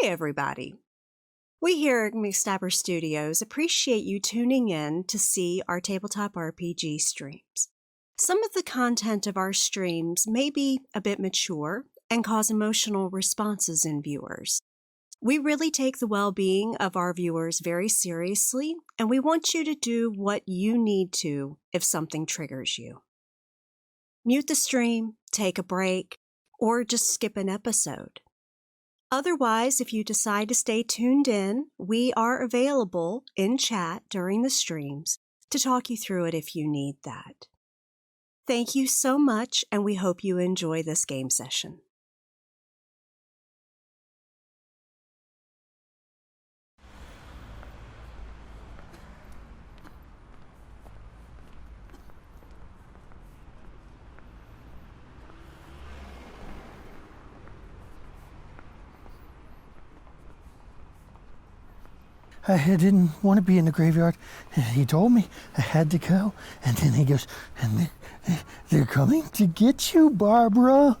Hi, everybody. We here at McStabber Studios appreciate you tuning in to see our tabletop RPG streams. Some of the content of our streams may be a bit mature and cause emotional responses in viewers. We really take the well-being of our viewers very seriously, and we want you to do what you need to if something triggers you. Mute the stream, take a break, or just skip an episode. Otherwise, if you decide to stay tuned in, we are available in chat during the streams to talk you through it if you need that. Thank you so much, and we hope you enjoy this game session. I didn't want to be in the graveyard. He told me I had to go. And then he goes, and they're coming to get you, Barbara.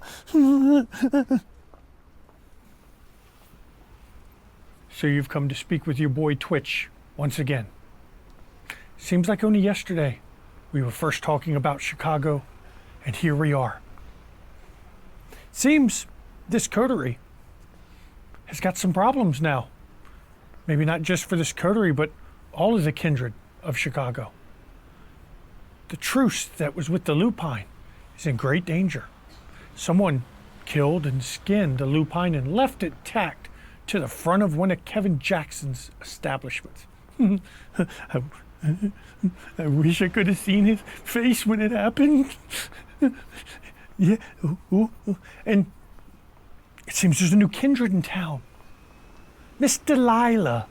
So you've come to speak with your boy Twitch once again. Seems like only yesterday we were first talking about Chicago, and here we are. Seems this coterie has got some problems now. Maybe not just for this coterie, but all of the kindred of Chicago. The truce that was with the lupine is in great danger. Someone killed and skinned a lupine and left it tacked to the front of one of Kevin Jackson's establishments. I wish I could have seen his face when it happened. Yeah, and it seems there's a new kindred in town. Miss Delilah.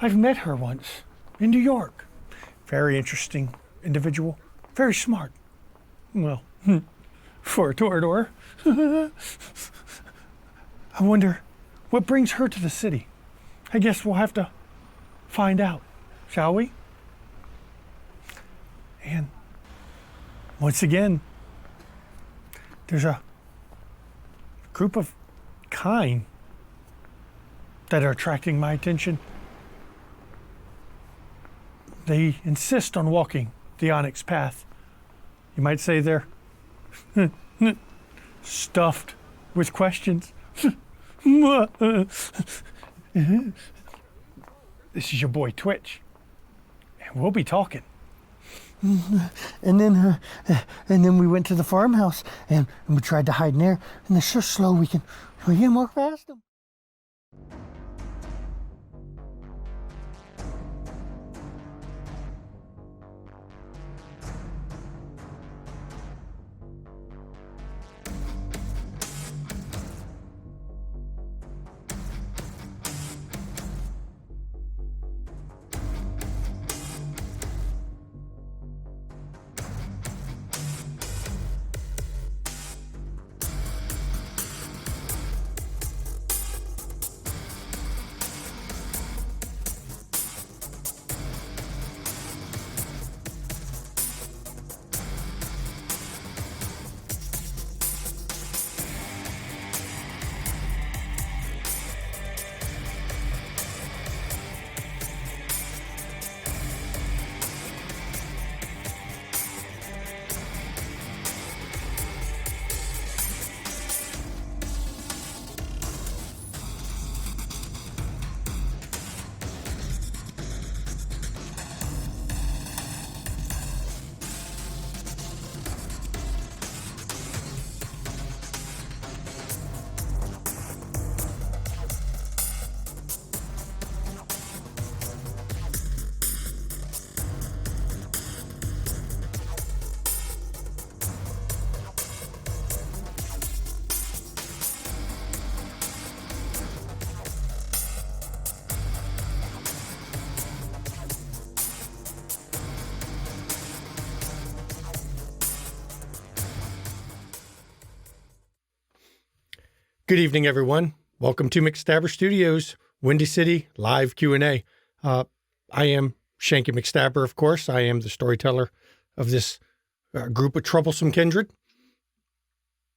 I've met her once in New York. Very interesting individual. Very smart. Well, for a Torador. I wonder what brings her to the city. I guess we'll have to find out, shall we? And once again, there's a group of kind that are attracting my attention. They insist on walking the Onyx path. You might say they're stuffed with questions. This is your boy Twitch, and we'll be talking. And then we went to the farmhouse and we tried to hide in there. And they're so slow we can walk past them. Good evening, everyone. Welcome to McStabber Studios, Windy City Live Q&A. I am Shanky McStabber, of course. I am the storyteller of this group of troublesome kindred.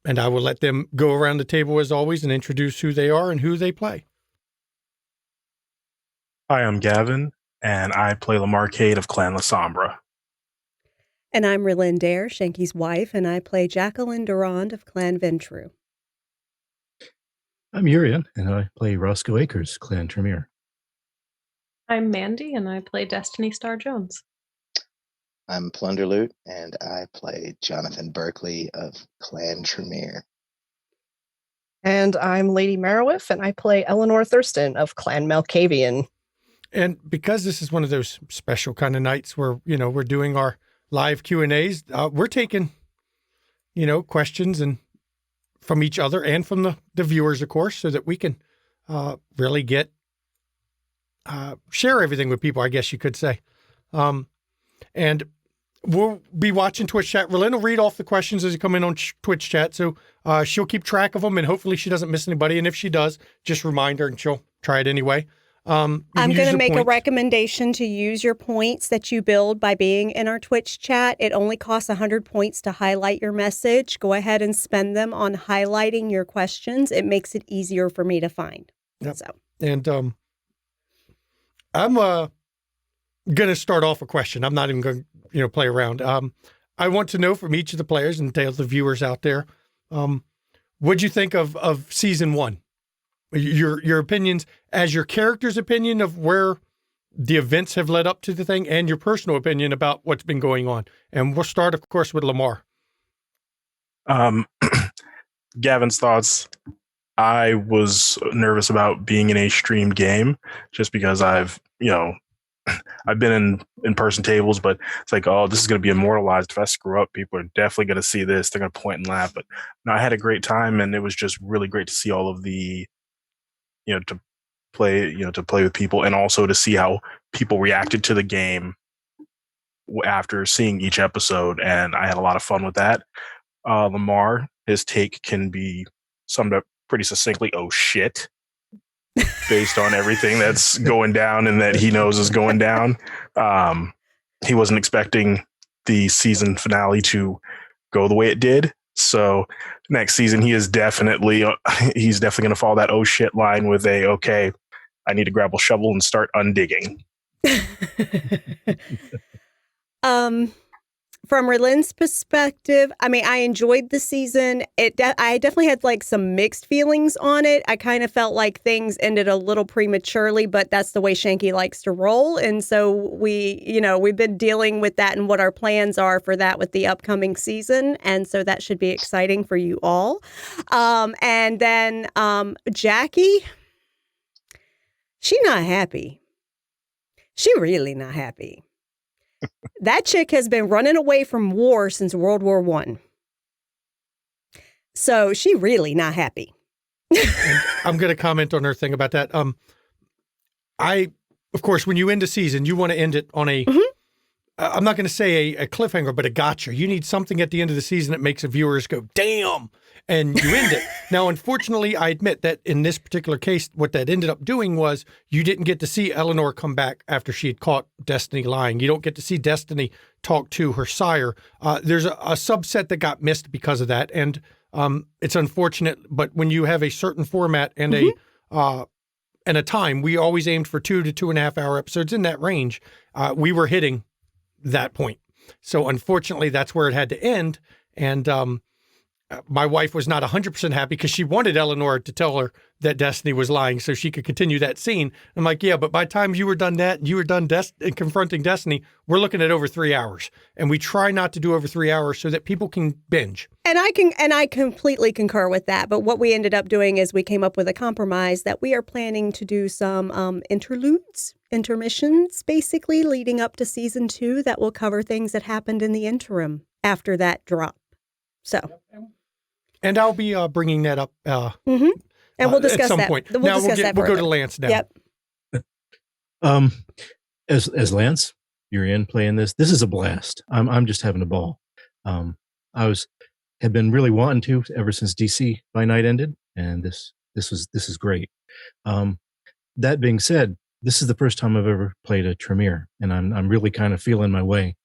And I will let them go around the table as always and introduce who they are and who they play. Hi, I'm Gavin, and I play Lamar of Clan La Sombra. And I'm Rylyn Dare, Shanky's wife, and I play Jacqueline Durand of Clan Ventru. I'm Urian, and I play Roscoe Acres, Clan Tremere. I'm Mandy, and I play Destiny Star Jones. I'm Plunderloot, and I play Jonathan Berkeley of Clan Tremere. And I'm Lady Marowith, and I play Eleanor Thurston of Clan Malkavian. And because this is one of those special kind of nights where, we're doing our live Q&As, we're taking, questions and from each other and from the viewers, of course, so that we can really share everything with people, I guess you could say. And we'll be watching Twitch chat. Rylyn will read off the questions as they come in on Twitch chat. So she'll keep track of them, and hopefully she doesn't miss anybody. And if she does, just remind her and she'll try it anyway. I'm going to make a recommendation to use your points that you build by being in our Twitch chat. It only costs 100 points to highlight your message. Go ahead and spend them on highlighting your questions. It makes it easier for me to find. Yep. So. And I'm going to start off a question. I'm not even going to play around. I want to know from each of the players and tell the viewers out there, what'd you think of season 1? Your opinions as your character's opinion of where the events have led up to the thing, and your personal opinion about what's been going on. And we'll start, of course, with Lamar. Gavin's thoughts. I was nervous about being in a streamed game just because I've been in person tables, but it's like, oh, this is going to be immortalized. If I screw up, people are definitely going to see this. They're going to point and laugh. But no, I had a great time, and it was just really great to see all of the, to play with people, and also to see how people reacted to the game after seeing each episode. And I had a lot of fun with that. Lamar, his take can be summed up pretty succinctly. Oh shit. Based on everything that's going down and that he knows is going down. He wasn't expecting the season finale to go the way it did. So next season, he's definitely going to follow that oh shit line with okay, I need to grab a shovel and start undigging. From Rylyn's perspective, I mean, I enjoyed the season. I definitely had some mixed feelings on it. I kind of felt like things ended a little prematurely, but that's the way Shanky likes to roll. And so we've been dealing with that and what our plans are for that with the upcoming season. And so that should be exciting for you all. And then Jackie, she not happy. She really not happy. That chick has been running away from war since World War I. So she really not happy. I'm going to comment on her thing about that. Of course, when you end a season, you want to end it on a, I'm not going to say a cliffhanger, but a gotcha. You need something at the end of the season that makes the viewers go, damn, and you end it. Now, unfortunately, I admit that in this particular case, what that ended up doing was you didn't get to see Eleanor come back after she had caught Destiny lying. You don't get to see Destiny talk to her sire. There's a subset that got missed because of that, and it's unfortunate. But when you have a certain format and a time, we always aimed for 2 to 2.5 hour episodes in that range. We were hitting that point. So unfortunately, that's where it had to end. And my wife was not 100% happy because she wanted Eleanor to tell her that Destiny was lying so she could continue that scene. I'm like, yeah, but by the time you were done that and you were done confronting Destiny, we're looking at over 3 hours. And we try not to do over 3 hours so that people can binge. And I completely concur with that. But what we ended up doing is we came up with a compromise that we are planning to do some intermissions, basically, leading up to season 2 that will cover things that happened in the interim after that drop. So. And I'll be bringing that up and we'll discuss at some that. point. We'll now discuss that we'll go further. to Lance now. Yep. As Lance, you're in playing this. This is a blast. I'm just having a ball. Had been really wanting to ever since DC by Night ended, and this is great. That being said, this is the first time I've ever played a Tremere, and I'm really kind of feeling my way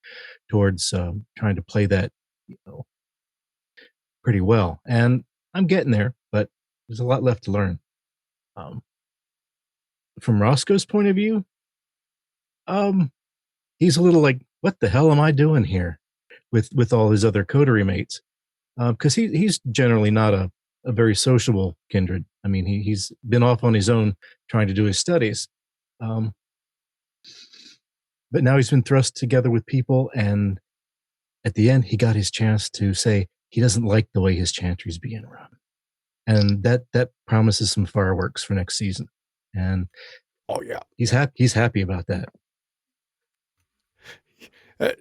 towards trying to play that, pretty well. And I'm getting there, but there's a lot left to learn. From Roscoe's point of view, He's a little like, what the hell am I doing here with all his other coterie mates? Because he's generally not a very sociable kindred. I mean, he's been off on his own trying to do his studies. But now he's been thrust together with people, and at the end, he got his chance to say he doesn't like the way his chantry's being run. And that promises some fireworks for next season. And oh yeah, he's happy about that.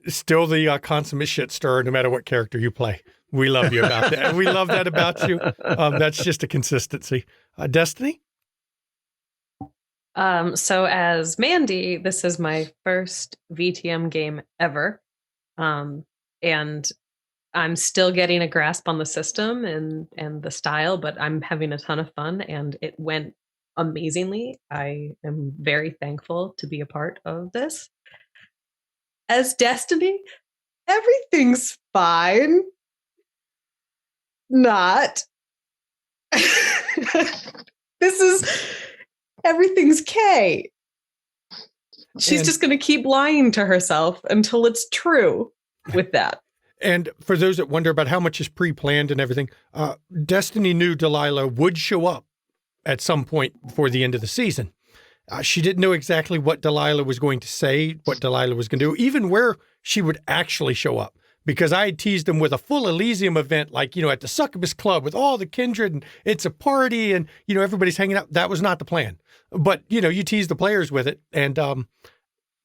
Still the consummate shit stirrer, no matter what character you play. We love you about that. We love that about you. That's just a consistency. Destiny? So as Mandy, this is my first VTM game ever. And I'm still getting a grasp on the system and the style, but I'm having a ton of fun and it went amazingly. I am very thankful to be a part of this. As Destiny, everything's fine. Not. Everything's K. She's just going to keep lying to herself until it's true with that. And for those that wonder about how much is pre-planned and everything, Destiny knew Delilah would show up at some point before the end of the season. She didn't know exactly what Delilah was going to say, what Delilah was going to do, even where she would actually show up. Because I had teased them with a full Elysium event, like, at the Succubus Club with all the kindred and it's a party and, everybody's hanging out. That was not the plan. But, you teased the players with it. And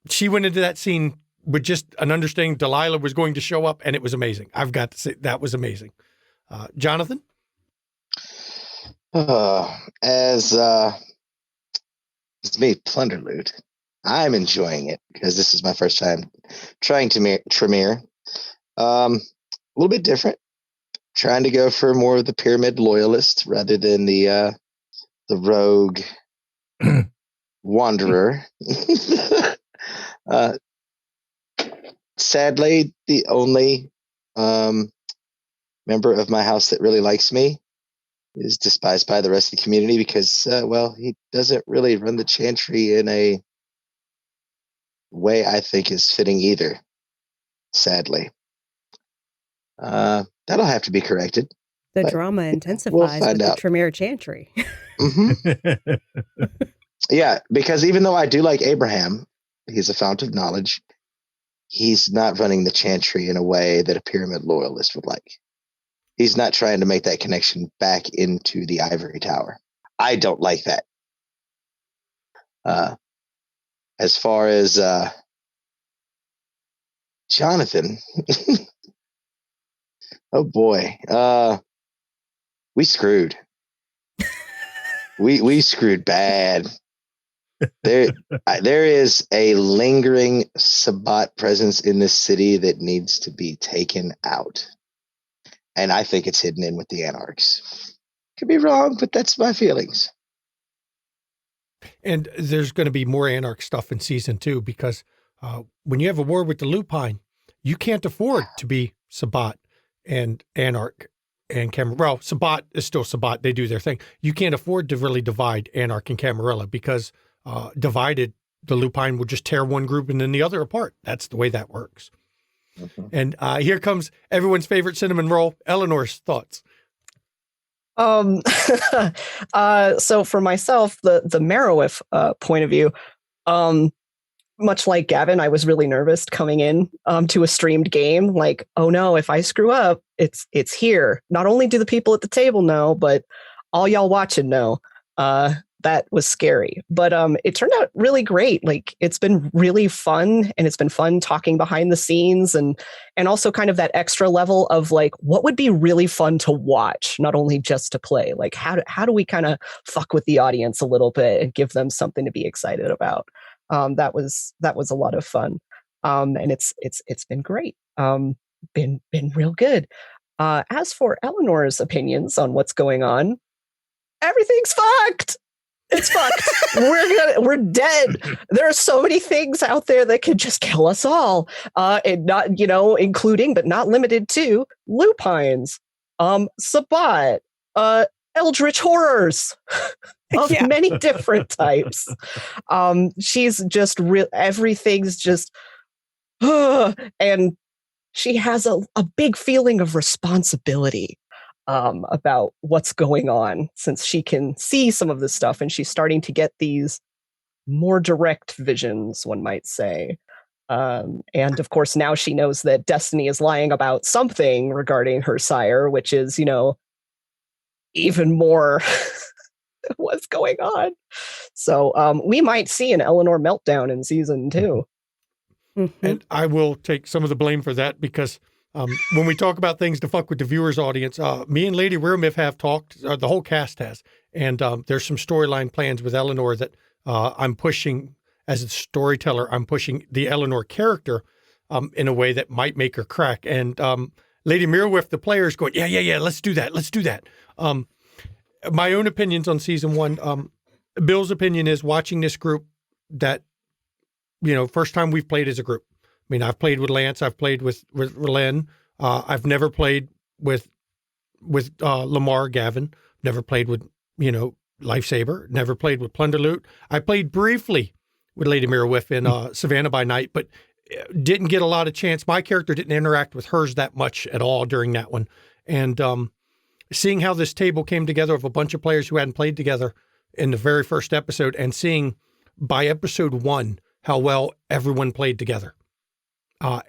she went into that scene with just an understanding Delilah was going to show up, and it was amazing. I've got to say, that was amazing. Jonathan? As me, Plunder Loot, I'm enjoying it because this is my first time trying to Tremere. A little bit different. Trying to go for more of the pyramid loyalist rather than the rogue wanderer. Sadly, the only member of my house that really likes me is despised by the rest of the community because, he doesn't really run the chantry in a way I think is fitting either, sadly. That'll have to be corrected. The drama intensifies with the Tremere Chantry. Mm-hmm. Yeah, because even though I do like Abraham, he's a fount of knowledge, he's not running the chantry in a way that a pyramid loyalist would like. He's not trying to make that connection back into the ivory tower. I don't like that. As far as Jonathan, oh boy, we screwed. We screwed bad. There is a lingering Sabbat presence in this city that needs to be taken out. And I think it's hidden in with the Anarchs. Could be wrong, but that's my feelings. And there's going to be more Anarch stuff in season 2 because when you have a war with the Lupine, you can't afford to be Sabbat and Anarch and Camarilla. Well, Sabbat is still Sabbat. They do their thing. You can't afford to really divide Anarch and Camarilla because divided, the Lupine will just tear one group and then the other apart. That's the way that works. Mm-hmm. And here comes everyone's favorite cinnamon roll, Eleanor's thoughts. So for myself, the Marowith point of view, much like Gavin, I was really nervous coming in to a streamed game. Like, oh no, if I screw up, it's here. Not only do the people at the table know, but all y'all watching know. That was scary, but it turned out really great. Like, it's been really fun, and it's been fun talking behind the scenes, and also kind of that extra level of like, what would be really fun to watch, not only just to play. Like, how do we kind of fuck with the audience a little bit and give them something to be excited about? That was a lot of fun, and it's been great. Been real good. As for Eleanor's opinions on what's going on, everything's fucked. It's fucked. We're dead. There are so many things out there that could just kill us all. And not, including but not limited to lupines, Sabbat, eldritch horrors of many different types. She's just everything's just, and she has a big feeling of responsibility about what's going on, since she can see some of this stuff, and she's starting to get these more direct visions, one might say. And of course, now she knows that Destiny is lying about something regarding her sire, which is, even more what's going on. So we might see an Eleanor meltdown in season 2. Mm-hmm. And I will take some of the blame for that, because when we talk about things to fuck with the viewers' audience, me and Lady Rearmouth have talked, the whole cast has, and there's some storyline plans with Eleanor that I'm pushing. As a storyteller, I'm pushing the Eleanor character in a way that might make her crack. And Lady Mirrorwolf, the player, is going, yeah, let's do that. My own opinions on season 1, Bill's opinion is, watching this group that, first time we've played as a group. I mean, I've played with Lance, I've played with Len, I've never played with Lamar, Gavin, never played with, Lifesaver, never played with Plunderloot. I played briefly with Lady Mirrorwolf in Savannah by Night, but didn't get a lot of chance. My character didn't interact with hers that much at all during that one. And seeing how this table came together of a bunch of players who hadn't played together in the very first episode, and seeing by episode 1 how well everyone played together.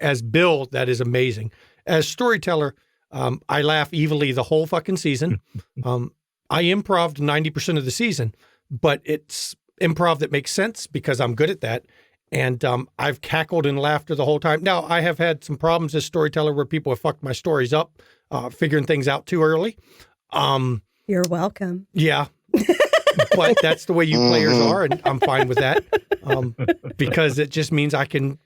As Bill, that is amazing. As storyteller, I laugh evilly the whole fucking season. I improv'd 90% of the season, but it's improv that makes sense because I'm good at that. And I've cackled in laughter the whole time. Now, I have had some problems as storyteller where people have fucked my stories up, figuring things out too early. You're welcome. Yeah. But that's the way you players are, and I'm fine with that, because it just means I can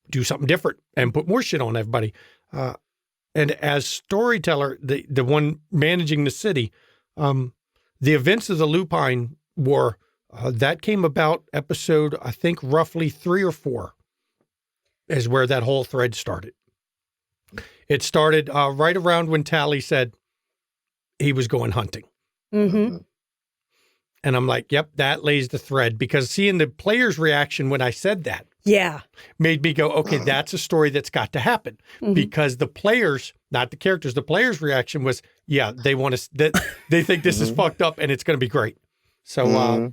do something different and put more shit on everybody. And as storyteller, the one managing the city, the events of the Lupine War, that came about episode, I think, roughly 3 or 4 is where that whole thread started. It started right around when Tally said he was going hunting. Mm-hmm. And I'm like, yep, that lays the thread, because seeing the player's reaction when I said that made me go, okay, that's a story that's got to happen. Mm-hmm. Because the players, not the characters, the players' reaction was, yeah, they want to, they think this is fucked up and it's going to be great. So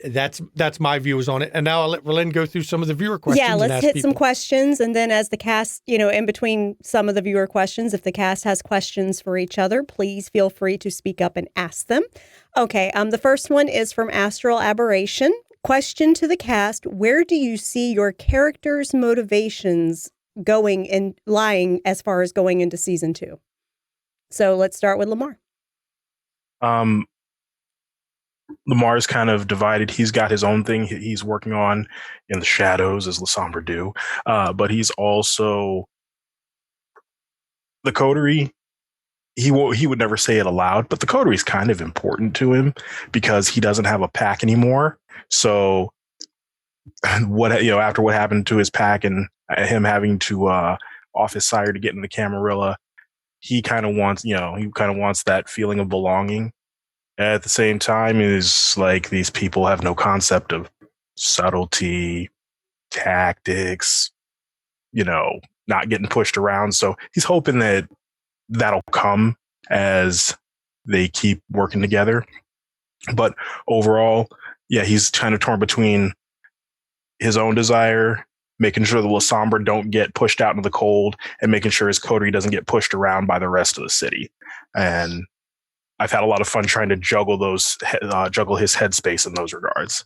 that's my views on it. And now I'll let Relyn go through some of the viewer questions. Yeah, let's hit people some questions. And then as the cast, in between some of the viewer questions, if the cast has questions for each other, please feel free to speak up and ask them. Okay, the first one is from Astral Aberration. Question to the cast: where do you see your characters' motivations going and lying as far as going into season 2? So let's start with Lamar. Lamar's kind of divided. He's got his own thing he's working on in the shadows, as Lasombre do. But he's also the coterie. He would never say it aloud, but the coterie is kind of important to him because he doesn't have a pack anymore. So after what happened to his pack and him having to off his sire to get in the Camarilla, he kind of wants that feeling of belonging. At the same time, is like these people have no concept of subtlety, tactics, not getting pushed around. So he's hoping that that'll come as they keep working together. But overall, yeah, he's kind of torn between his own desire, making sure the Lasombre don't get pushed out into the cold, and making sure his coterie doesn't get pushed around by the rest of the city. And I've had a lot of fun trying to juggle his headspace in those regards.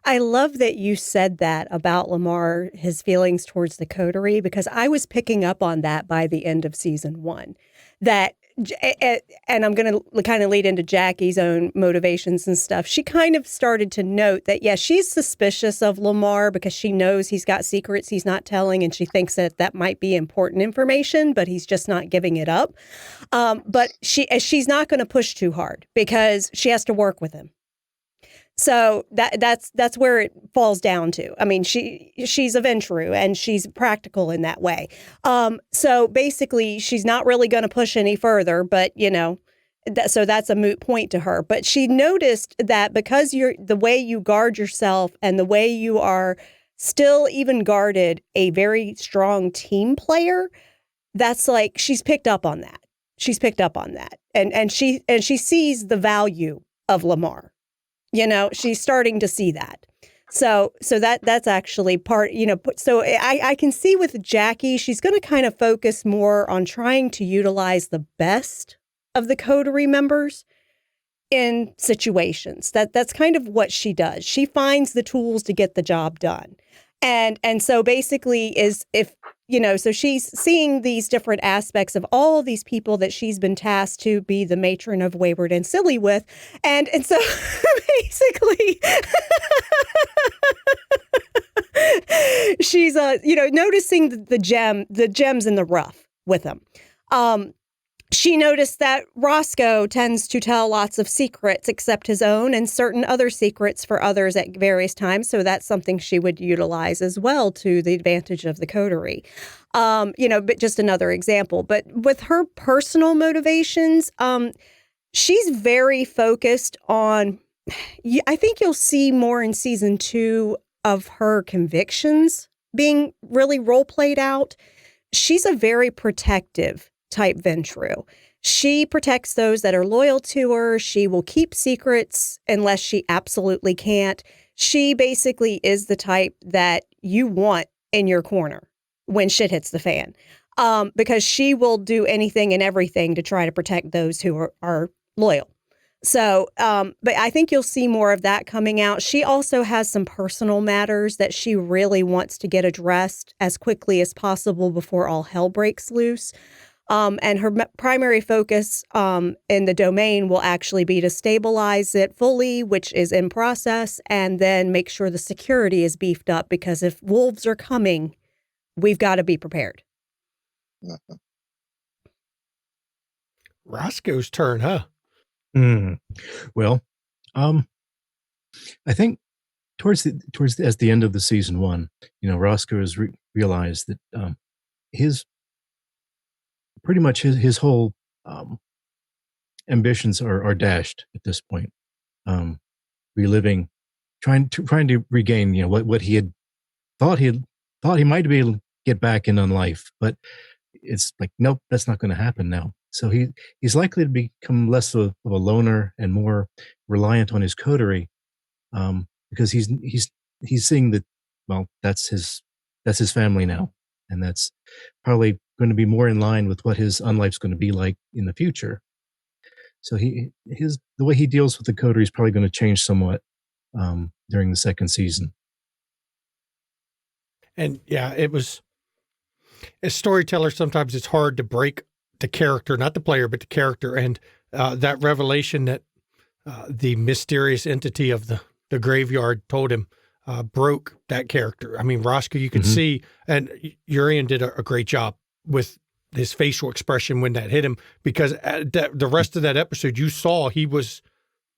I love that you said that about Lamar, his feelings towards the coterie, because I was picking up on that by the end of season 1. And I'm going to kind of lead into Jackie's own motivations and stuff. She kind of started to note that, yeah, she's suspicious of Lamar because she knows he's got secrets he's not telling, and she thinks that might be important information, but he's just not giving it up. But she's not going to push too hard because she has to work with him. So that's where it falls down to. I mean, she's a Ventrue and she's practical in that way. So basically, she's not really going to push any further. But So that's a moot point to her. But she noticed that because the way you guard yourself and the way you are still even guarded a very strong team player, that's like she's picked up on that. She's picked up on that. And she sees the value of Lamar. She's starting to see that. So that's actually part, so I can see with Jackie, she's going to kind of focus more on trying to utilize the best of the coterie members in situations. That's kind of what she does. She finds the tools to get the job done. And so basically so she's seeing these different aspects of all these people that she's been tasked to be the matron of Wayward and Silly with. And so basically she's, noticing the gems in the rough with him. She noticed that Roscoe tends to tell lots of secrets except his own and certain other secrets for others at various times. So that's something she would utilize as well to the advantage of the coterie. But just another example. But with her personal motivations, she's very focused on, I think you'll see more in season 2 of her convictions being really role played out. She's a very protective type Ventru. She protects those that are loyal to her. She will keep secrets unless she absolutely can't. She basically is the type that you want in your corner when shit hits the fan, because she will do anything and everything to try to protect those who are loyal. So, but I think you'll see more of that coming out. She also has some personal matters that she really wants to get addressed as quickly as possible before all hell breaks loose. And her primary focus in the domain will actually be to stabilize it fully, which is in process, and then make sure the security is beefed up, because if wolves are coming, we've got to be prepared. Roscoe's turn, huh? Well, I think towards the end of the season 1, Roscoe has realized that his whole ambitions are dashed at this point. Reliving, trying to regain, what he had thought he might be able to get back in on life, but it's like, nope, that's not going to happen now. So he's likely to become less of a loner and more reliant on his coterie, because he's seeing that, well, that's his family now, and that's probably going to be more in line with what his unlife's going to be like in the future. So the way he deals with the coterie is probably going to change somewhat during the second season. And yeah, it was, as storyteller, sometimes it's hard to break the character, not the player, but the character. And that revelation that the mysterious entity of the graveyard told him broke that character. I mean, Roscoe, you could see, and Urian did a great job with his facial expression when that hit him, because the rest of that episode, you saw he was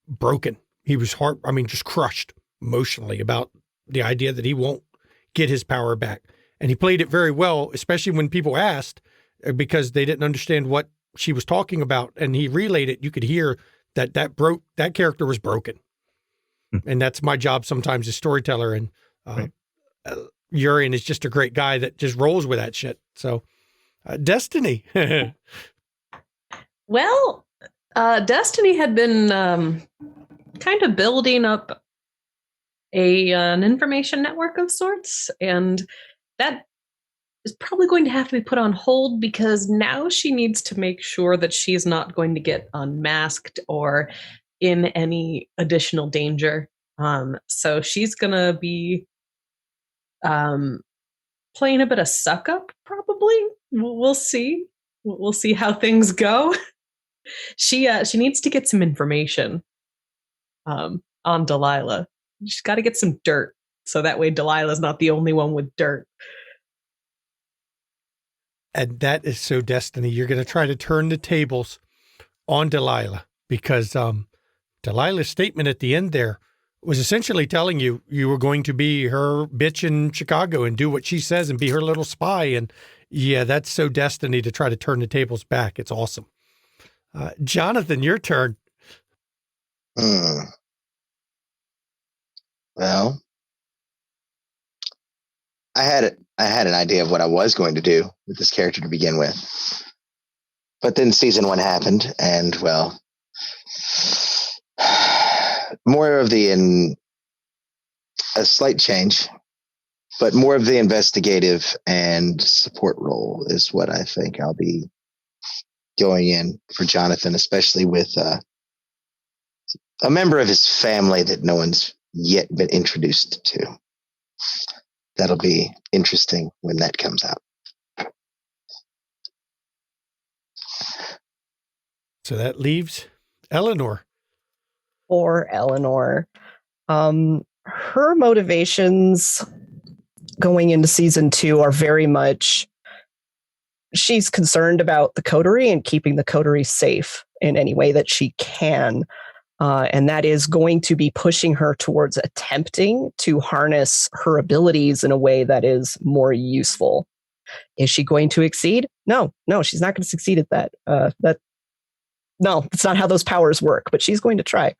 broken. He was just crushed emotionally about the idea that he won't get his power back. And he played it very well, especially when people asked, because they didn't understand what she was talking about. And he relayed it. You could hear that character was broken. And that's my job sometimes as storyteller. And Urian is just a great guy that just rolls with that shit. So Destiny. Well, Destiny had been kind of building up an information network of sorts, and that is probably going to have to be put on hold, because now she needs to make sure that she's not going to get unmasked or in any additional danger. So she's going to be playing a bit of suck up, probably. We'll see. We'll see how things go. She needs to get some information on Delilah. She's got to get some dirt, so that way Delilah's not the only one with dirt. And that is so Destiny. You're going to try to turn the tables on Delilah, because Delilah's statement at the end there was essentially telling you were going to be her bitch in Chicago and do what she says and be her little spy. And yeah, that's so Destiny to try to turn the tables back. It's awesome. Jonathan, your turn. Well, I had an idea of what I was going to do with this character to begin with, but then season 1 happened, and well, more of a slight change, but more of the investigative and support role is what I think I'll be going in for Jonathan, especially with a member of his family that no one's yet been introduced to. That'll be interesting when that comes out. So that leaves Eleanor. Or Eleanor. Her motivations going into season 2 are very much, she's concerned about the coterie and keeping the coterie safe in any way that she can. And that is going to be pushing her towards attempting to harness her abilities in a way that is more useful. Is she going to exceed? No, she's not going to succeed at that. No, it's not how those powers work, but she's going to try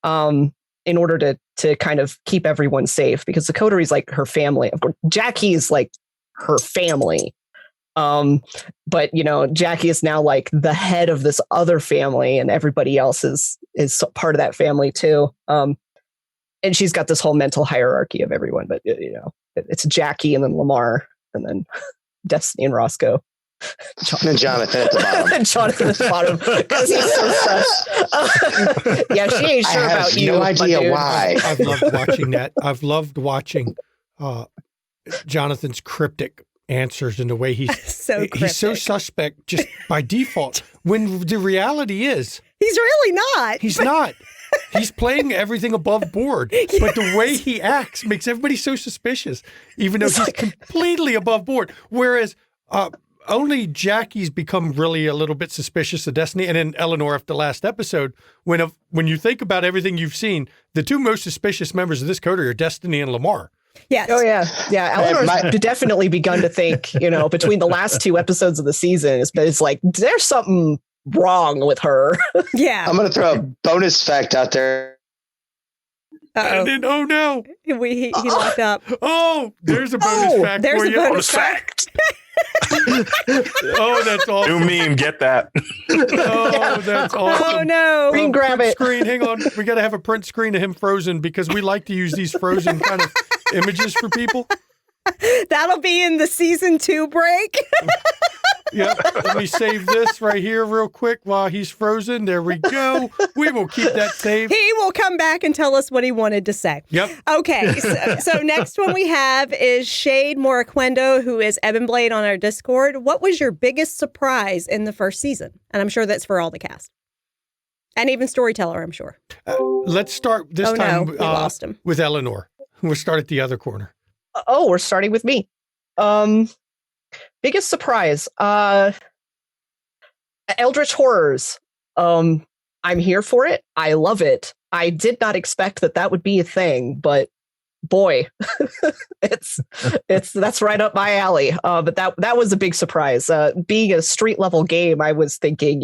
in order to kind of keep everyone safe, because the coterie is like her family. Of course, Jackie is like her family. But Jackie is now like the head of this other family, and everybody else is part of that family too. And she's got this whole mental hierarchy of everyone, but it's Jackie and then Lamar and then Destiny and Roscoe. And Jonathan at the bottom. And Jonathan at the bottom because he's so sus. Yeah, she ain't sure about you. No idea why. I've loved watching that. I've loved watching Jonathan's cryptic answers and the way he's so suspect just by default, when the reality is he's really not. He's not. He's playing everything above board, yes. But the way he acts makes everybody so suspicious, even though he's completely above board. Whereas only Jackie's become really a little bit suspicious of Destiny, and then Eleanor after the last episode. When you think about everything you've seen, the two most suspicious members of this coterie are Destiny and Lamar. Yes. Oh yeah. Eleanor's definitely begun to think, between the last 2 episodes of the season, it's like there's something wrong with her. Yeah. I'm going to throw a bonus fact out there. And then, oh no, he locked up. Oh, there's a bonus fact. There's for a you. bonus fact. Oh, that's awesome. New meme, get that. Oh, that's awesome. Oh no. Green, grab print it. Screen. Hang on. We got to have a print screen of him frozen because we like to use these frozen kind of images for people. That'll be in the season 2 break. Yep. Let me save this right here real quick while he's frozen. There we go. We will keep that saved. He will come back and tell us what he wanted to say. Yep. Okay. So next one we have is Shade Moraquendo, who is Ebon Blade on our Discord. What was your biggest surprise in the first season? And I'm sure that's for all the cast. And even Storyteller, I'm sure. Let's start this time we lost him. with Eleanor. We'll start at the other corner. Oh, we're starting with me. Biggest surprise. Eldritch Horrors. I'm here for it. I love it. I did not expect that would be a thing, but boy, that's right up my alley. But that was a big surprise. Being a street level game, I was thinking,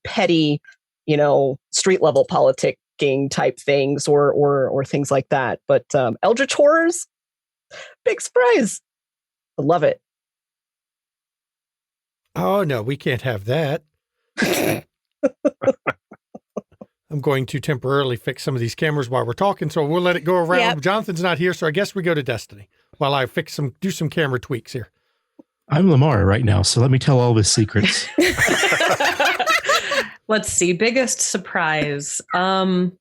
petty, street level politicking type things or things like that. But Eldritch Horrors, big surprise. I love it. Oh, no, we can't have that. I'm going to temporarily fix some of these cameras while we're talking, so we'll let it go around. Yep. Jonathan's not here, so I guess we go to Destiny while I do some camera tweaks here. I'm Lamar right now, so let me tell all of his secrets. Let's see. Biggest surprise. Probably,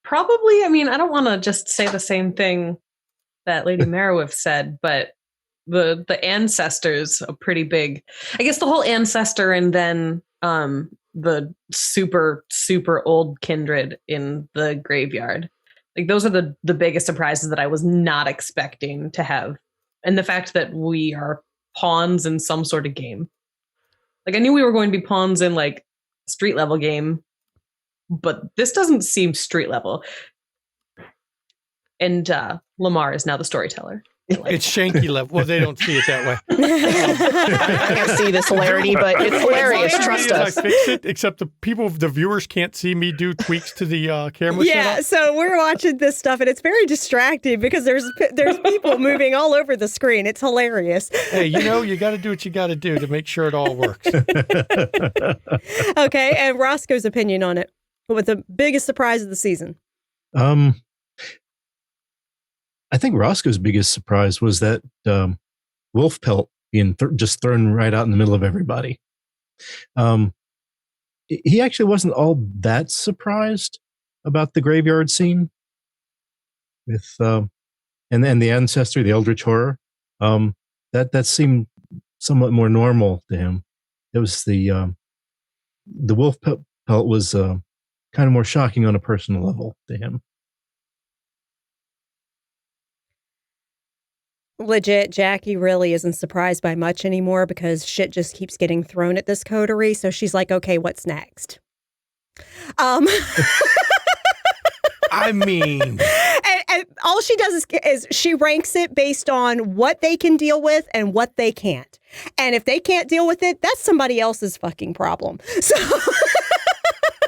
I don't want to just say the same thing that Lady Merowith said, but the ancestors are pretty big. I guess the whole ancestor and then the super, super old kindred in the graveyard. Like those are the biggest surprises that I was not expecting to have. And the fact that we are pawns in some sort of game. Like I knew we were going to be pawns in like street level game, but this doesn't seem street level. And Lamar is now the storyteller. It's Shanky level. Well, they don't see it that way. I can't see this hilarity, but it's hilarious. Trust us. I fix it, except the viewers can't see me do tweaks to the camera Yeah, setup. so we're watching this stuff, and it's very distracting because there's people moving all over the screen. It's hilarious. Hey, you got to do what you got to do to make sure it all works. Okay, and Roscoe's opinion on it. What the biggest surprise of the season? I think Roscoe's biggest surprise was that wolf pelt being just thrown right out in the middle of everybody. He actually wasn't all that surprised about the graveyard scene with and then the ancestry, the eldritch horror. That seemed somewhat more normal to him. It was the wolf pelt was kind of more shocking on a personal level to him. Legit, Jackie really isn't surprised by much anymore because shit just keeps getting thrown at this coterie. So she's like, okay, what's next? I mean, and all she does is she ranks it based on what they can deal with and what they can't. And if they can't deal with it, that's somebody else's fucking problem. So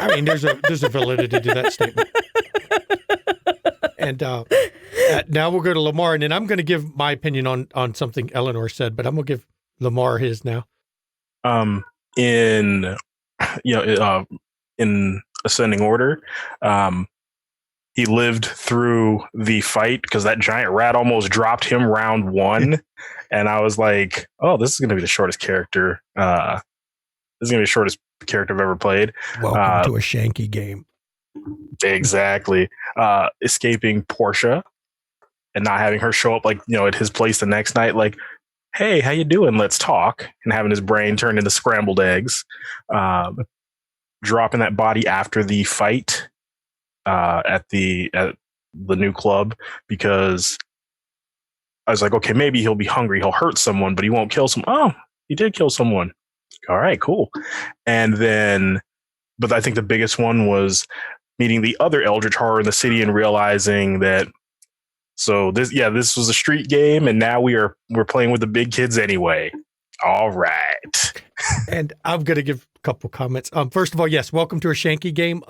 I mean, there's a validity to that statement. And now we'll go to Lamar, and then I'm going to give my opinion on something Eleanor said, but I'm going to give Lamar his now. In ascending order, he lived through the fight because that giant rat almost dropped him round one, and I was like, "Oh, this is going to be the shortest character. This is going to be the shortest character I've ever played." Welcome to a Shanky game. Exactly. Escaping Portia and not having her show up at his place the next night, like, hey, how you doing? Let's talk. And having his brain turned into scrambled eggs. Dropping that body after the fight at the new club because I was like, okay, maybe he'll be hungry. He'll hurt someone, but he won't kill someone. Oh, he did kill someone. All right, cool. And then, but I think the biggest one was meeting the other eldritch horror in the city and realizing that this was a street game and now we're playing with the big kids anyway. All right. And I'm going to give a couple comments. First of all, yes, welcome to a Shanky game.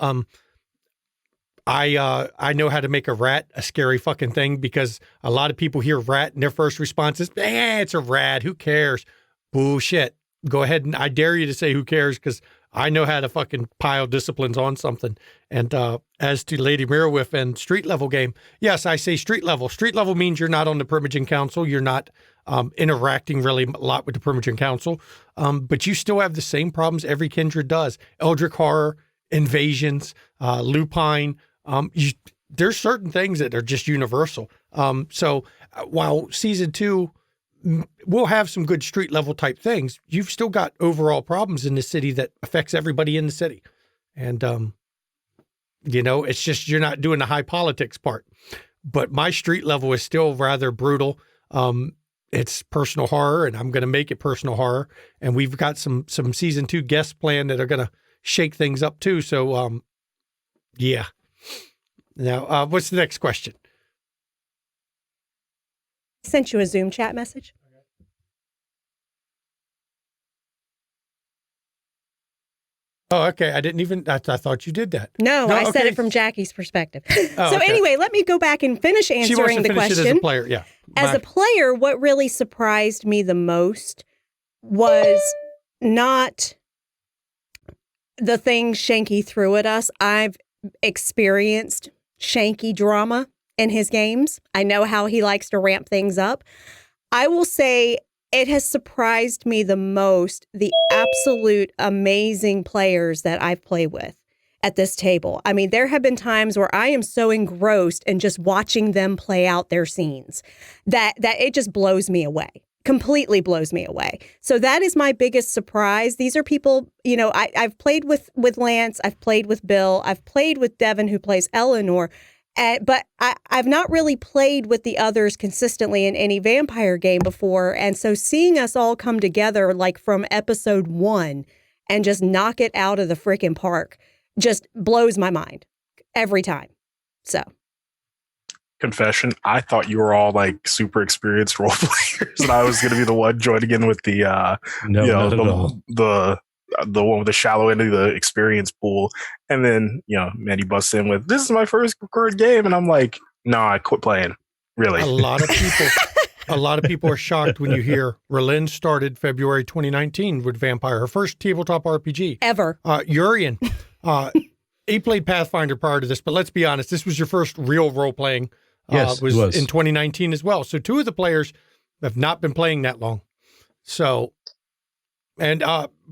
I know how to make a rat a scary fucking thing because a lot of people hear rat and their first response is, it's a rat. Who cares? Bullshit. Go ahead and I dare you to say who cares because I know how to fucking pile disciplines on something. And as to Lady Mirrorwolf and street level game, yes, I say street level. Street level means you're not on the Primogen Council. You're not interacting really a lot with the Primogen Council. But you still have the same problems every kindred does. Eldritch horror, invasions, lupine. There's certain things that are just universal. So while season 2 we'll have some good street level type things, you've still got overall problems in the city that affects everybody in the city. And, it's just, you're not doing the high politics part, but my street level is still rather brutal. It's personal horror and I'm going to make it personal horror. And we've got some season 2 guests planned that are going to shake things up too. So, yeah. Now, what's the next question? Sent you a Zoom chat message. Oh, okay. I didn't even, I thought you did that. No, I said it from Jackie's perspective. Anyway, let me go back and finish answering the question. It as a player, yeah. As a player, what really surprised me the most was not the things Shanky threw at us. I've experienced Shanky drama in his games. I know how he likes to ramp things up. I will say it has surprised me the most, the absolute amazing players that I've played with at this table. I mean, there have been times where I am so engrossed in just watching them play out their scenes that it just blows me away. Completely blows me away. So that is my biggest surprise. These are people, I've played with Lance, I've played with Bill, I've played with Devin, who plays Eleanor, but I've not really played with the others consistently in any vampire game before. And so seeing us all come together like from episode 1 and just knock it out of the freaking park just blows my mind every time. So. confession, I thought you were all like super experienced role players, and I was going to be the one joining in with the No, not at all. the one with the shallow end of the experience pool. And then Mandy busts in with, "This is my first recorded game," and I'm like, "No, I quit playing." Really, A lot of people are shocked when you hear Relyn started February 2019 with Vampire, her first tabletop RPG Ever. Urian, he played Pathfinder prior to this, but let's be honest, this was your first real role playing. Yes, was it was in 2019 as well. So 2 of the players have not been playing that long. So, and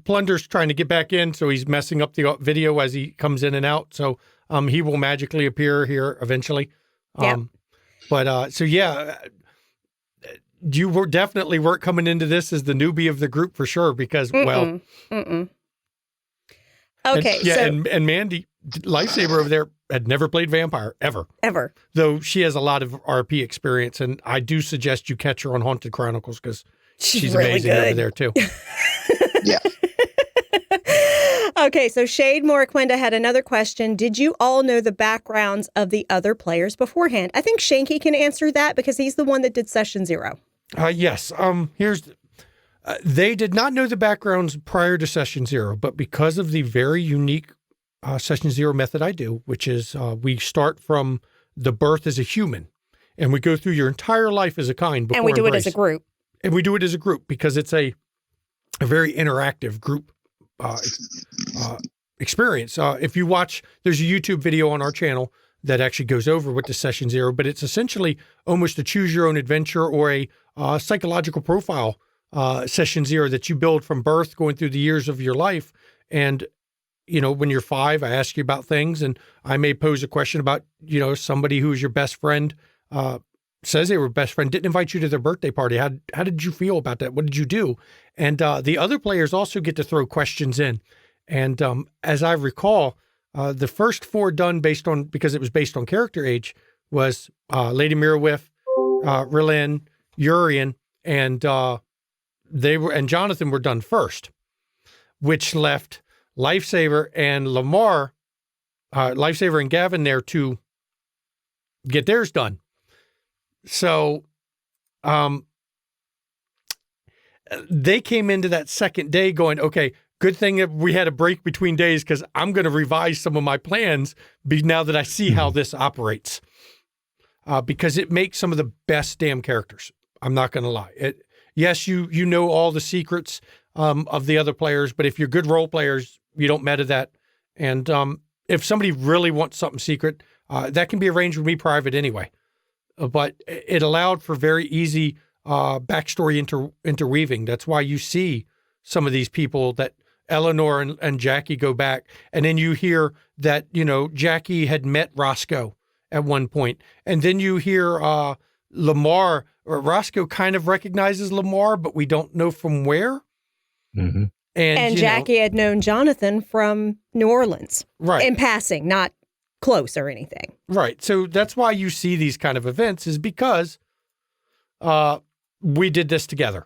Plunder's trying to get back in, so he's messing up the video as he comes in and out. So he will magically appear here eventually. Yep. But so yeah, you weren't coming into this as the newbie of the group for sure, because well, okay, and Mandy Lifesaver over there had never played Vampire ever, though she has a lot of RP experience, and I do suggest you catch her on Haunted Chronicles because she's really amazing good over there too. Yeah. Okay, so Shade Morquenda had another question. Did you all know the backgrounds of the other players beforehand? I think Shanky can answer that because he's the one that did Session 0. Yes. They did not know the backgrounds prior to Session 0, but because of the very unique Session 0 method I do, which is we start from the birth as a human, and we go through your entire life as a kind before And we do Embrace. it as a group. And we do it as a group because it's a very interactive group experience. If you watch, there's a YouTube video on our channel that actually goes over what the Session 0, but it's essentially almost a choose your own adventure or a psychological profile Session 0 that you build from birth going through the years of your life. And, when you're 5, I ask you about things, and I may pose a question about, somebody who is your best friend, says they were best friend, didn't invite you to their birthday party. How did you feel about that? What did you do? And the other players also get to throw questions in. And as I recall, the first 4 done because it was based on character age was Lady Mirrowif, Relyn, Urian, and Jonathan were done first, which left Lifesaver and Lamar, Lifesaver and Gavin there to get theirs done. So they came into that second day going, okay, good thing that we had a break between days because I'm going to revise some of my plans now that I see how this operates. Because it makes some of the best damn characters. I'm not going to lie. Yes, you know all the secrets of the other players, but if you're good role players, you don't meta that. And if somebody really wants something secret, that can be arranged with me private anyway. But it allowed for very easy backstory interweaving. That's why you see some of these people that Eleanor and Jackie go back, and then you hear that, Jackie had met Roscoe at one point. And then you hear Lamar, or Roscoe kind of recognizes Lamar, but we don't know from where. Mm-hmm. And Jackie had known Jonathan from New Orleans. Right. In passing, not close or anything. Right. So that's why you see these kind of events, is because we did this together.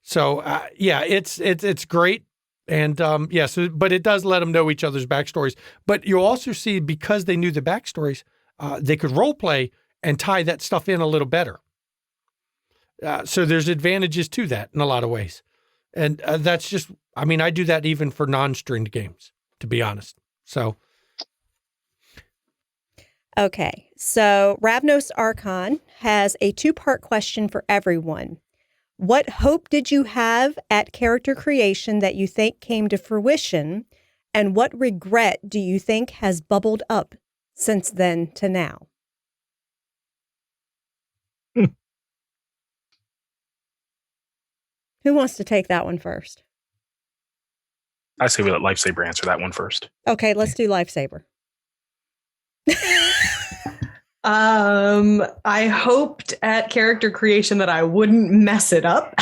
So it's great. And but it does let them know each other's backstories. But you also see, because they knew the backstories, they could role play and tie that stuff in a little better. So there's advantages to that in a lot of ways. And that's just, I do that even for non-stringed games, to be honest. So. Okay, so Ravnos Archon has a 2-part question for everyone. What hope did you have at character creation that you think came to fruition? And what regret do you think has bubbled up since then to now? Who wants to take that one first? I say we let Lifesaver answer that one first. Okay, let's do Lifesaver. I hoped at character creation that I wouldn't mess it up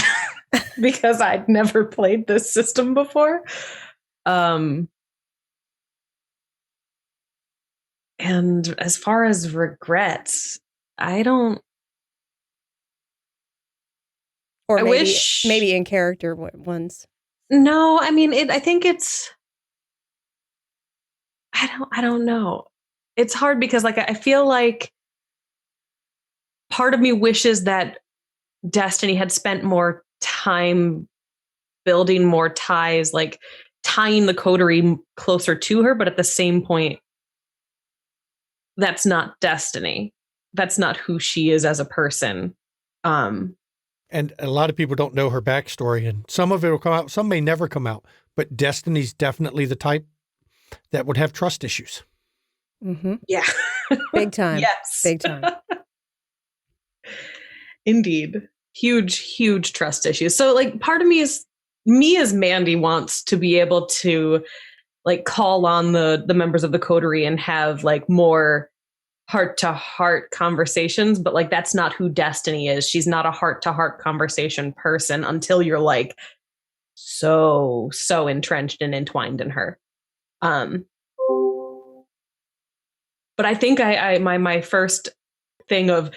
because I'd never played this system before. And as far as regrets, I don't. Or I wish maybe in character ones. No, I think it's. I don't know. It's hard because I feel like part of me wishes that Destiny had spent more time building more ties, like tying the coterie closer to her. But at the same point, that's not Destiny. That's not who she is as a person. And a lot of people don't know her backstory, and some of it will come out, some may never come out, but Destiny's definitely the type that would have trust issues. Mm-hmm. Yeah. Big time. Yes. Big time. Indeed. Huge trust issues. So like part of me as Mandy wants to be able to like call on the members of the coterie and have like more heart-to-heart conversations, but like that's not who Destiny is. She's not a heart-to-heart conversation person until you're like so entrenched and entwined in her. But I think my first thing of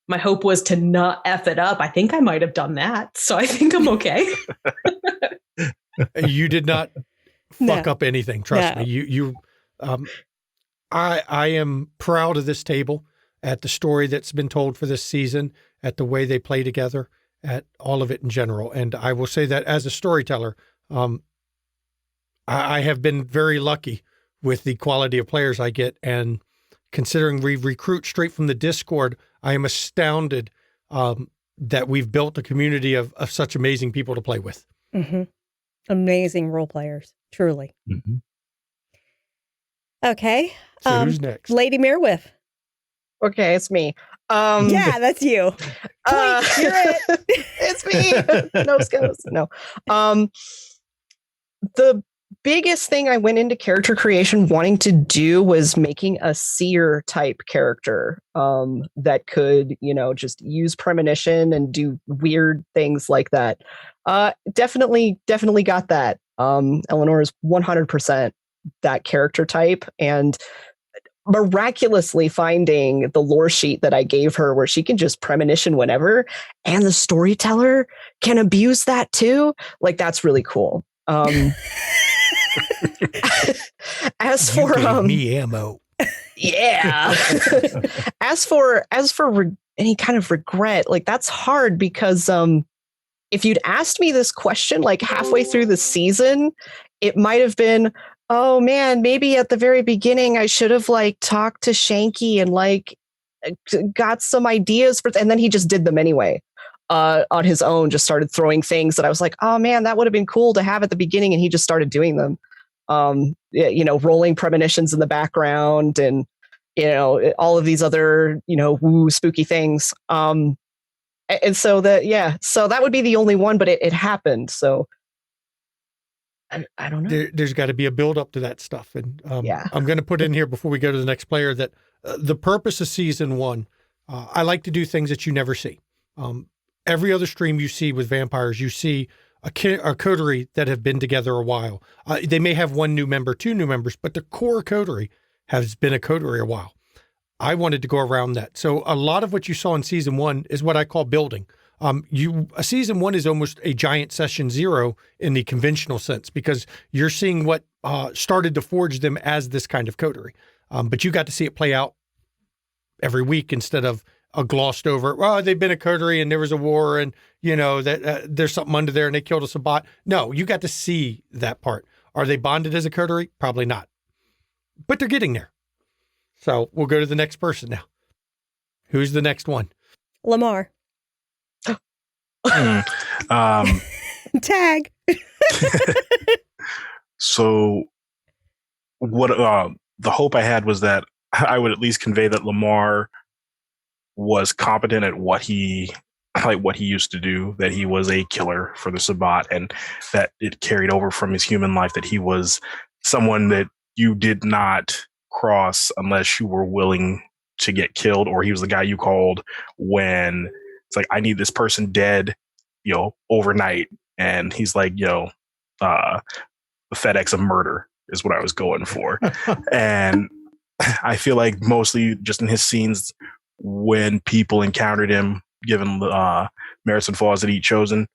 my hope was to not F it up. I think I might have done that. So I think I'm okay. You did not fuck up anything. Trust me. I am proud of this table, at the story that's been told for this season, at the way they play together, at all of it in general. And I will say that as a storyteller, I have been very lucky with the quality of players I get. And considering we recruit straight from the Discord, I am astounded that we've built a community of such amazing people to play with. Mm-hmm. Amazing role players, truly. Mm-hmm. Okay. So who's next? Lady Mirwiff. Okay, it's me. Yeah, that's you. Point, you're it. It's me. No skills. No. The biggest thing I went into character creation wanting to do was making a seer type character that could, just use premonition and do weird things like that. Definitely got that. Eleanor is 100% that character type, and miraculously finding the lore sheet that I gave her where she can just premonition whenever, and the storyteller can abuse that too. Like, that's really cool. As for gave me ammo. Yeah. as for any kind of regret, like, that's hard because if you'd asked me this question like halfway through the season, it might have been, oh man, maybe at the very beginning I should have like talked to Shanky and like got some ideas and then he just did them anyway. On his own, just started throwing things that I was like, oh man, that would have been cool to have at the beginning, and he just started doing them. Rolling premonitions in the background, and all of these other woo spooky things. And so that would be the only one, but it happened. So I don't know. There's got to be a build up to that stuff, and I'm going to put in here before we go to the next player that the purpose of season 1, I like to do things that you never see. Every other stream you see with vampires, you see a coterie that have been together a while. They may have 1 new member, 2 new members, but the core coterie has been a coterie a while. I wanted to go around that. So a lot of what you saw in season 1 is what I call building. Season 1 is almost a giant session 0 in the conventional sense, because you're seeing what started to forge them as this kind of coterie. But you got to see it play out every week instead of glossed over. Well, they've been a coterie and there was a war, and that there's something under there and they killed a Sabbat. No, you got to see that part. Are they bonded as a coterie? Probably not, but they're getting there. So we'll go to the next person now. Who's the next one? Lamar. Tag. So what the hope I had was that I would at least convey that Lamar was competent at what he used to do, that he was a killer for the Sabbat, and that it carried over from his human life, that he was someone that you did not cross unless you were willing to get killed, or he was the guy you called when it's like, I need this person dead, overnight. And he's like, the FedEx of murder is what I was going for. And I feel like mostly just in his scenes, when people encountered him, given the merits and flaws that he'd chosen,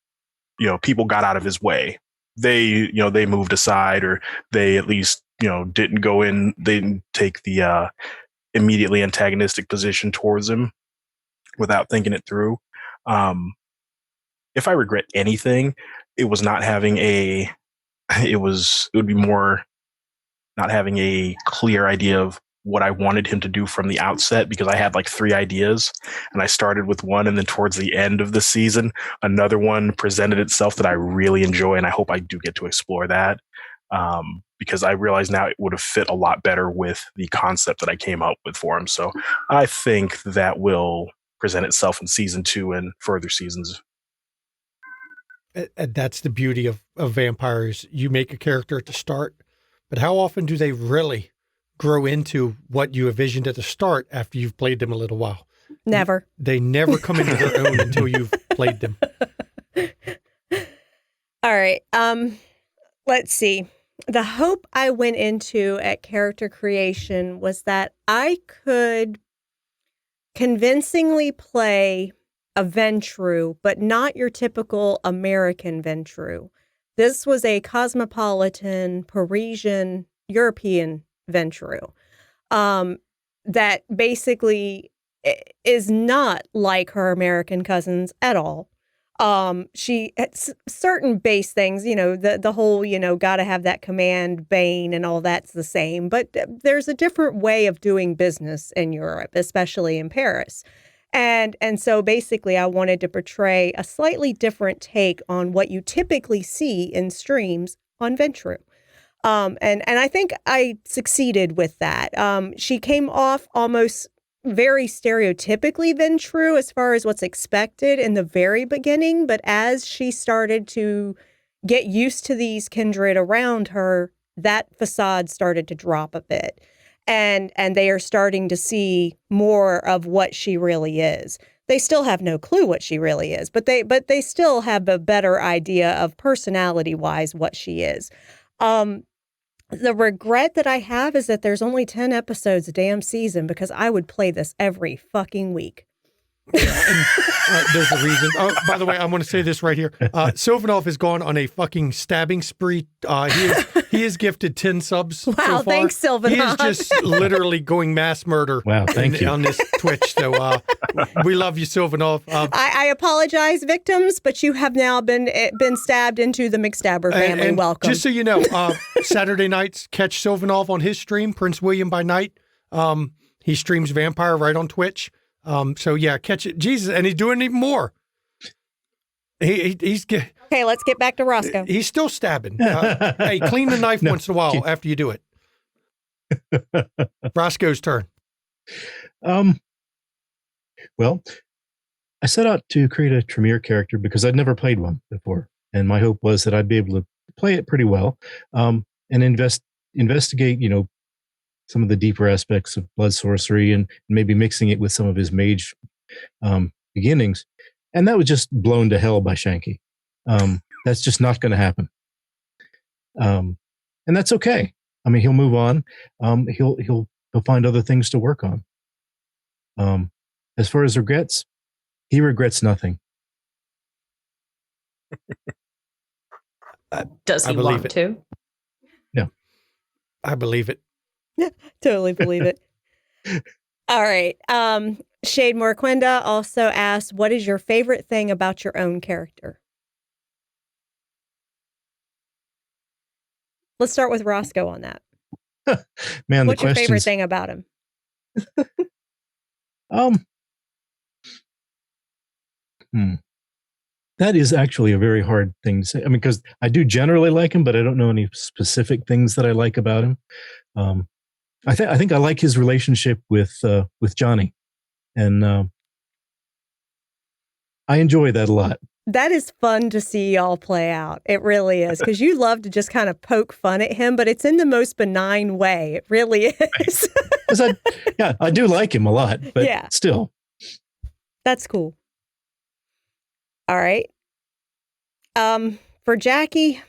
people got out of his way. They moved aside, or they at least, didn't go in. They didn't take the immediately antagonistic position towards him. without thinking it through. If I regret anything, it was not having it would be more not having a clear idea of what I wanted him to do from the outset, because I had like 3 ideas and I started with one, and then towards the end of the season, another one presented itself that I really enjoy, and I hope I do get to explore that. Because I realize now it would have fit a lot better with the concept that I came up with for him. So I think that will present itself in season 2 and further seasons. And that's the beauty of vampires. You make a character at the start, but how often do they really grow into what you envisioned at the start after you've played them a little while? Never. They never come into their own until you've played them. All right. Let's see. The hope I went into at character creation was that I could convincingly play a Ventru, but not your typical American Ventru. This was a cosmopolitan, Parisian, European Ventru that basically is not like her American cousins at all. She certain base things, the whole, gotta have that command bane and all that's the same, but there's a different way of doing business in Europe, especially in Paris. And so basically I wanted to portray a slightly different take on what you typically see in streams on Ventru. And I think I succeeded with that. She came off almost very stereotypically Ventru as far as what's expected in the very beginning. But as she started to get used to these kindred around her, that facade started to drop a bit. And they are starting to see more of what she really is. They still have no clue what she really is, but they still have a better idea of personality-wise what she is. The regret that I have is that there's only 10 episodes a damn season, because I would play this every fucking week. There's a reason. Oh, by the way, I'm going to say this right here. Sylvanov has gone on a fucking stabbing spree. He is gifted 10 subs. Wow, so far. Thanks, Sylvanov. He is just literally going mass murder. Wow, thank you. On this Twitch. So we love you, Sylvanov. I apologize, victims, but you have now been stabbed into the McStabber family. And welcome. Just so you know, Saturday nights, catch Sylvanov on his stream, Prince William by night. He streams Vampire right on Twitch. So yeah, catch it. Jesus, and he's doing even more. He's okay, let's get back to Roscoe. He's still stabbing. Hey, clean the knife once in a while after you do it. Roscoe's turn. Well, I set out to create a Tremere character because I'd never played one before, and my hope was that I'd be able to play it pretty well, and investigate, some of the deeper aspects of blood sorcery and maybe mixing it with some of his mage beginnings. And that was just blown to hell by Shanky. That's just not going to happen. And that's okay. I mean, he'll move on. He'll find other things to work on. As far as regrets, he regrets nothing. Does he want to? Yeah. I believe it. Totally believe it. All right. Shade Morquenda also asked, what is your favorite thing about your own character? Let's start with Roscoe on that. Man, what's your favorite thing about him? That is actually a very hard thing to say. I mean, because I do generally like him, but I don't know any specific things that I like about him. I think I like his relationship with Johnny, and I enjoy that a lot. That is fun to see y'all play out. It really is, because you love to just kind of poke fun at him, but it's in the most benign way. It really is. I do like him a lot, but still. That's cool. All right. For Jackie,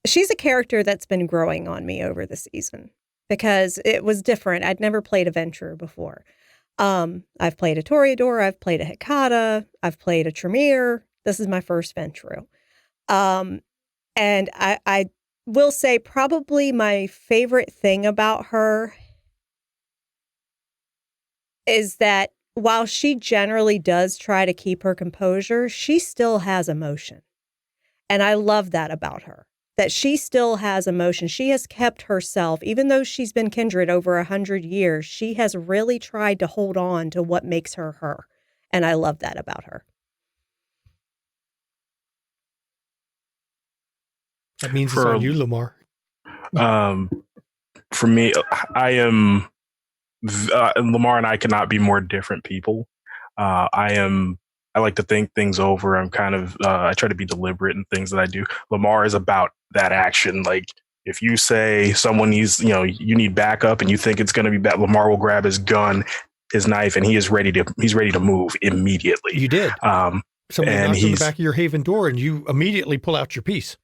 she's a character that's been growing on me over the season because it was different. I'd never played a Venturer before. I've played a Toreador, I've played a Hecata, I've played a Tremere. This is my first Venturer. And I will say probably my favorite thing about her is that while she generally does try to keep her composure, she still has emotion. And I love that about her, that she still has emotion. She has kept herself, even though she's been kindred over 100 years, she has really tried to hold on to what makes her her. And I love that about her. That means it's on you, Lamar. For me, I am Lamar and I cannot be more different people. I like to think things over. I'm kind of I try to be deliberate in things that I do. Lamar is about that action. Like if you say someone needs, you need backup and you think it's going to be bad, Lamar will grab his gun, his knife, and he's ready to move immediately. You did. Somebody knocks on the back of your Haven door and you immediately pull out your piece.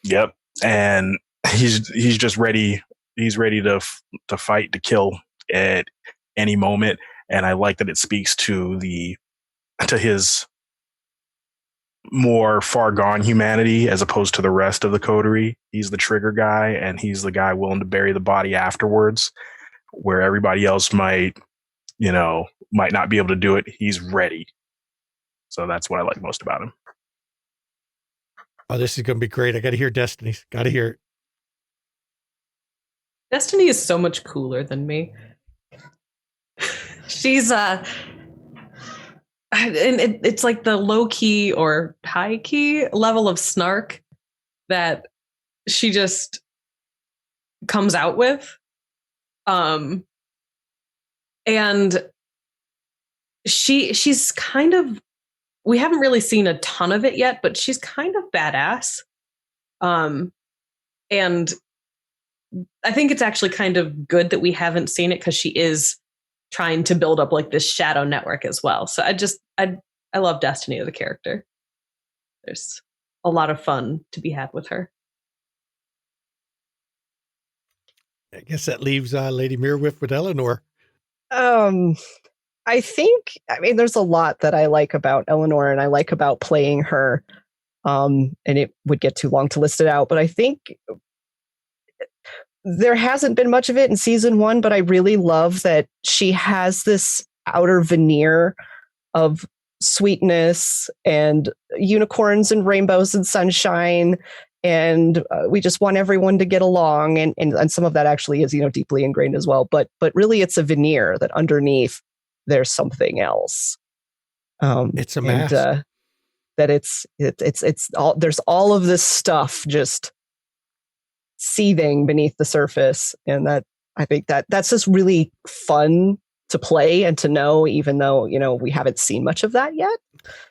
Yep. And he's just ready. He's ready to fight, to kill at any moment. And I like that it speaks to his more far gone humanity as opposed to the rest of the coterie. He's the trigger guy, and he's the guy willing to bury the body afterwards, where everybody else might not be able to do it. He's ready. So that's what I like most about him. Oh, this is going to be great. I got to hear Destiny's. Got to hear it. Destiny is so much cooler than me. She's and it's like the low key or high key level of snark that she just comes out with. And she's kind of, we haven't really seen a ton of it yet, but she's kind of badass. And I think it's actually kind of good that we haven't seen it because she is trying to build up like this shadow network as well. So I love Destiny as a character. There's a lot of fun to be had with her. I guess that leaves Lady Mirwif with Eleanor. I think, there's a lot that I like about Eleanor and I like about playing her. And it would get too long to list it out, but I think there hasn't been much of it in season 1, but I really love that she has this outer veneer of sweetness and unicorns and rainbows and sunshine. And we just want everyone to get along. And some of that actually is, deeply ingrained as well. But really it's a veneer that underneath there's something else. It's a mask. And, that it's all, there's all of this stuff just seething beneath the surface. And that, I think that's just really fun to play and to know, even though, we haven't seen much of that yet.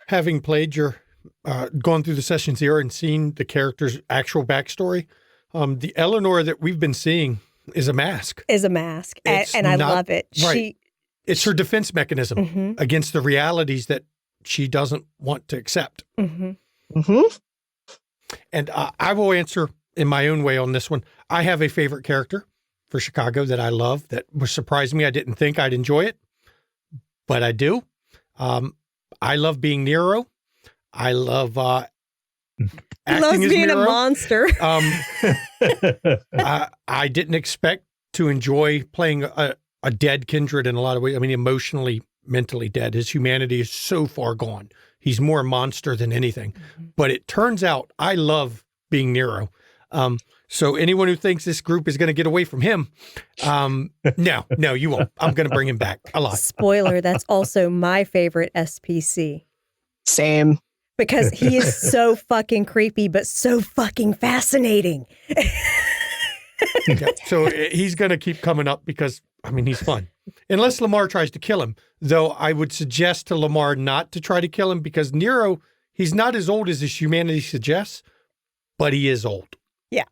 Having played gone through the sessions here and seen the character's actual backstory, the Eleanor that we've been seeing is a mask. And I love it. Right. It's her defense mechanism against the realities that she doesn't want to accept. And I will answer in my own way on this one. I have a favorite character for Chicago that I love that was surprising me. I didn't think I'd enjoy it, but I do. I love being Nero. I love acting as being Nero. a monster. I didn't expect to enjoy playing a dead kindred in a lot of ways. Emotionally, mentally dead. His humanity is so far gone. He's more a monster than anything. But it turns out I love being Nero. So anyone who thinks this group is going to get away from him, no, you won't. I'm going to bring him back a lot. Spoiler, that's also my favorite SPC. Same. Because he is so fucking creepy, but so fucking fascinating. Yeah, so he's going to keep coming up because, he's fun. Unless Lamar tries to kill him. Though I would suggest to Lamar not to try to kill him because Nero, he's not as old as his humanity suggests, but he is old. Yeah.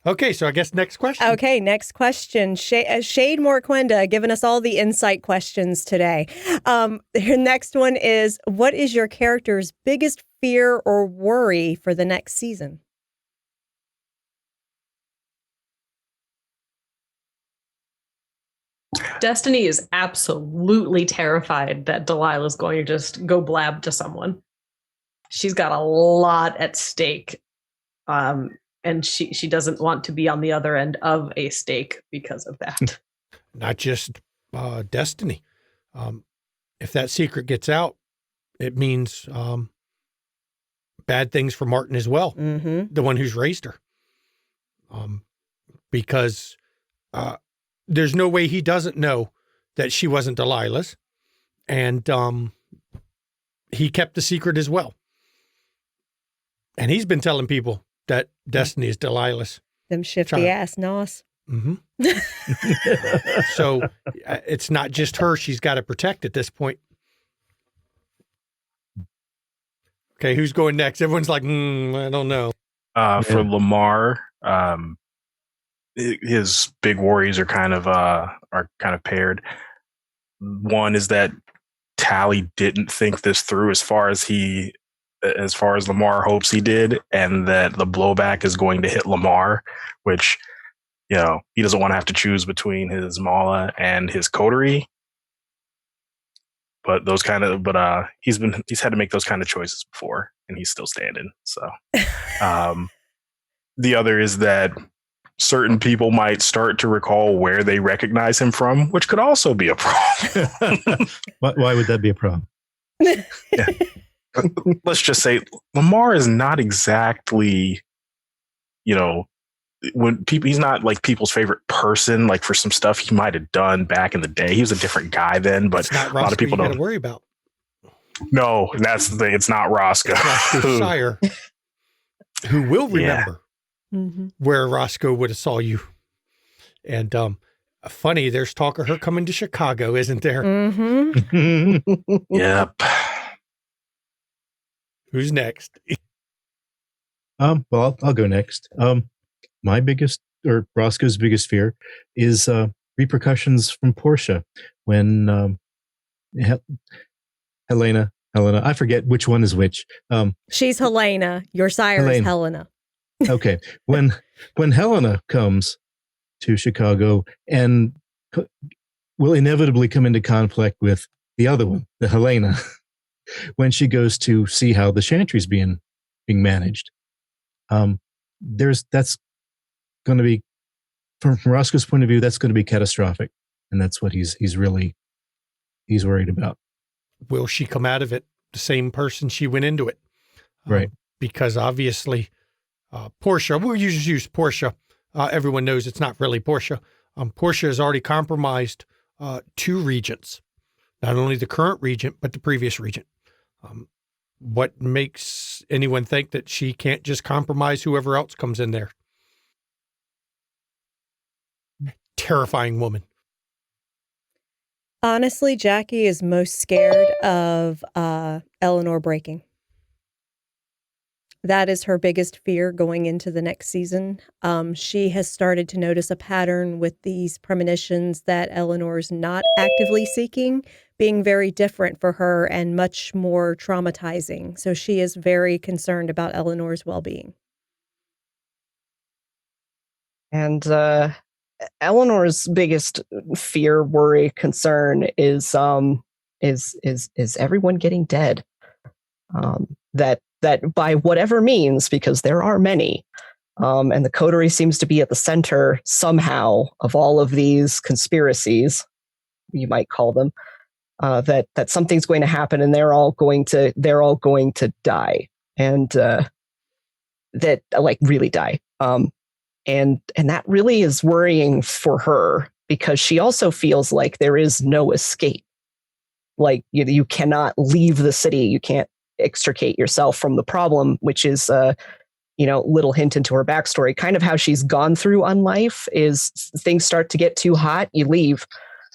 Okay, so I guess next question. Okay, next question. Shade Morquenda giving us all the insight questions today. Your next one is, what is your character's biggest fear or worry for the next season? Destiny is absolutely terrified that Delilah is going to just go blab to someone. She's got a lot at stake. And she doesn't want to be on the other end of a stake because of that. Not just Destiny. If that secret gets out, it means bad things for Martin as well, the one who's raised her. Because there's no way he doesn't know that she wasn't Delilah's. And he kept the secret as well. And he's been telling people that Destiny is Delilah's. Them shifty ass nos. So it's not just her she's got to protect at this point. Okay, who's going next? Everyone's like, I don't know. For Lamar, his big worries are kind of paired. One is that Tally didn't think this through as far as Lamar hopes he did, and that the blowback is going to hit Lamar, which, you know, he doesn't want to have to choose between his Mala and his coterie. But he's had to make those kind of choices before, and he's still standing. So, the other is that certain people might start to recall where they recognize him from, which could also be a problem. Why would that be a problem? Yeah. Let's just say Lamar is not exactly, you know, he's not like people's favorite person, like for some stuff he might have done back in the day. He was a different guy then, but a lot of people don't worry about. No, that's the thing. It's not Roscoe. Roscoe's sire, who will remember where Roscoe would have saw you. And funny, there's talk of her coming to Chicago, isn't there? Yep. Who's next? Well, I'll go next. My biggest, or Roscoe's biggest fear is repercussions from Portia when Helena, I forget which one is which. She's Helena. Your sire is Helena. Okay. When Helena comes to Chicago and will inevitably come into conflict with the other one, the Helena, when she goes to see how the Chantry's being managed. That's going to be, from Roscoe's point of view, that's going to be catastrophic. And that's what he's worried about. Will she come out of it the same person she went into it? Right. Because obviously, Portia, we'll just use Portia. Everyone knows it's not really Portia. Portia has already compromised 2 regents, not only the current regent, but the previous regent. What makes anyone think that she can't just compromise whoever else comes in there? Terrifying woman. Honestly, Jackie is most scared of Eleanor breaking. That is her biggest fear going into the next season. She has started to notice a pattern with these premonitions that Eleanor's not actively seeking, being very different for her and much more traumatizing. So she is very concerned about Eleanor's well-being. And Eleanor's biggest fear, worry, concern is everyone getting dead. That by whatever means, because there are many, and the coterie seems to be at the center somehow of all of these conspiracies, you might call them, that something's going to happen and they're all going to die, and that like really die. And that really is worrying for her, because she also feels like there is no escape. Like you cannot leave the city. You can't extricate yourself from the problem, which is little hint into her backstory. Kind of how she's gone through on life is things start to get too hot, you leave.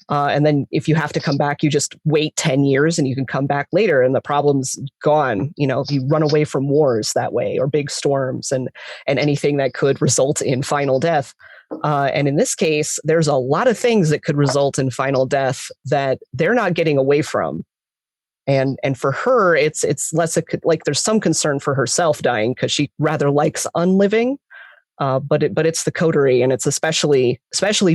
And then if you have to come back, you just wait 10 years and you can come back later and the problem's gone. You run away from wars that way, or big storms and anything that could result in final death. And in this case, there's a lot of things that could result in final death that they're not getting away from. And for her, it's less like there's some concern for herself dying because she rather likes unliving. But it's the coterie, and it's especially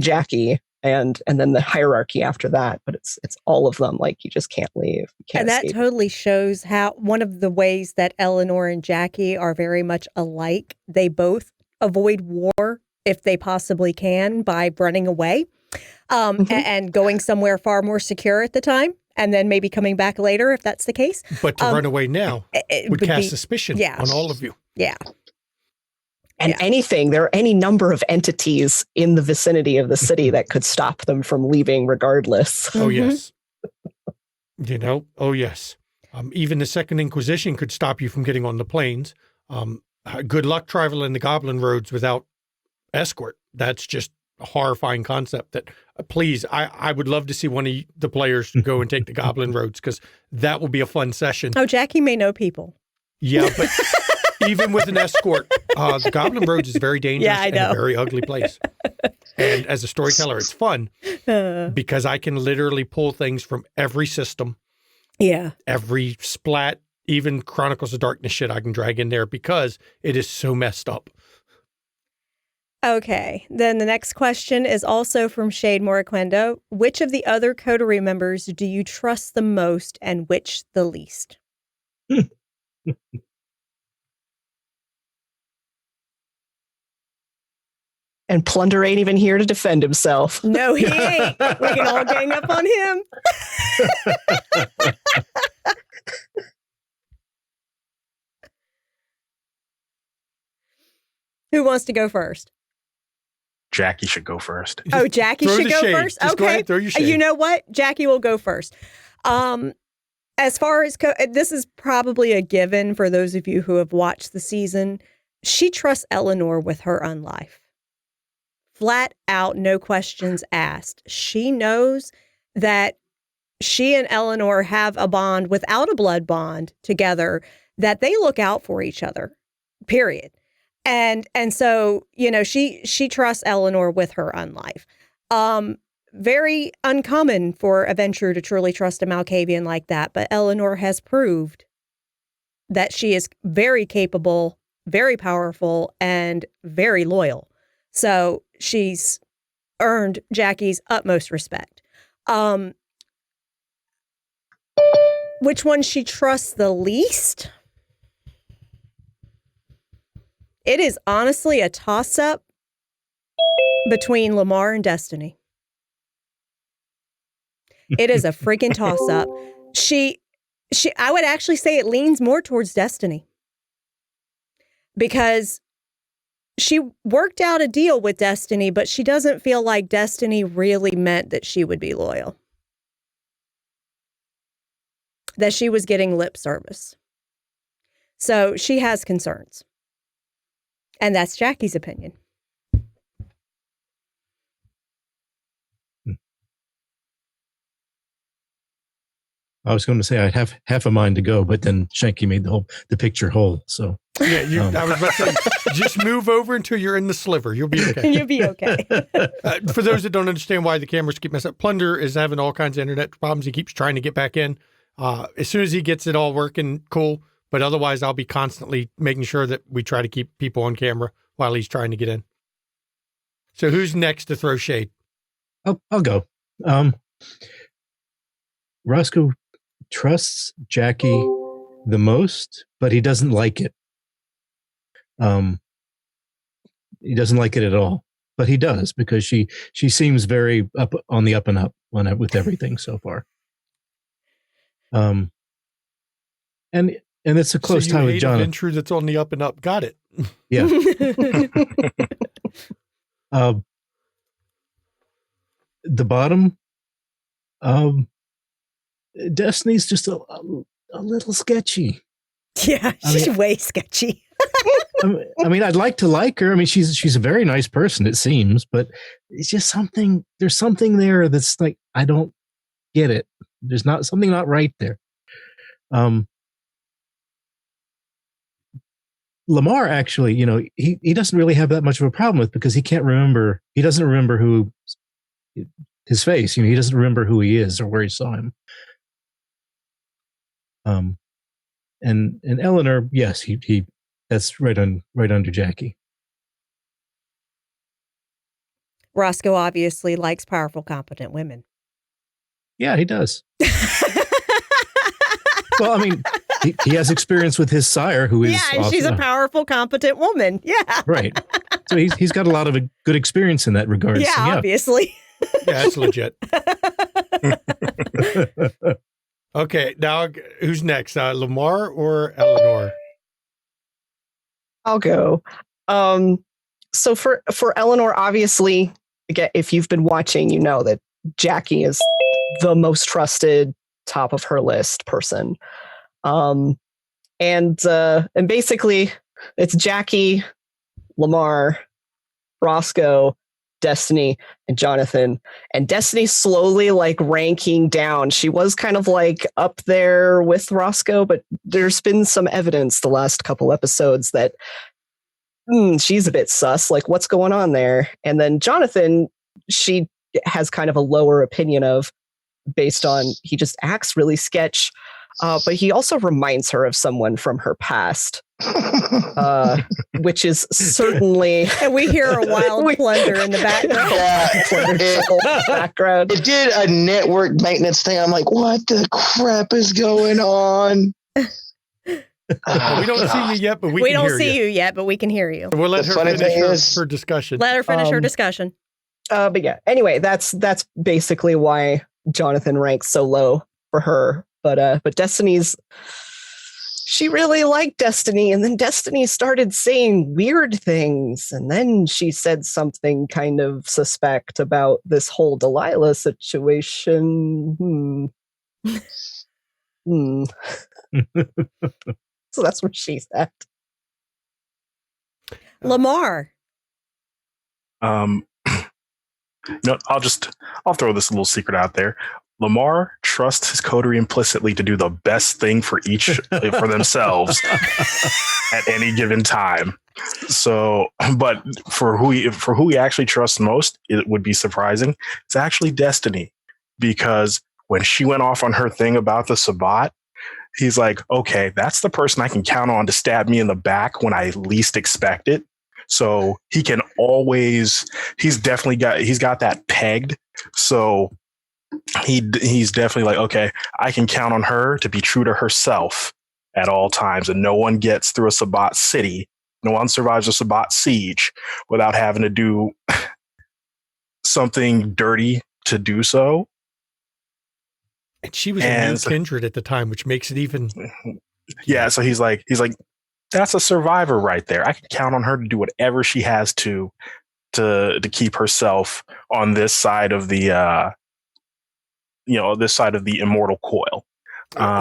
Jackie, and then the hierarchy after that. But it's all of them. Like, you just can't leave. You can't and that escape. totally shows how one of the ways that Eleanor and Jackie are very much alike. They both avoid war if they possibly can by running away. and going somewhere far more secure at the time, and then maybe coming back later if that's the case. But to run away now it would would cast be- suspicion yeah. on all of you. Yeah. And there are any number of entities in the vicinity of the city that could stop them from leaving regardless. Oh, yes. Oh, yes. Even the Second Inquisition could stop you from getting on the planes. Good luck traveling the Goblin roads without escort. That's just a horrifying concept that, please, I would love to see one of the players go and take the Goblin roads, because that will be a fun session. Oh, Jackie may know people. Yeah, but even with an escort, the Goblin Roads is very dangerous I know. and a very ugly place. And as a storyteller, it's fun because I can literally pull things from every system, every splat, even Chronicles of Darkness shit I can drag in there because it is so messed up. Okay, then the next question is also from Shade Moriquendo. Which of the other coterie members do you trust the most and which the least? And Plunder ain't even here to defend himself. No, he ain't. We can all gang up on him. Who wants to go first? Jackie should go first. Oh, Jackie Throw should the go shade. first? Just go Okay. ahead, throw your shade. You know what? Jackie will go first. As far as this is probably a given for those of you who have watched the season. She trusts Eleanor with her unlife. Flat out, no questions asked. She knows that she and Eleanor have a bond without a blood bond together, that they look out for each other, period. And so, she trusts Eleanor with her unlife. Very uncommon for a Ventrue to truly trust a Malkavian like that, but Eleanor has proved that she is very capable, very powerful, and very loyal. So she's earned Jackie's utmost respect. Which one she trusts the least? It is honestly a toss-up between Lamar and Destiny. It is a freaking toss-up. I would actually say it leans more towards Destiny. Because she worked out a deal with Destiny, but she doesn't feel like Destiny really meant that she would be loyal. That she was getting lip service. So she has concerns. And that's Jackie's opinion. I was going to say I'd have half a mind to go, but then Shanky made the picture whole. So Yeah, I was about to say, just move over until you're in the sliver. You'll be okay. You'll be okay. For those that don't understand why the cameras keep messing up, Plunder is having all kinds of internet problems. He keeps trying to get back in. As soon as he gets it all working, cool. But otherwise, I'll be constantly making sure that we try to keep people on camera while he's trying to get in. So who's next to throw shade? I'll go. Roscoe trusts Jackie the most, but he doesn't like it. He doesn't like it at all, but he does because she seems very up on the up and up with everything so far. And it's a close tie with John. Ventrue that's on the up and up. Got it. Yeah. The bottom, Destiny's just a little sketchy. Yeah, she's way sketchy. I mean, I'd like to like her. I mean, she's a very nice person, it seems, but it's just there's something there that's like, I don't get it. There's something not right there. Lamar actually, he doesn't really have that much of a problem with because he doesn't remember who his face, he doesn't remember who he is or where he saw him. And Eleanor, yes, he that's right under Jackie. Roscoe obviously likes powerful, competent women. Yeah, he does. Well, I mean, he has experience with his sire, who is and she's a powerful, competent woman. Yeah, right. So he's got a lot of good experience in that regard. Yeah, so, obviously. Yeah, that's legit. Okay, now who's next? Lamar or Eleanor? I'll go. So for Eleanor, obviously, again, if you've been watching, you know that Jackie is the most trusted, top of her list person. And basically, it's Jackie, Lamar, Roscoe, Destiny, and Jonathan. And Destiny's slowly like ranking down. She was kind of like up there with Roscoe, but there's been some evidence the last couple episodes that she's a bit sus. Like, what's going on there? And then Jonathan, she has kind of a lower opinion of, based on he just acts really sketch. But he also reminds her of someone from her past, which is certainly. And we hear a wild plunder in the background. Background. It did a network maintenance thing. I'm like, what the crap is going on? We don't see you yet, but we can don't hear see you yet, but we can hear you. We'll let The her funny finish thing her, is- her discussion. Let her finish her discussion. But yeah, anyway, that's basically why Jonathan ranks so low for her. But Destiny's, she really liked Destiny, and then Destiny started saying weird things, and then she said something kind of suspect about this whole Delilah situation. So that's where she's at. Lamar. No, I'll throw this little secret out there. Lamar trusts his coterie implicitly to do the best thing for for themselves at any given time. So, but for who he actually trusts most, it would be surprising. It's actually Destiny, because when she went off on her thing about the Sabbat, he's like, okay, that's the person I can count on to stab me in the back when I least expect it. So he can always, he's got that pegged. So he's definitely like, okay, I can count on her to be true to herself at all times. And no one gets through a Sabbat city. No one survives a Sabbat siege without having to do something dirty to do so. And she was a new kindred at the time, which makes it even. Yeah. So he's like, that's a survivor right there. I can count on her to do whatever she has to keep herself on this side of the, this side of the immortal coil.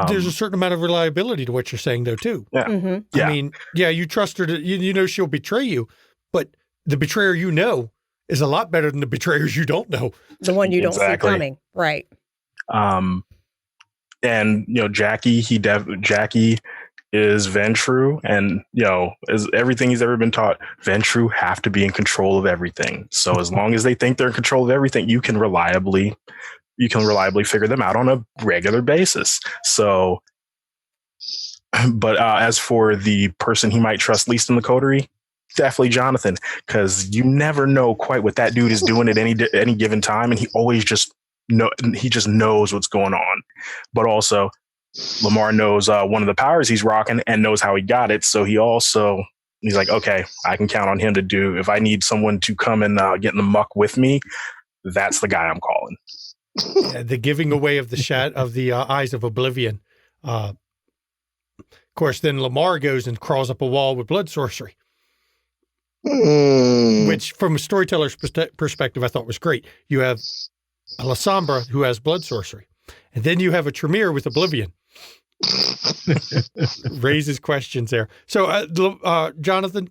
There's a certain amount of reliability to what you're saying, though, too. Yeah. Mm-hmm. Yeah. I mean, yeah, you trust her to, you know, she'll betray you, but the betrayer you know is a lot better than the betrayers you don't know. The one you don't see Exactly. coming. Right. And Jackie is Ventrue, and as everything he's ever been taught, Ventrue have to be in control of everything. So as long as they think they're in control of everything, you can reliably figure them out on a regular basis. So, but as for the person he might trust least in the coterie, definitely Jonathan, because you never know quite what that dude is doing at any given time, and he always just knows what's going on. But also, Lamar knows one of the powers he's rocking and knows how he got it. So he's like, okay, I can count on him to do. If I need someone to come and get in the muck with me, that's the guy I'm calling. Yeah, the giving away of the eyes of oblivion. Of course, then Lamar goes and crawls up a wall with blood sorcery, which, from a storyteller's perspective, I thought was great. You have a Lasombra who has blood sorcery, and then you have a Tremere with oblivion. Raises questions there. So, Jonathan,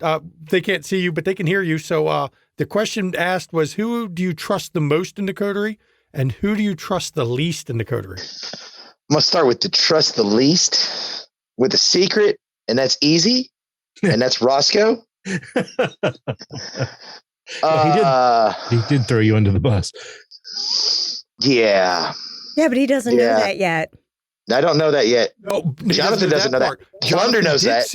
they can't see you, but they can hear you. So the question asked was, who do you trust the most in the coterie, and who do you trust the least in the coterie? I'm going to start with the trust the least with a secret, and that's easy, and that's Roscoe. He did throw you under the bus. Yeah. Yeah, but he doesn't know that yet. I don't know that yet. Oh, Jonathan doesn't know that. Plunder knows that.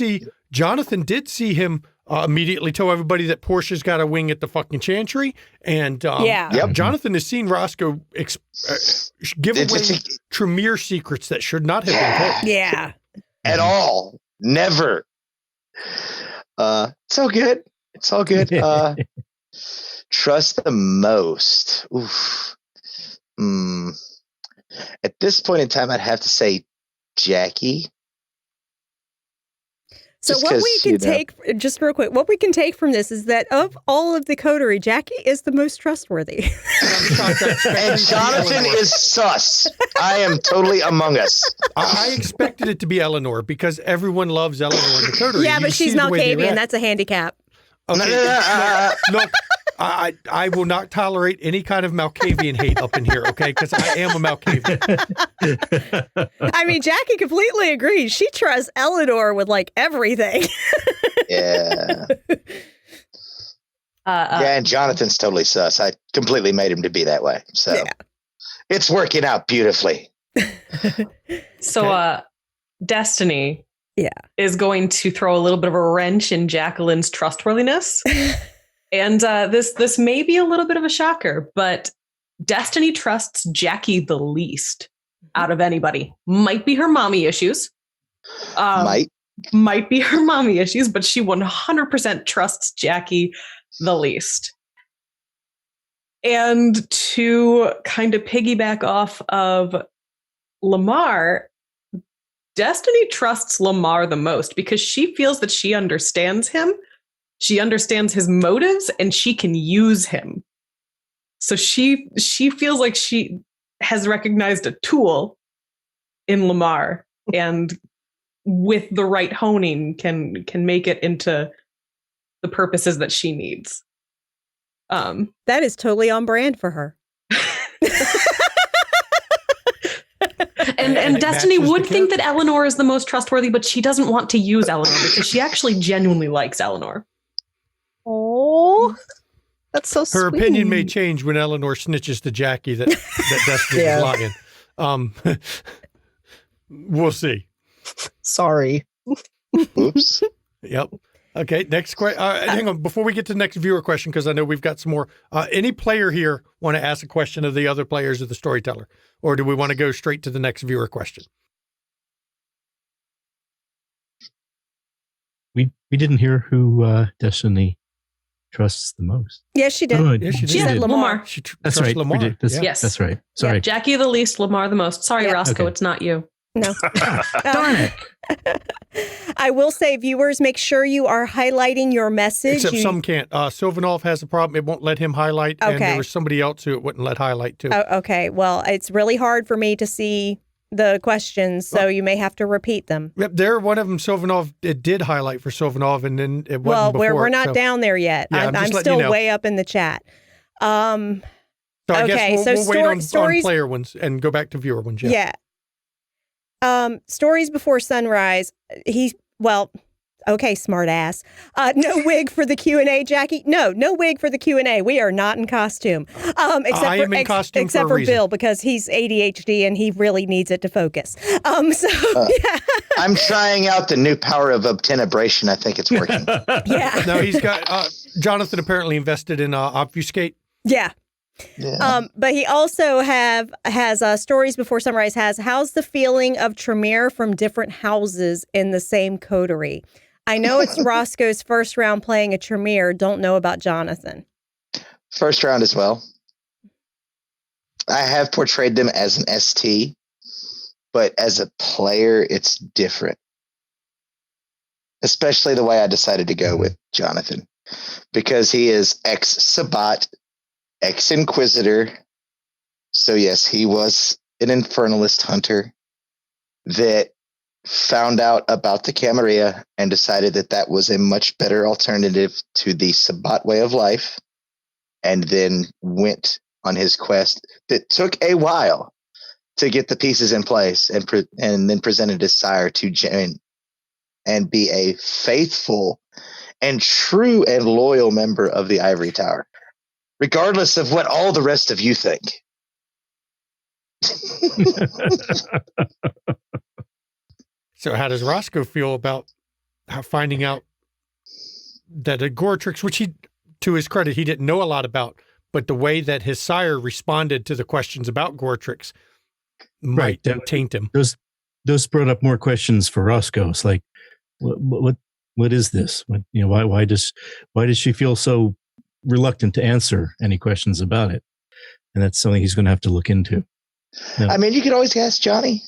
Jonathan did see him immediately tell everybody that Portia's got a wing at the fucking Chantry. And Jonathan has seen Roscoe give away Tremere secrets that should not have been told. Yeah. At all. Never. It's all good. It's all good. Trust the most. Oof. At this point in time, I'd have to say Jackie. So Just what 'cause, we can take, just real quick, what we can take from this is that of all of the coterie, Jackie is the most trustworthy. And Jonathan is sus. I am totally among us. I expected it to be Eleanor because everyone loves Eleanor in the coterie. Yeah, You but she's see the way they Malkavian. react. That's a handicap. Okay. Look, I will not tolerate any kind of Malkavian hate up in here, okay? Because I am a Malkavian. I mean, Jackie completely agrees. She trusts Eleanor with like everything. Yeah. Yeah, and Jonathan's totally sus. I completely made him to be that way. So it's working out beautifully. So Destiny is going to throw a little bit of a wrench in Jacqueline's trustworthiness. And this may be a little bit of a shocker, but Destiny trusts Jackie the least out of anybody. Might be her mommy issues. Might be her mommy issues, but she 100% trusts Jackie the least. And to kind of piggyback off of Lamar, Destiny trusts Lamar the most because she feels that she understands him. She understands his motives and she can use him. So she feels like she has recognized a tool in Lamar and with the right honing can make it into the purposes that she needs. That is totally on brand for her. And Destiny would think that Eleanor is the most trustworthy, but she doesn't want to use Eleanor because she actually genuinely likes Eleanor. Oh, that's so sweet. Her opinion may change when Eleanor snitches to Jackie that Destiny is logging. We'll see. Sorry. Oops. Yep. Okay, next question. Hang on, before we get to the next viewer question, because I know we've got some more. Any player here want to ask a question of the other players of the storyteller? Or do we want to go straight to the next viewer question? We didn't hear who Destiny trusts the most. Yes, she did. Oh, Yes, she She did. said Lamar. She That's trusts right. Lamar. We did. That's, Yes. That's right. Sorry. Yeah, Jackie the least, Lamar the most. Sorry, Roscoe, Okay. it's not you. No. Darn it. I will say, viewers, make sure you are highlighting your message. Except some can't. Sylvanov has a problem. It won't let him highlight. And Okay. there was somebody else who it wouldn't let highlight too. Oh, okay. Well, it's really hard for me to see the questions, so you may have to repeat them. Yep, there, one of them, Sylvanov, it did highlight for Sylvanov, and then it wasn't Well, before. we're not so. down there yet. Yeah, I'm I'm just letting still you know. way up in the chat. So I okay, guess so we'll wait on stories- player ones and go back to viewer ones. Yeah. Yeah. Stories Before Sunrise. Okay, smart ass. No wig for the Q&A, Jackie. No wig for the Q&A. We are not in costume. I am in costume except for a for reason. Bill, because he's ADHD and he really needs it to focus. Yeah. I'm trying out the new power of obtenebration. I think it's working. Yeah. No, he's got, Jonathan apparently invested in Obfuscate. Yeah. Yeah. But he also has Stories Before Sunrise has how's the feeling of Tremere from different houses in the same coterie? I know it's Roscoe's first round playing a Tremere. Don't know about Jonathan. First round as well. I have portrayed them as an ST, but as a player, it's different. Especially the way I decided to go with Jonathan, because he is ex-Sabbat, ex-Inquisitor. So yes, he was an Infernalist hunter that found out about the Camarilla and decided that that was a much better alternative to the Sabbat way of life, and then went on his quest that took a while to get the pieces in place, and then presented his sire to join and be a faithful and true and loyal member of the Ivory Tower, regardless of what all the rest of you think. So how does Roscoe feel about finding out that a Goretrix, which he, to his credit, he didn't know a lot about, but the way that his sire responded to the questions about Goretrix might taint him. Those brought up more questions for Roscoe. It's like, what is this? Why does she feel so reluctant to answer any questions about it? and that's something he's going to have to look into. Yeah. I mean, you could always ask Johnny,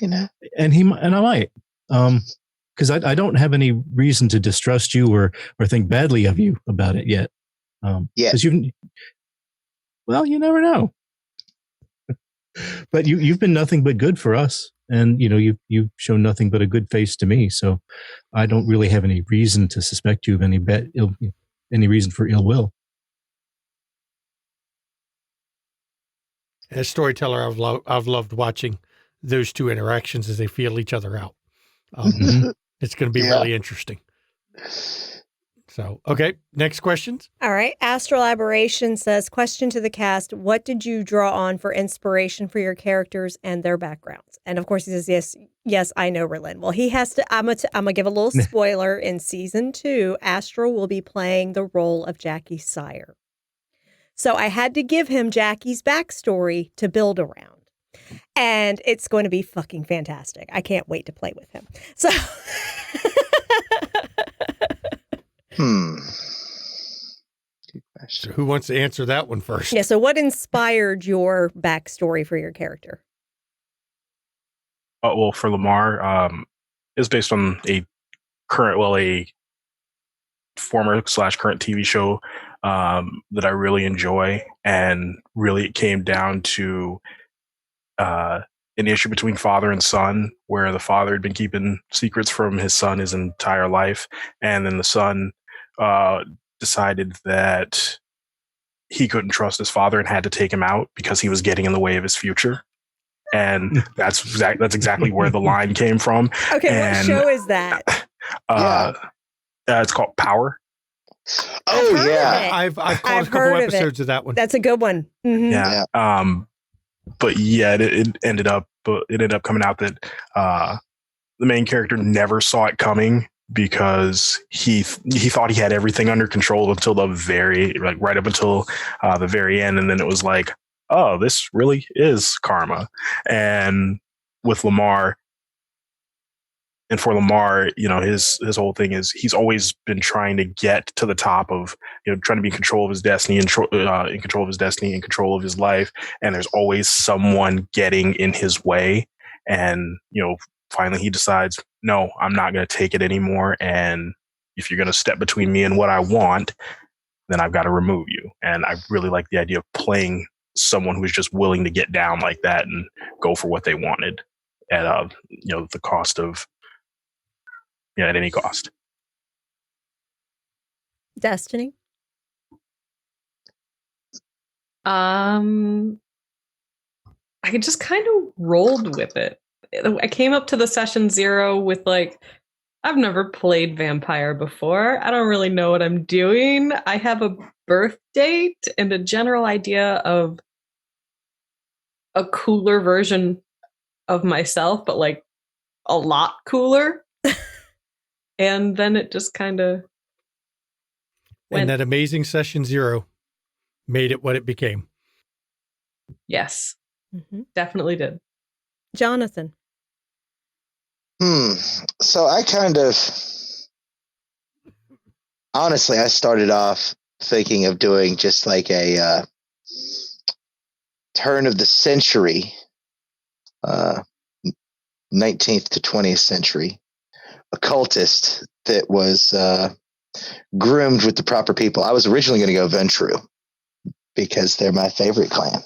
you know. And I might, because I don't have any reason to distrust you or think badly of you about it yet. Yeah. Because well, you never know. But you've been nothing but good for us, and you've shown nothing but a good face to me. So I don't really have any reason to suspect you of any reason for ill will. As a storyteller, I've loved watching those two interactions as they feel each other out. It's going to be really interesting. So, okay, next questions. All right. Astral Aberration says, question to the cast, what did you draw on for inspiration for your characters and their backgrounds? And of course he says, yes, I know, Berlin. Well, he has to, I'm going to give a little spoiler. In season 2, Astral will be playing the role of Jackie's sire. So I had to give him Jackie's backstory to build around. And it's going to be fucking fantastic. I can't wait to play with him. So... Good question. So who wants to answer that one first? Yeah, so what inspired your backstory for your character? Well, for Lamar, it's based on a former / current TV show that I really enjoy, and really it came down to an issue between father and son, where the father had been keeping secrets from his son his entire life, and then the son decided that he couldn't trust his father and had to take him out because he was getting in the way of his future. And that's exactly where the line came from. Okay, what show is that? It's called Power. Oh yeah, I've caught a couple episodes of that one. That's a good one. Mm-hmm. Yeah. But yeah, it ended up coming out that the main character never saw it coming, because he thought he had everything under control until right up until the very end, and then it was like, oh, this really is karma. And with Lamar, and for Lamar, his whole thing is he's always been trying to get to the top of, trying to be in control of his destiny, and in control of his destiny, in control of his life. And there's always someone getting in his way. And, finally he decides, no, I'm not going to take it anymore. And if you're going to step between me and what I want, then I've got to remove you. And I really like the idea of playing someone who's just willing to get down like that and go for what they wanted at, the cost of, at any cost. Destiny? I just kind of rolled with it. I came up to the session 0 with I've never played vampire before. I don't really know what I'm doing. I have a birth date and a general idea of a cooler version of myself, but a lot cooler. And then it just kind of went. And that amazing session 0 made it what it became. Yes, definitely did. Jonathan. So I honestly, I started off thinking of doing just like a turn of the century, 19th to 20th century occultist that was groomed with the proper people. I was originally going to go Ventru because they're my favorite clan.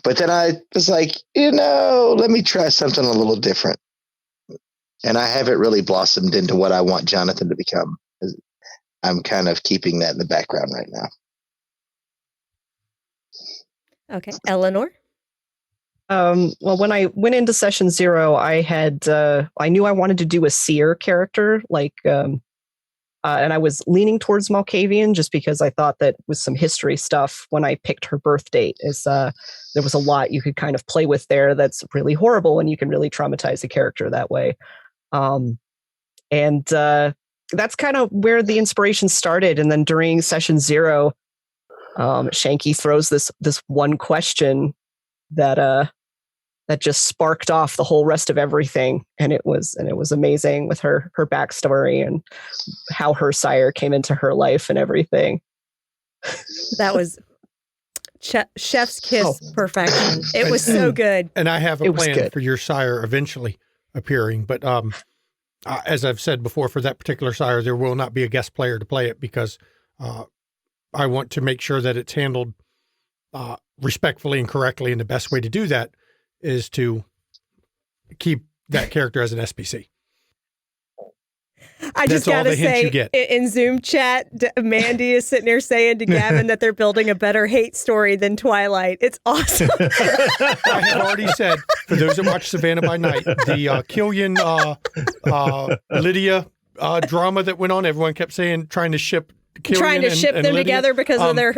But then I was like, let me try something a little different. And I haven't really blossomed into what I want Jonathan to become. I'm kind of keeping that in the background right now. Okay. Eleanor? Well, when I went into session 0, I knew I wanted to do a seer character, and I was leaning towards Malkavian just because I thought that with some history stuff, when I picked her birth date, there was a lot you could kind of play with there that's really horrible, and you can really traumatize a character that way. And that's kind of where the inspiration started. And then during session 0, Shanky throws this one question that just sparked off the whole rest of everything, and it was amazing with her backstory and how her sire came into her life and everything. That was chef's kiss perfection. It And- was so good. And I have a It was plan good. for your sire eventually appearing, but as I've said before, for that particular sire, there will not be a guest player to play it because I want to make sure that it's handled respectfully and correctly. And the best way to do that is to keep that character as an SPC. I just That's all gotta the hints say, you get. in Zoom chat, Mandy is sitting there saying to Gavin that they're building a better hate story than Twilight. It's awesome. I have already said, for those that watch Savannah by Night, the Killian Lydia drama that went on, everyone kept saying, trying to ship Killian Trying to ship and them Lydia. together because of their,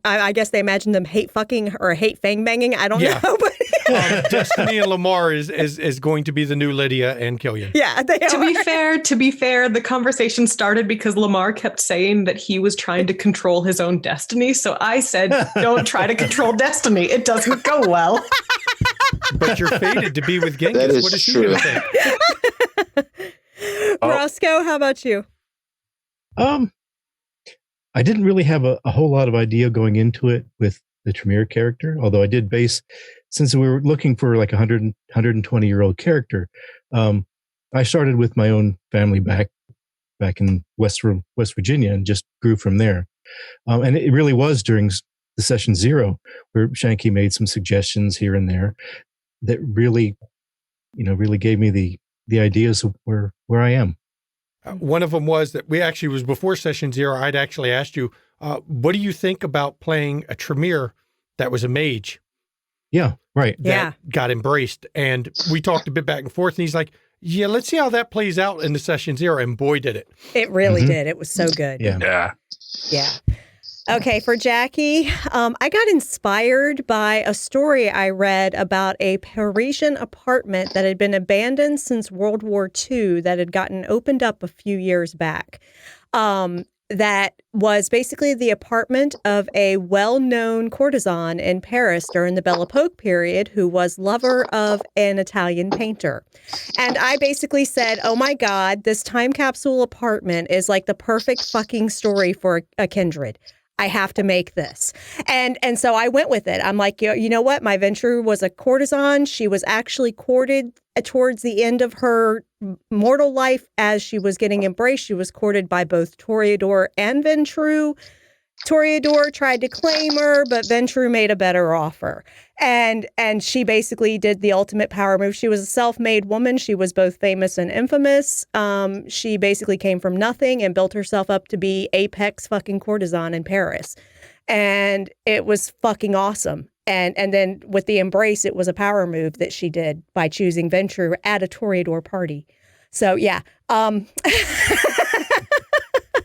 I guess they imagine them hate fucking or hate fang banging. I don't Yeah. know, but Destiny and Lamar is going to be the new Lydia and Killian. yeah, they To are. be fair, the conversation started because Lamar kept saying that he was trying to control his own destiny. So I said, "Don't try to control destiny; it doesn't go well." But you're fated to be with Genghis. That is What is she true. going to think? Roscoe, how about you? I didn't really have a whole lot of idea going into it with the Tremere character, although I did base, since we were looking for like a 120-year-old character, I started with my own family back in West Virginia and just grew from there. And it really was during the session 0 where Shanky made some suggestions here and there that really gave me the ideas of where I am. One of them was that we actually was before session 0. I'd actually asked you, what do you think about playing a Tremere that was a mage? Yeah, right. Yeah. Got embraced. And we talked a bit back and forth. And he's like, yeah, let's see how that plays out in the session 0. And boy, did it. It really did. It was so good. Yeah. Yeah. Yeah. Okay, for Jackie, I got inspired by a story I read about a Parisian apartment that had been abandoned since World War II that had gotten opened up a few years back. That was basically the apartment of a well-known courtesan in Paris during the Belle Epoque period who was lover of an Italian painter. And I basically said, oh my God, this time capsule apartment is like the perfect fucking story for a kindred. I have to make this. And so I went with it. I'm like, you know what? My venture was a courtesan. She was actually courted towards the end of her mortal life as she was getting embraced. She was courted by both Toreador and Ventrue. Toreador tried to claim her, but Ventrue made a better offer. And she basically did the ultimate power move. She was a self-made woman. She was both famous and infamous. She basically came from nothing and built herself up to be apex fucking courtesan in Paris. And it was fucking awesome. And then with the embrace, it was a power move that she did by choosing Ventrue at a Toreador party. So yeah.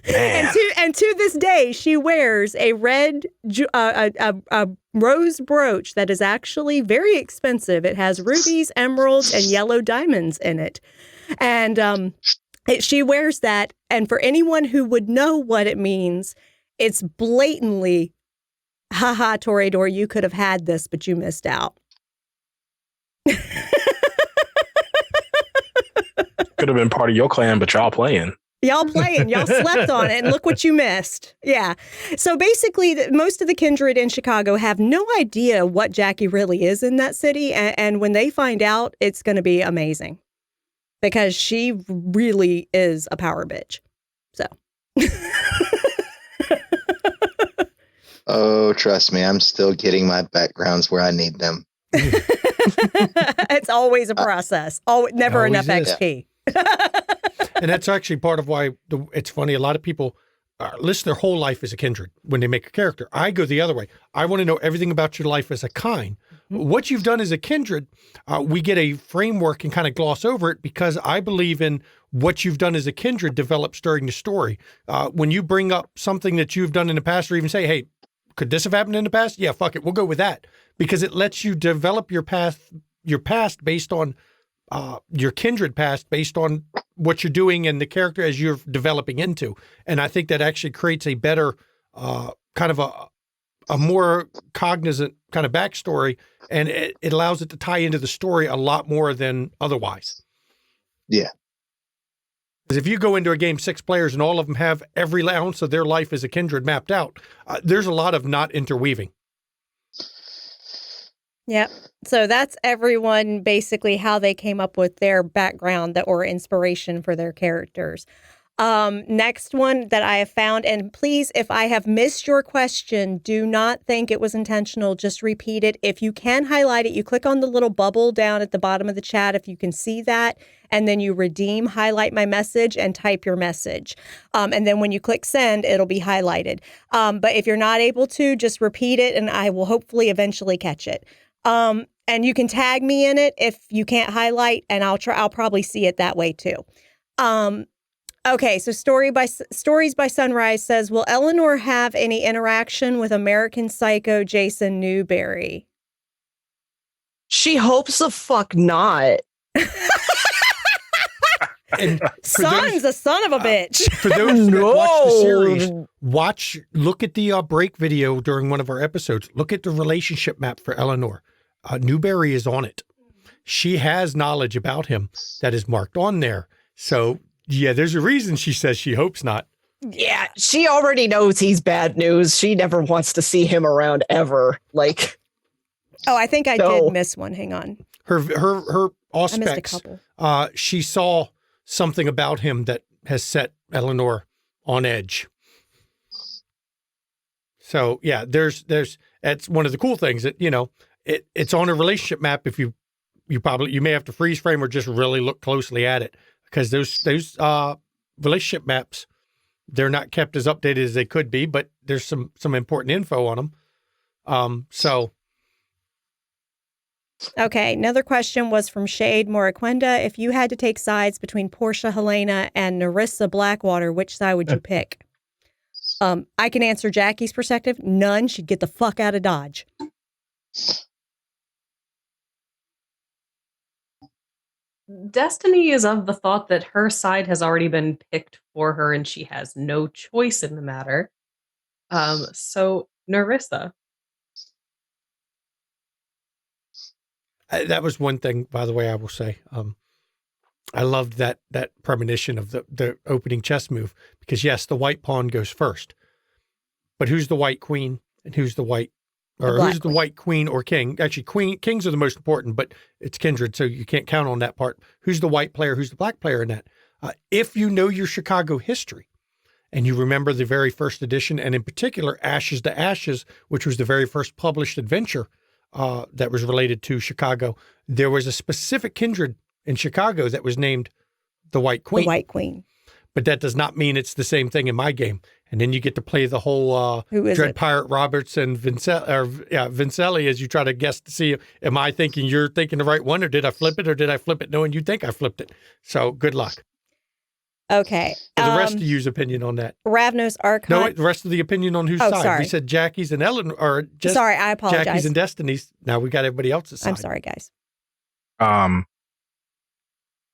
And to this day, she wears a red a rose brooch that is actually very expensive. It has rubies, emeralds, and yellow diamonds in it. And she wears that. And for anyone who would know what it means, it's blatantly, haha, Toreador, you could have had this, but you missed out. Could have been part of your clan, but y'all playing. Y'all playing, y'all slept on it, and look what you missed. Yeah. So basically, most of the kindred in Chicago have no idea what Jackie really is in that city. And when they find out, it's going to be amazing because she really is a power bitch. So. Oh, trust me, I'm still getting my backgrounds where I need them. It's always a process. Never Always enough is. XP. And that's actually part of why it's funny. A lot of people list their whole life as a kindred when they make a character. I go the other way. I want to know everything about your life as a kind. What you've done as a kindred, we get a framework and kind of gloss over it because I believe in what you've done as a kindred develops during the story. When you bring up something that you've done in the past or even say, hey, could this have happened in the past? Yeah, fuck it. We'll go with that because it lets you develop your past based on your kindred past based on what you're doing and the character as you're developing into. And I think that actually creates a better kind of a more cognizant kind of backstory, and it allows it to tie into the story a lot more than otherwise. Yeah. Because if you go into a game 6 players and all of them have every ounce of their life as a kindred mapped out, there's a lot of not interweaving. Yep. So that's everyone basically how they came up with their background or inspiration for their characters. Next one that I have found, and please, if I have missed your question, do not think it was intentional. Just repeat it. If you can highlight it, you click on the little bubble down at the bottom of the chat if you can see that, and then you redeem, highlight my message, and type your message. And then when you click send, it'll be highlighted. But if you're not able to, just repeat it, and I will hopefully eventually catch it. And you can tag me in it if you can't highlight, and I'll probably see it that way too. Okay, so Stories by Sunrise says, will Eleanor have any interaction with American Psycho Jason Newberry? She hopes the fuck not. And Son's a son of a bitch. For those that watch the series, look at the break video during one of our episodes. Look at the relationship map for Eleanor. Newberry is on it. She has knowledge about him that is marked on there. So, yeah, there's a reason she says she hopes not. Yeah, she already knows he's bad news. She never wants to see him around ever. Like, oh, I think I did miss one. Hang on. Her auspex. I missed a couple. She saw something about him that has set Eleanor on edge. So yeah, that's one of the cool things that, it's on a relationship map. If you may have to freeze frame or just really look closely at it, because those relationship maps, they're not kept as updated as they could be, but there's some important info on them. Okay, another question was from Shade Moraquenda. If you had to take sides between Portia Helena and Nerissa Blackwater, which side would you pick? I can answer Jackie's perspective. None. She'd get the fuck out of Dodge. Destiny is of the thought that her side has already been picked for her and she has no choice in the matter. So Nerissa. That was one thing, by the way, I will say. I loved that premonition of the opening chess move, because yes, the white pawn goes first, but who's the white queen and who's the white queen or king? Actually, kings are the most important, but it's kindred, so you can't count on that part. Who's the white player? Who's the black player in that? If you know your Chicago history and you remember the very first edition, and in particular, Ashes to Ashes, which was the very first published adventure that was related to Chicago, there was a specific kindred in Chicago that was named the White Queen. The White Queen. But that does not mean it's the same thing in my game. And then you get to play the whole Dread Pirate Roberts and Vincelli as you try to guess to see, am I thinking you're thinking the right one, or did I flip it knowing you think I flipped it? So good luck. Okay. For the rest of you's opinion on that. Ravnos Archon. No, the rest of the opinion on whose side. Sorry. We said Jackie's and Eleanor, or just sorry, I apologize. Jackie's and Destiny's. Now we got everybody else's side. I'm sorry, guys.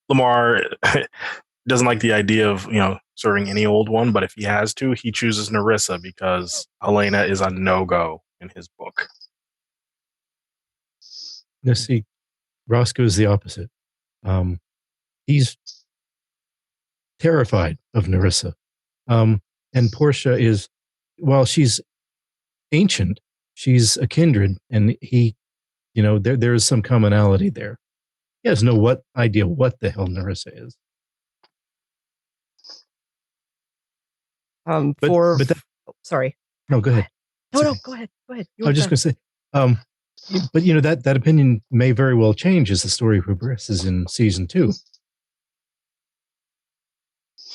Lamar doesn't like the idea of, serving any old one, but if he has to, he chooses Nerissa because Helena is a no-go in his book. Now see, Roscoe is the opposite. He's terrified of Nerissa. And Portia is, while she's ancient, she's a kindred, and he, there is some commonality there. He has no idea what the hell Nerissa is. Sorry. No, go ahead. No, go ahead. Go ahead. I was just going to say, but that opinion may very well change as the story progresses in season 2.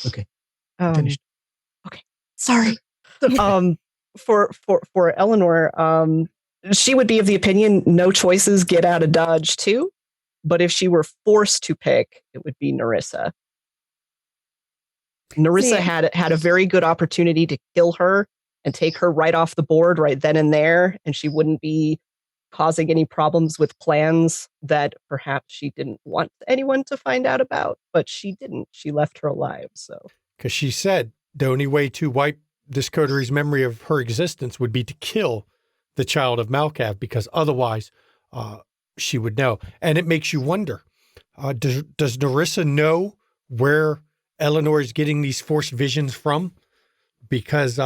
Okay. Finished. Okay. Sorry. For Eleanor, she would be of the opinion no choices get out of Dodge too. But if she were forced to pick, it would be Nerissa. Nerissa had a very good opportunity to kill her and take her right off the board right then and there, and she wouldn't be causing any problems with plans that perhaps she didn't want anyone to find out about, but she didn't. She left her alive. So, because she said the only way to wipe this coterie's memory of her existence would be to kill the child of Malkav, because otherwise she would know. And it makes you wonder, does Nerissa know where Eleanor is getting these forced visions from? Because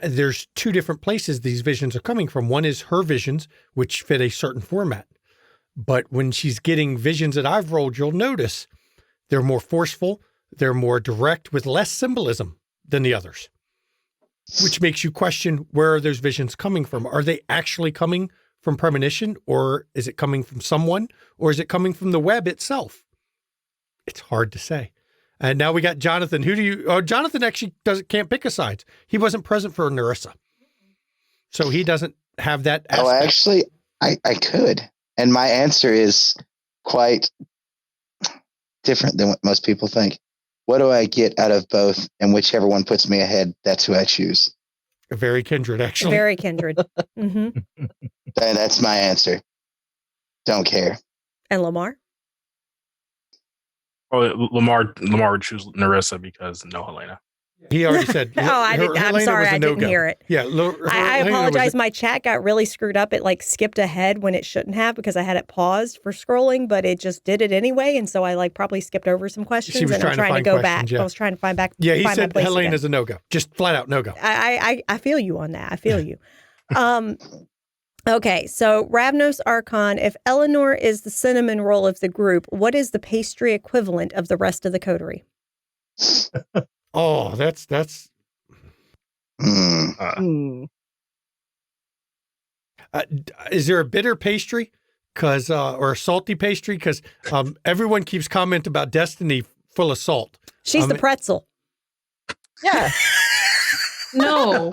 there's two different places these visions are coming from. One is her visions, which fit a certain format. But when she's getting visions that I've rolled, you'll notice they're more forceful, they're more direct with less symbolism than the others, which makes you question, where are those visions coming from? Are they actually coming from premonition, or is it coming from someone, or is it coming from the web itself? It's hard to say. And now we got Jonathan. Jonathan actually can't pick a side. He wasn't present for Narissa. So he doesn't have that aspect. Oh, actually, I could. And my answer is quite different than what most people think. What do I get out of both? And whichever one puts me ahead, that's who I choose. Very kindred, actually. Very kindred. Mm-hmm. That's my answer. Don't care. And Lamar? Oh, Lamar would choose Narissa because no Helena. He already said. I'm sorry, I didn't hear it. Yeah, I apologize. My chat got really screwed up. It skipped ahead when it shouldn't have because I had it paused for scrolling, but it just did it anyway. And so I probably skipped over some questions. I'm trying to go back. Yeah. I was trying to find back. Yeah, he said my Helena's a no-go. Just flat out no-go. I feel you on that. I feel you. Okay, so Ravnos Archon, if Eleanor is the cinnamon roll of the group, what is the pastry equivalent of the rest of the coterie? Oh, that's. Is there a bitter pastry, or a salty pastry? Because everyone keeps commenting about Destiny full of salt. She's the pretzel. Yeah. No.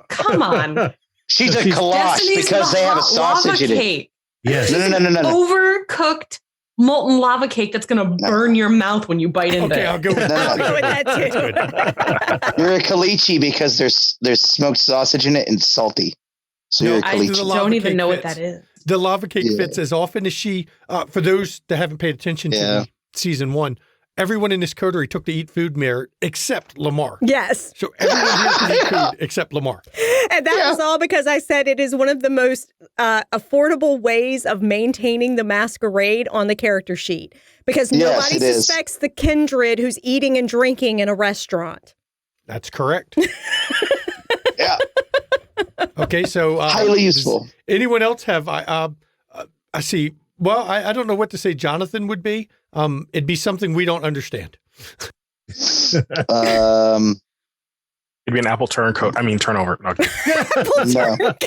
Come on. She's a kolache because they have a sausage in it. Cake. Yes. No. Overcooked molten lava cake that's going to burn your mouth when you bite into it. Okay, I'll go with I'll go with that too. You're a caliche because there's smoked sausage in it and salty. So you're a I caliche. don't even know what that is. The lava cake fits as often as she, for those that haven't paid attention to season 1, everyone in this coterie took to eat food merit except Lamar. Yes. So everyone here can eat food except Lamar. And that was all because I said it is one of the most affordable ways of maintaining the masquerade on the character sheet. Because nobody suspects the kindred who's eating and drinking in a restaurant. That's correct. Yeah. Okay, so highly useful. Anyone else have? I see. Well, I don't know what to say. Jonathan would be. It'd be something we don't understand. It'd be an apple turnover. Okay. Apple turncoat.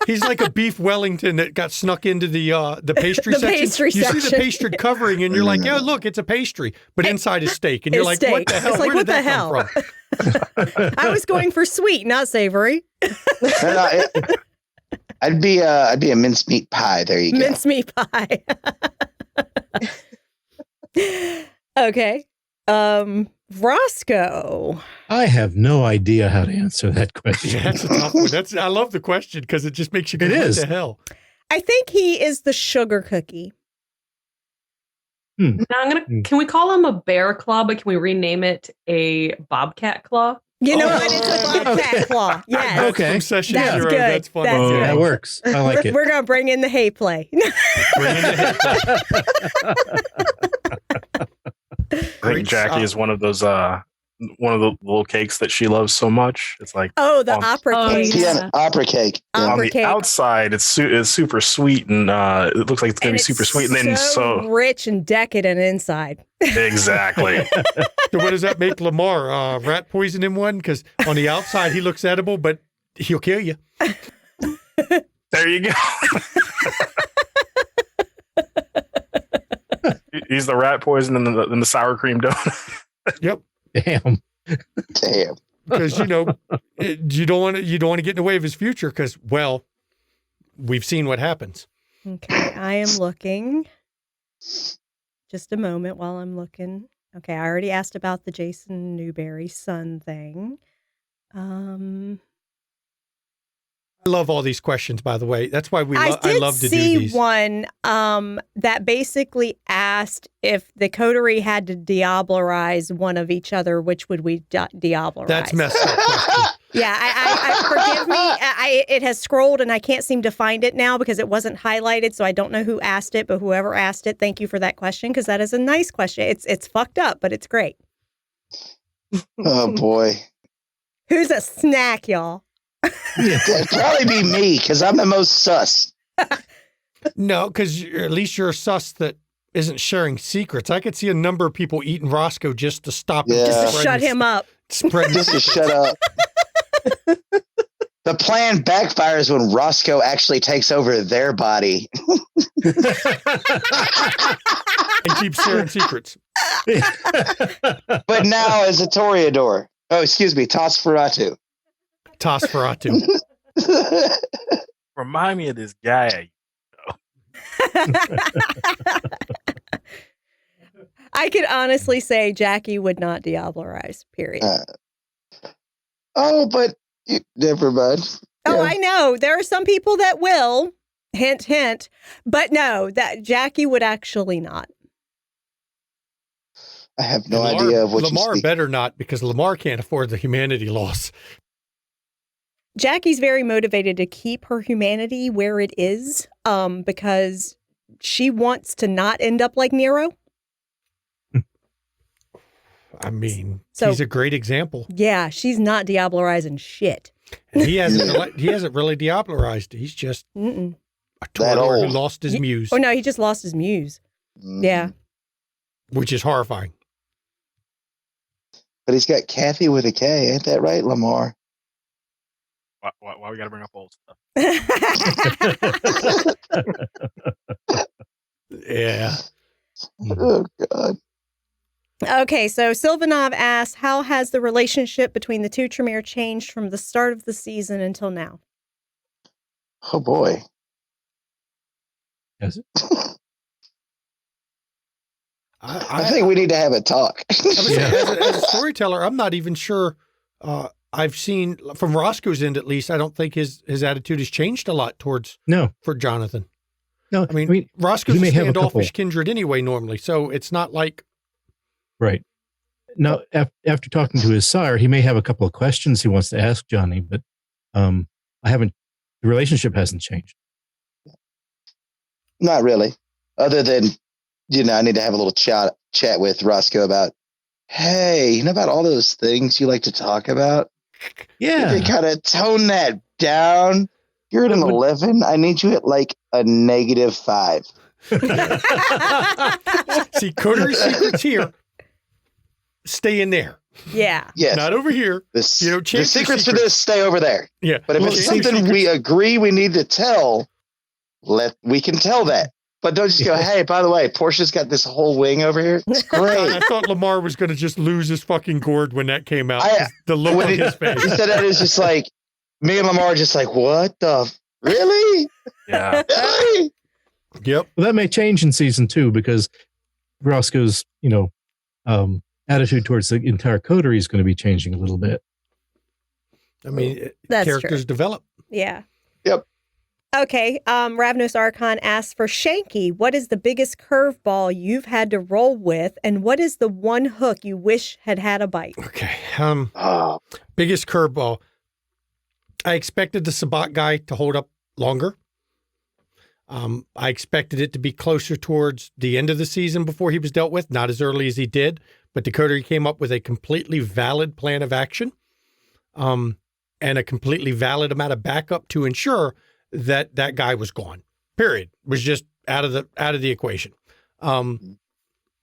He's like a beef Wellington that got snuck into the pastry The section. pastry you section. see the pastry covering, and you're like, "Yeah, look, it's a pastry," but inside is steak, and you're like, steak. "What the hell? It's like, Where what did the that come from?" I was going for sweet, not savory. I'd be a mincemeat pie. There you go. Mincemeat pie. Okay. Roscoe. I have no idea how to answer that question. Yeah, that's a tough one. I love the question because it just makes you go, "What the hell?" I think he is the sugar cookie. Now can we call him a bear claw, but can we rename it a bobcat claw? You know what? It's a bobcat claw. Yes. Okay. From session That's zero. good. That's funny. That's good. That works. I like it. We're going to bring in the hay play. Bring in the I think Jackie is one of those one of the little cakes that she loves so much. It's like the opera cake. Yeah, opera cake. on the outside, it's super sweet, and it looks like it's going to be super sweet, and then so rich and decadent inside. Exactly. So what does that make Lamar? Rat poison in one? Because on the outside he looks edible, but he'll kill you. There you go. He's the rat poison in the sour cream donut. Yep. Damn. Because you don't want to get in the way of his future. Because we've seen what happens. Okay, I am looking. Just a moment while I'm looking. Okay, I already asked about the Jason Newberry son thing. I love all these questions, by the way. That's why I love to do see these. one that basically asked if the coterie had to diablerize one of each other, which would we diablerize? That's messed up question. Yeah, I forgive me. It has scrolled and I can't seem to find it now because it wasn't highlighted, so I don't know who asked it, but whoever asked it, thank you for that question because that is a nice question. It's fucked up, but it's great. Oh boy. Who's a snack, y'all? It'd probably be me because I'm the most sus. No, because at least you're a sus that isn't sharing secrets. I could see a number of people eating Roscoe just to stop him. Yeah. Just to shut him up. Spread Just to shut up. The plan backfires when Roscoe actually takes over their body. and keeps sharing secrets. But now as a Toreador. Oh, excuse me, Tosferatu. Tosferatu. Remind me of this guy. I could honestly say Jackie would not Diablerize, period. But never mind. Oh, Yeah. I know. There are some people that will. Hint, hint. But no, that Jackie would actually not. I have no And idea of what Lamar you speak. better not, because Lamar can't afford the humanity loss. Jackie's very motivated to keep her humanity where it is, because she wants to not end up like Nero. I mean, So- he's a great example. Yeah, she's not Diablerizing shit. And he hasn't really Diablerized. He's just Mm-mm. a That Toreador who old. lost his muse, Oh, no, he just lost his muse. Yeah. which is horrifying. But he's got Kathy with a K, ain't that right, Lamar? Why we gotta bring up old stuff? Yeah. Oh God. Okay, so Sylvanov asks, how has the relationship between the two Tremere changed from the start of the season until now? Oh boy. Has it? I think we need to have a talk. As a storyteller, I'm not even sure. I've seen from Roscoe's end, at least, I don't think his attitude has changed a lot for Jonathan. No, I mean Roscoe's he a may have a standoffish couple. kindred anyway, normally, so it's not like Right. Now, after talking to his sire, he may have a couple of questions he wants to ask Johnny, but the relationship hasn't changed. Not really. Other than, I need to have a little chat with Roscoe about, hey, you know about all those things you like to talk about? Yeah. You kind of tone that down. You're at an 11. I need you at like a -5. see Coterie secrets here. Stay in there. Yeah. Yes. Not over here. The chase your secrets for this stay over there. Yeah. But if Well, it's chase your something we secrets. agree we need to tell, we can tell that. But don't just go, hey, by the way, Portia's got this whole wing over here. It's I great. thought Lamar was going to just lose his fucking gourd when that came out. I- the look when on he his face. said that, it's just like, me and Lamar are just like, what the? Really? Yeah. Really? Yep. Well, that may change in season 2 because Roscoe's, attitude towards the entire coterie is going to be changing a little bit. I mean, That's characters true. develop. Yeah. Yep. Okay. Ravnos Archon asks for Shanky, what is the biggest curveball you've had to roll with, and what is the one hook you wish had had a bite? Okay. Oh, Biggest curveball. I expected the Sabat guy to hold up longer. I expected it to be closer towards the end of the season before he was dealt with, not as early as he did. But the coterie came up with a completely valid plan of action, and a completely valid amount of backup to ensure that that guy was gone. Period. Was just out of the equation. And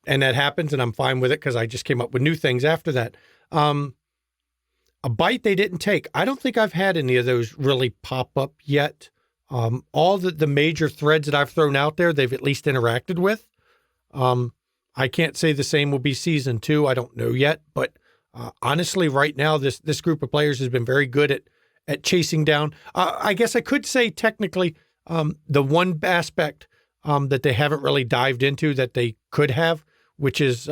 that happens, and I'm fine with it because I just came up with new things after that. A bite they didn't take. I don't think I've had any of those really pop up yet. All the major threads that I've thrown out there, they've at least interacted with. I can't say the same will be season 2. I don't know yet, but honestly, right now, this group of players has been very good at chasing down. I guess I could say technically the one aspect that they haven't really dived into that they could have, which is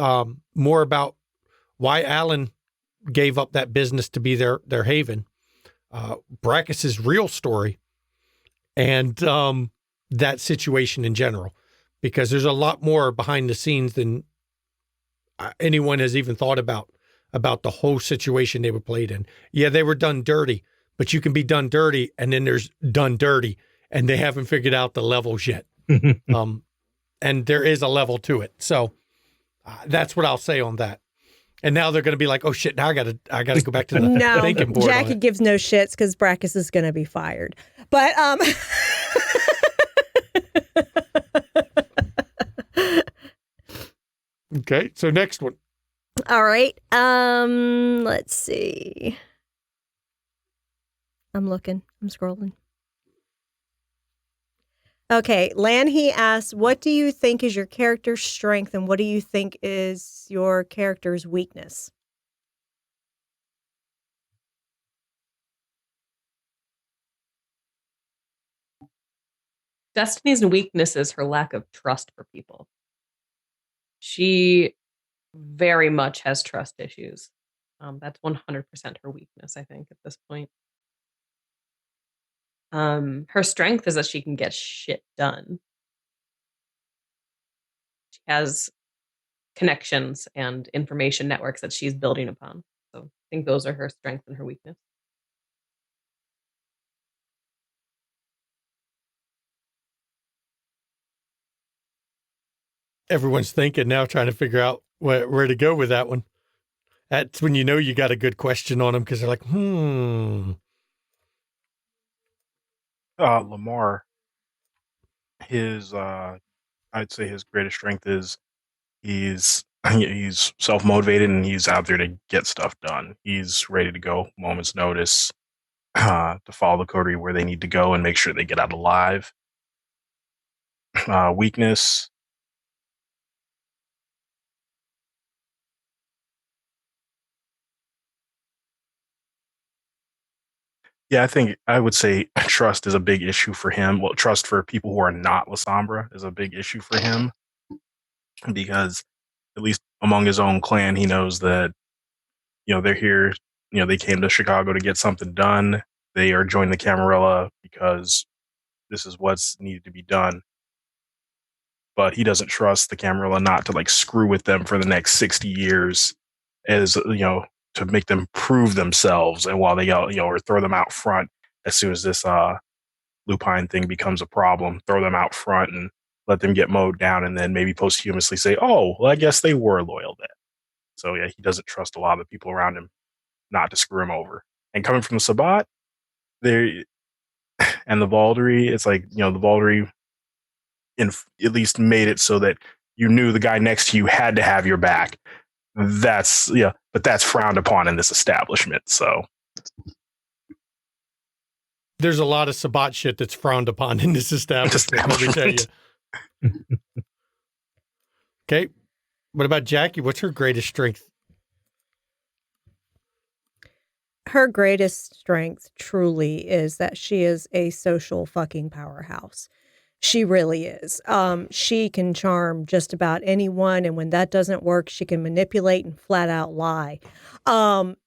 more about why Alan gave up that business to be their haven. Brackus's real story and that situation in general, because there's a lot more behind the scenes than anyone has even thought about the whole situation they were played in. Yeah, they were done dirty, but you can be done dirty, and then there's done dirty, and they haven't figured out the levels yet. And there is a level to it. So that's what I'll say on that. And now they're going to be like, oh shit, now I got to go back to the No, thinking board. Jackie gives no shits because Brackus is going to be fired. But Okay, so next one. all right. Let's see. I'm looking. I'm scrolling. Okay, Lanhe asks, what do you think is your character's strength and what do you think is your character's weakness? Destiny's weakness is her lack of trust for people. She very much has trust issues. That's 100% her weakness, I think, at this point. Her strength is that she can get shit done. She has connections and information networks that she's building upon. So I think those are her strength and her weakness. Everyone's thinking now, trying to figure out where to go with that one. That's when you know you got a good question on them because they're like, Lamar, his I'd say his greatest strength is he's self-motivated and he's out there to get stuff done. He's ready to go moment's notice to follow the coterie where they need to go and make sure they get out alive. Weakness. Yeah, I think I would say trust is a big issue for him. Well, trust for people who are not Lasombra is a big issue for him because at least among his own clan, he knows that, they're here, they came to Chicago to get something done. They are joining the Camarilla because this is what's needed to be done. But he doesn't trust the Camarilla not to screw with them for the next 60 years as, to make them prove themselves. And while they, or throw them out front as soon as this lupine thing becomes a problem, throw them out front and let them get mowed down and then maybe posthumously say, oh, well, I guess they were loyal then. So yeah, he doesn't trust a lot of the people around him not to screw him over. And coming from the Sabbat, and the Valdery, it's the Valdery at least made it so that you knew the guy next to you had to have your back. But that's frowned upon in this establishment. So there's a lot of Sabbat shit that's frowned upon in this establishment. Let me tell you. Okay. What about Jackie? What's her greatest strength? Her greatest strength truly is that she is a social fucking powerhouse. She really is. She can charm just about anyone. And when that doesn't work, she can manipulate and flat out lie.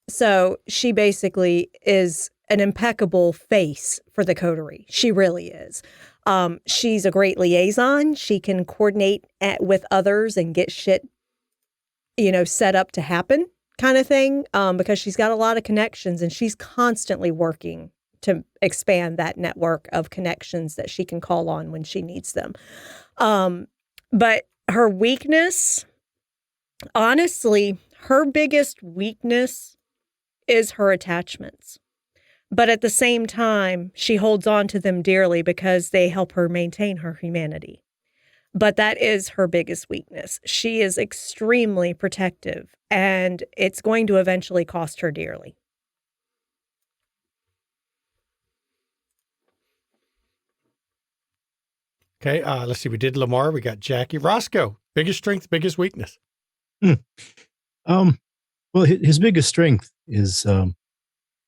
So she basically is an impeccable face for the coterie. She really is. She's a great liaison. She can coordinate with others and get shit, set up to happen kind of thing. Because she's got a lot of connections and she's constantly working to expand that network of connections that she can call on when she needs them. But her weakness, honestly, her biggest weakness is her attachments. But at the same time, she holds on to them dearly because they help her maintain her humanity. But that is her biggest weakness. She is extremely protective, and it's going to eventually cost her dearly. Okay, let's see. We did Lamar. We got Jackie. Roscoe, biggest strength, biggest weakness. Well, his biggest strength is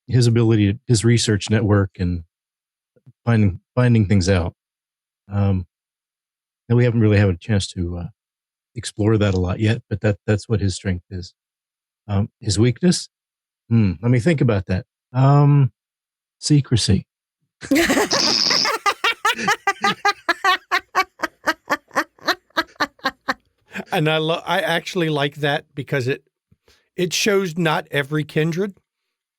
his ability, his research network, and finding things out. And we haven't really had a chance to explore that a lot yet, but that's what his strength is. His weakness? Let me think about that. Secrecy. And I actually like that because it shows not every kindred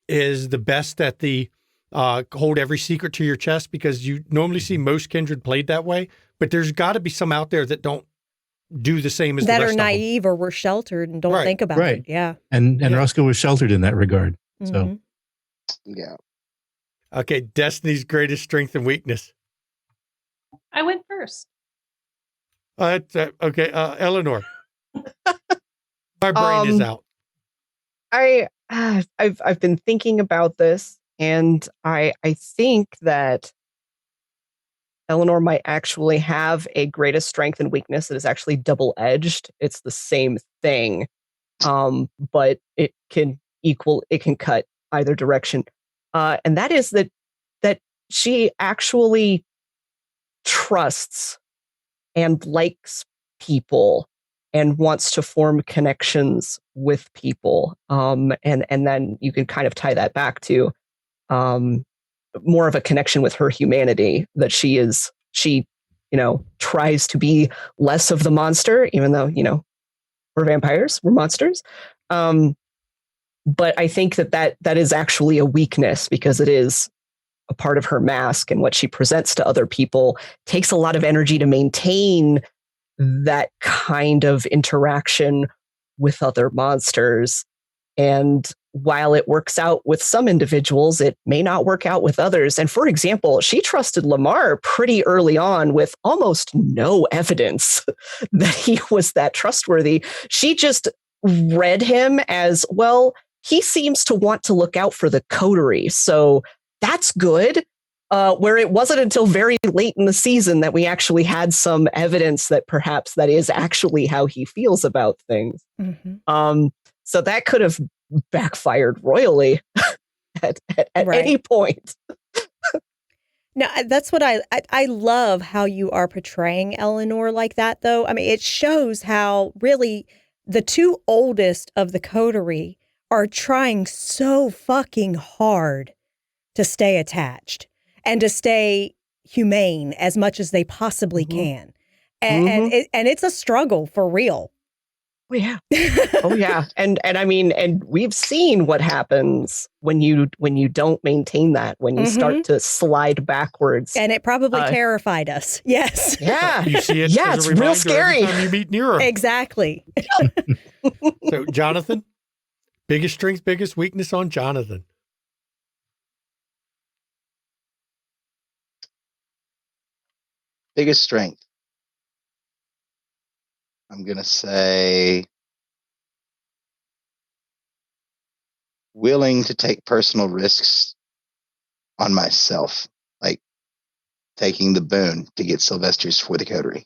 is the best at the hold every secret to your chest, because you normally see most kindred played that way, but there's got to be some out there that don't do the same as that the are rest of them. naive or were sheltered and don't Right, think about right. it. Yeah. And Yeah. Roscoe was sheltered in that regard. So Mhm. Yeah. Okay, Destiny's greatest strength and weakness. I went first. Okay, Eleanor. My brain is out. I've been thinking about this, and I think that Eleanor might actually have a greatest strength and weakness that is actually double-edged. It's the same thing, but it can cut either direction. And that is that she actually trusts and likes people and wants to form connections with people. And then you can kind of tie that back to more of a connection with her humanity, that she tries to be less of the monster, even though, we're vampires, we're monsters. But I think that is actually a weakness, because it is a part of her mask, and what she presents to other people takes a lot of energy to maintain that kind of interaction with other monsters. And while it works out with some individuals, it may not work out with others. And for example, she trusted Lamar pretty early on with almost no evidence that he was that trustworthy. She just read him as, well, he seems to want to look out for the coterie, so that's good. Where it wasn't until very late in the season that we actually had some evidence that perhaps that is actually how he feels about things. Mhm. So that could have backfired royally at Right. any point. No, that's what I love how you are portraying Eleanor like that, though. I mean, it shows how really the two oldest of the coterie are trying so fucking hard to stay attached and to stay humane as much as they possibly can. And it's a struggle for real. Oh, yeah. Oh, yeah. And I mean, and we've seen what happens when you don't maintain that, when you start to slide backwards. And it probably terrified us. Yes. Yeah. You see it Yeah, as it's a real reminder scary. every time you meet Nero. Exactly. So, Jonathan, biggest strength, biggest weakness on Jonathan. Biggest strength. I'm going to say willing to take personal risks on myself, like taking the boon to get Sylvester's for the coterie.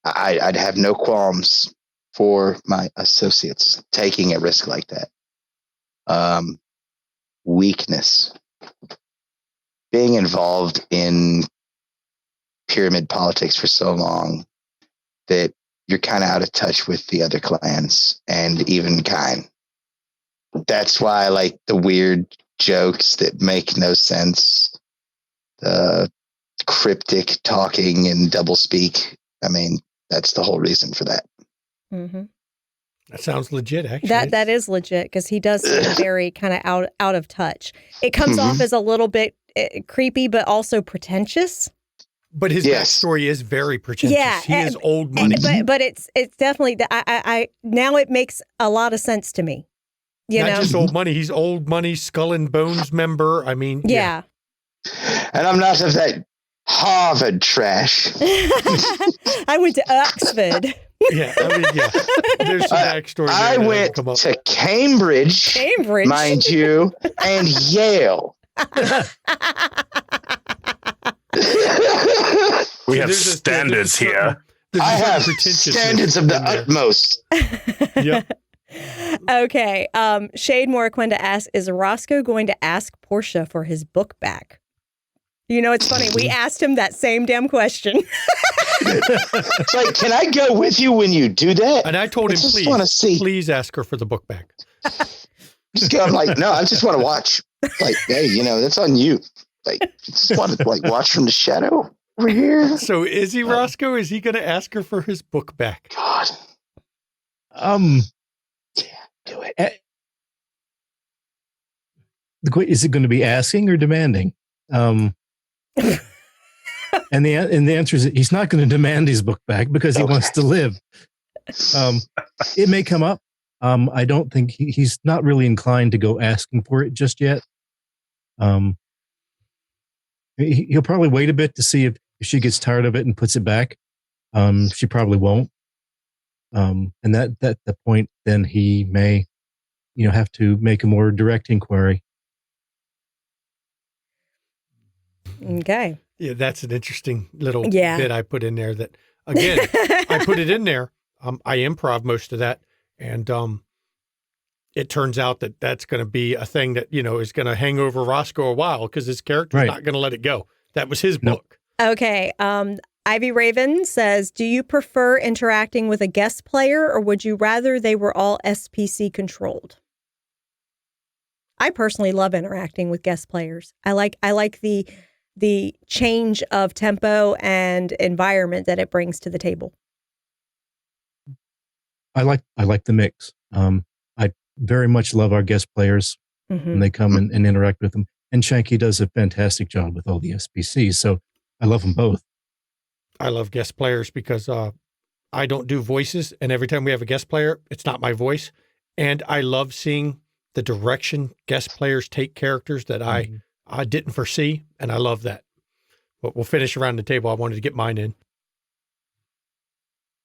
I'd have no qualms for my associates taking a risk like that. Weakness. Being involved in pyramid politics for so long that you're kind of out of touch with the other clans and even kind. That's why I like the weird jokes that make no sense, the cryptic talking and doublespeak. I mean, that's the whole reason for that. Mm-hmm. That sounds legit, actually. That is legit, because he does seem very kind of out of touch. It comes off as a little bit creepy, but also pretentious. But his backstory is very pretentious. Yeah, he is old money. But it's definitely I now it makes a lot of sense to me. Not just old money. He's old money, Skull and Bones member. I mean, yeah. And I'm not of that Harvard trash. I went to Oxford. Yeah, I mean, yeah. There's some backstory. I went to Cambridge, mind you, and Yale. We have standards here. I have standards of the utmost. Yep. Okay. Shade Morquenda asks, is Roscoe going to ask Portia for his book back? You know, it's funny. We asked him that same damn question. It's like, can I go with you when you do that? And I told him, please ask her for the book back. Just go. I'm like, no, I just want to watch. Like, hey, that's on you. Like, just want to watch from the shadow over here. So is he Roscoe? Is he going to ask her for his book back? God. Yeah, do it. Is it going to be asking or demanding? And the answer is that he's not going to demand his book back because he wants to live. It may come up. I don't think he's not really inclined to go asking for it just yet. He'll probably wait a bit to see if she gets tired of it and puts it back. She probably won't. And that the point, then he may, have to make a more direct inquiry. Okay. Yeah, that's an interesting little bit I put in there that, again, I put it in there. I improv most of that. And it turns out that that's going to be a thing that, is going to hang over Roscoe a while because his character's not going to let it go. That was his book. Okay. Ivy Raven says, do you prefer interacting with a guest player or would you rather they were all SPC controlled? I personally love interacting with guest players. I like the change of tempo and environment that it brings to the table. I like the mix. I very much love our guest players when they come and interact with them. And Shanky does a fantastic job with all the SPCs. So I love them both. I love guest players because I don't do voices. And every time we have a guest player, it's not my voice. And I love seeing the direction guest players take characters that I didn't foresee. And I love that. But we'll finish around the table. I wanted to get mine in.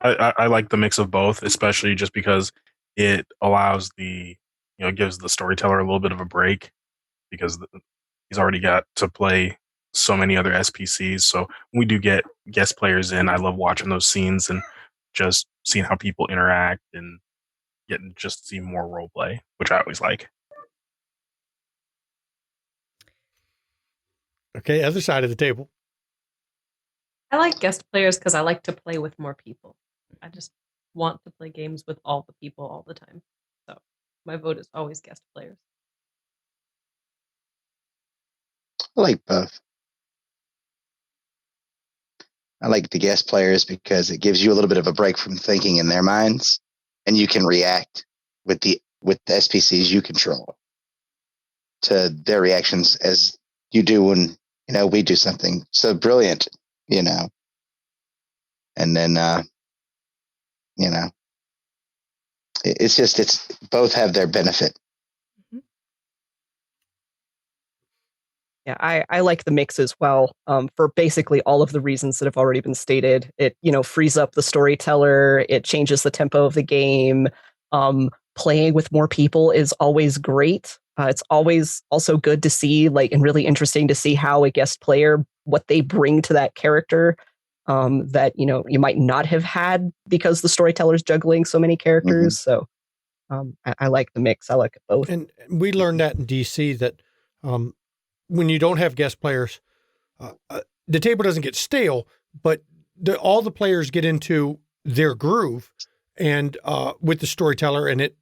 I like the mix of both, especially just because it allows gives the storyteller a little bit of a break because he's already got to play so many other SPCs. So when we do get guest players in, I love watching those scenes and just seeing how people interact and getting just to see more role play, which I always like. Okay, other side of the table. I like guest players because I like to play with more people. I just want to play games with all the people all the time. So my vote is always guest players. I like both. I like the guest players because it gives you a little bit of a break from thinking in their minds, and you can react with the SPCs you control to their reactions as you do when we do something so brilliant, and then it's both have their benefit. Yeah, I like the mix as well, for basically all of the reasons that have already been stated. It, frees up the storyteller. It changes the tempo of the game. Playing with more people is always great. It's always also good to see, and really interesting to see how a guest player, what they bring to that character, that, you might not have had because the storyteller's juggling so many characters. So I like the mix. I like it both. And we learned that in DC that when you don't have guest players, the table doesn't get stale, but all the players get into their groove and with the storyteller, and it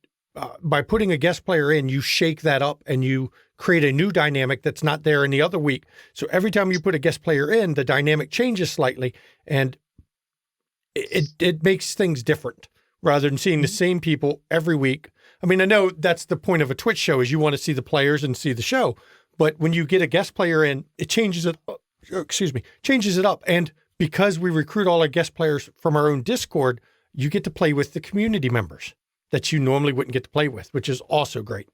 by putting a guest player in, you shake that up and you create a new dynamic that's not there in the other week. So every time you put a guest player in, the dynamic changes slightly, and it makes things different rather than seeing the same people every week. I mean, I know that's the point of a Twitch show is you want to see the players and see the show. But when you get a guest player in, it changes it up. And because we recruit all our guest players from our own Discord, you get to play with the community members that you normally wouldn't get to play with, which is also great.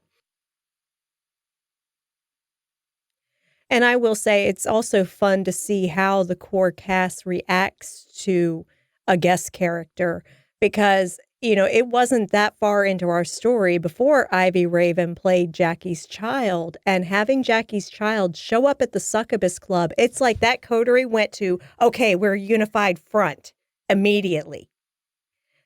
And I will say it's also fun to see how the core cast reacts to a guest character because, it wasn't that far into our story before Ivy Raven played Jackie's child, and having Jackie's child show up at the Succubus Club, it's like that coterie went to, okay, we're a unified front immediately.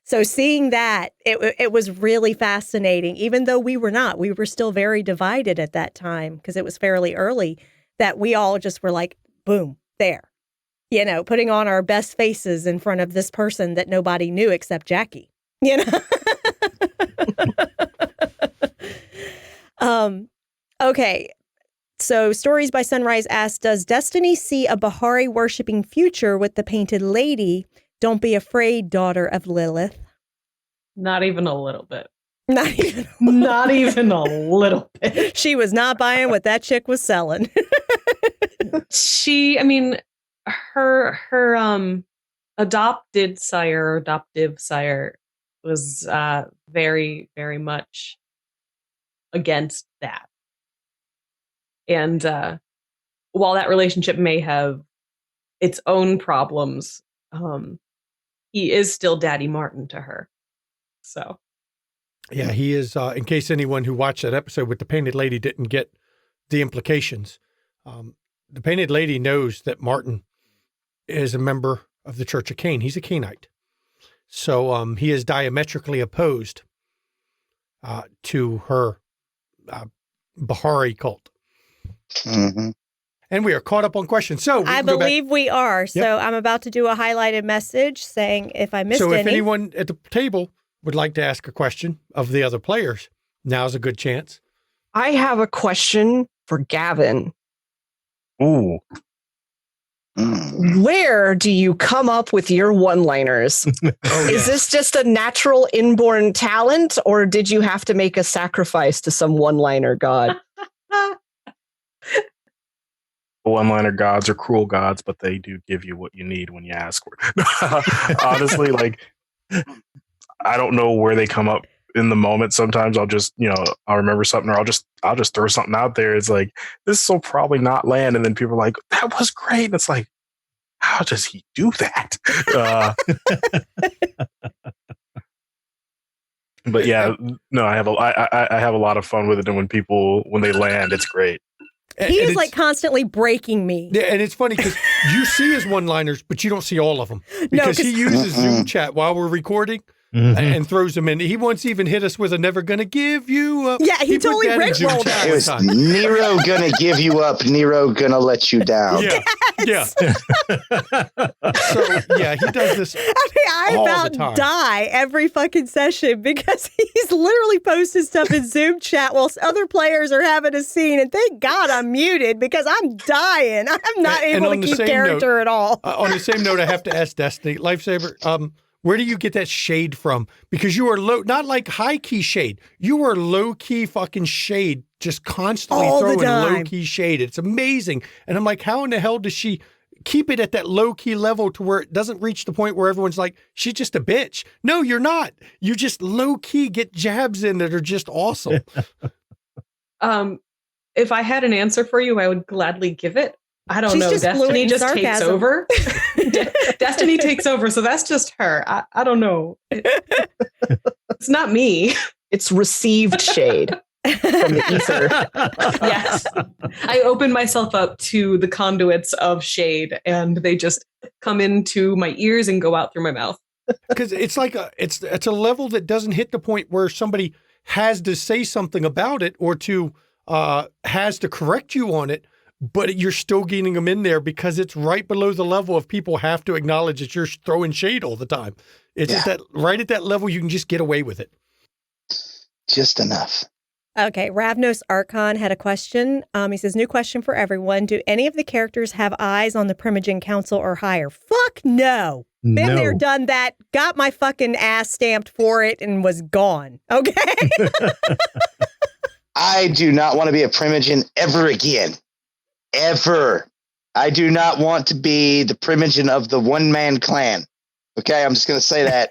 So seeing that, it was really fascinating, even though we were still very divided at that time because it was fairly early, that we all just were like, boom, there, putting on our best faces in front of this person that nobody knew except Jackie. Okay. So Stories by Sunrise asks, does Destiny see a Bahari worshipping future with the Painted Lady? Don't be afraid, daughter of Lilith. Not even a little bit. Not even a little bit. She was not buying what that chick was selling. her adoptive sire was very, very much against that. And while that relationship may have its own problems, he is still Daddy Martin to her. So. Yeah, he is. In case anyone who watched that episode with the Painted Lady didn't get the implications, the Painted Lady knows that Martin is a member of the Church of Cain. He's a Cainite. So he is diametrically opposed to her Bahari cult. Mm-hmm. And we are caught up on questions. So I believe we are. So Yep. I'm about to do a highlighted message saying if I missed So if any. anyone at the table would like to ask a question of the other players, now's a good chance. I have a question for Gavin. Ooh. Where do you come up with your one-liners? Is this just a natural inborn talent, or did you have to make a sacrifice to some one-liner god? One-liner gods are cruel gods, but they do give you what you need when you ask for it. Honestly, like, I don't know where they come up in the moment. Sometimes I'll just, I'll remember something, or I'll just throw something out there. It's like, this will probably not land. And then people are like, that was great. And it's like, how does he do that? But yeah, no, I have a lot of fun with it. And when they land, it's great. He is like constantly breaking me. Yeah, and it's funny because you see his one-liners, but you don't see all of them. Because he uses Zoom chat while we're recording and throws them in. He once even hit us with a never gonna give you up. Yeah, he totally rickrolled us. It was Nero gonna give you up, Nero gonna let you down. Yeah. Yes. Yeah. So, yeah, he does this I all about the time. die every fucking session because he's literally posting stuff in Zoom chat while other players are having a scene. And thank God I'm muted because I'm dying. I'm not able to keep character at all. On the same note, I have to ask Destiny, Lifesaver, where do you get that shade from? Because you are not like high key shade. You are low key fucking shade, just constantly all throwing the time. low key shade. It's amazing. And I'm like, how in the hell does she keep it at that low key level to where it doesn't reach the point where everyone's like, she's just a bitch? No, you're not. You just low key get jabs in that are just awesome. If I had an answer for you, I would gladly give it. I don't She's know. just Destiny fluent just in takes sarcasm. over. Destiny takes over. So that's just her. I don't know. It's not me. It's received shade from the ether. Yes. I open myself up to the conduits of shade and they just come into my ears and go out through my mouth. Because it's like it's a level that doesn't hit the point where somebody has to say something about it or to has to correct you on it, but you're still getting them in there because it's right below the level of people have to acknowledge that you're throwing shade all the time. It's at that right at that level you can just get away with it. Just enough. Okay, Ravnos Archon had a question. He says, new question for everyone. Do any of the characters have eyes on the Primogen Council or higher? Fuck no. Been there, done that, got my fucking ass stamped for it and was gone. Okay? I do not want to be a Primogen ever again. Ever. I do not want to be the Primogen of the one-man clan. Okay, I'm just going to say that.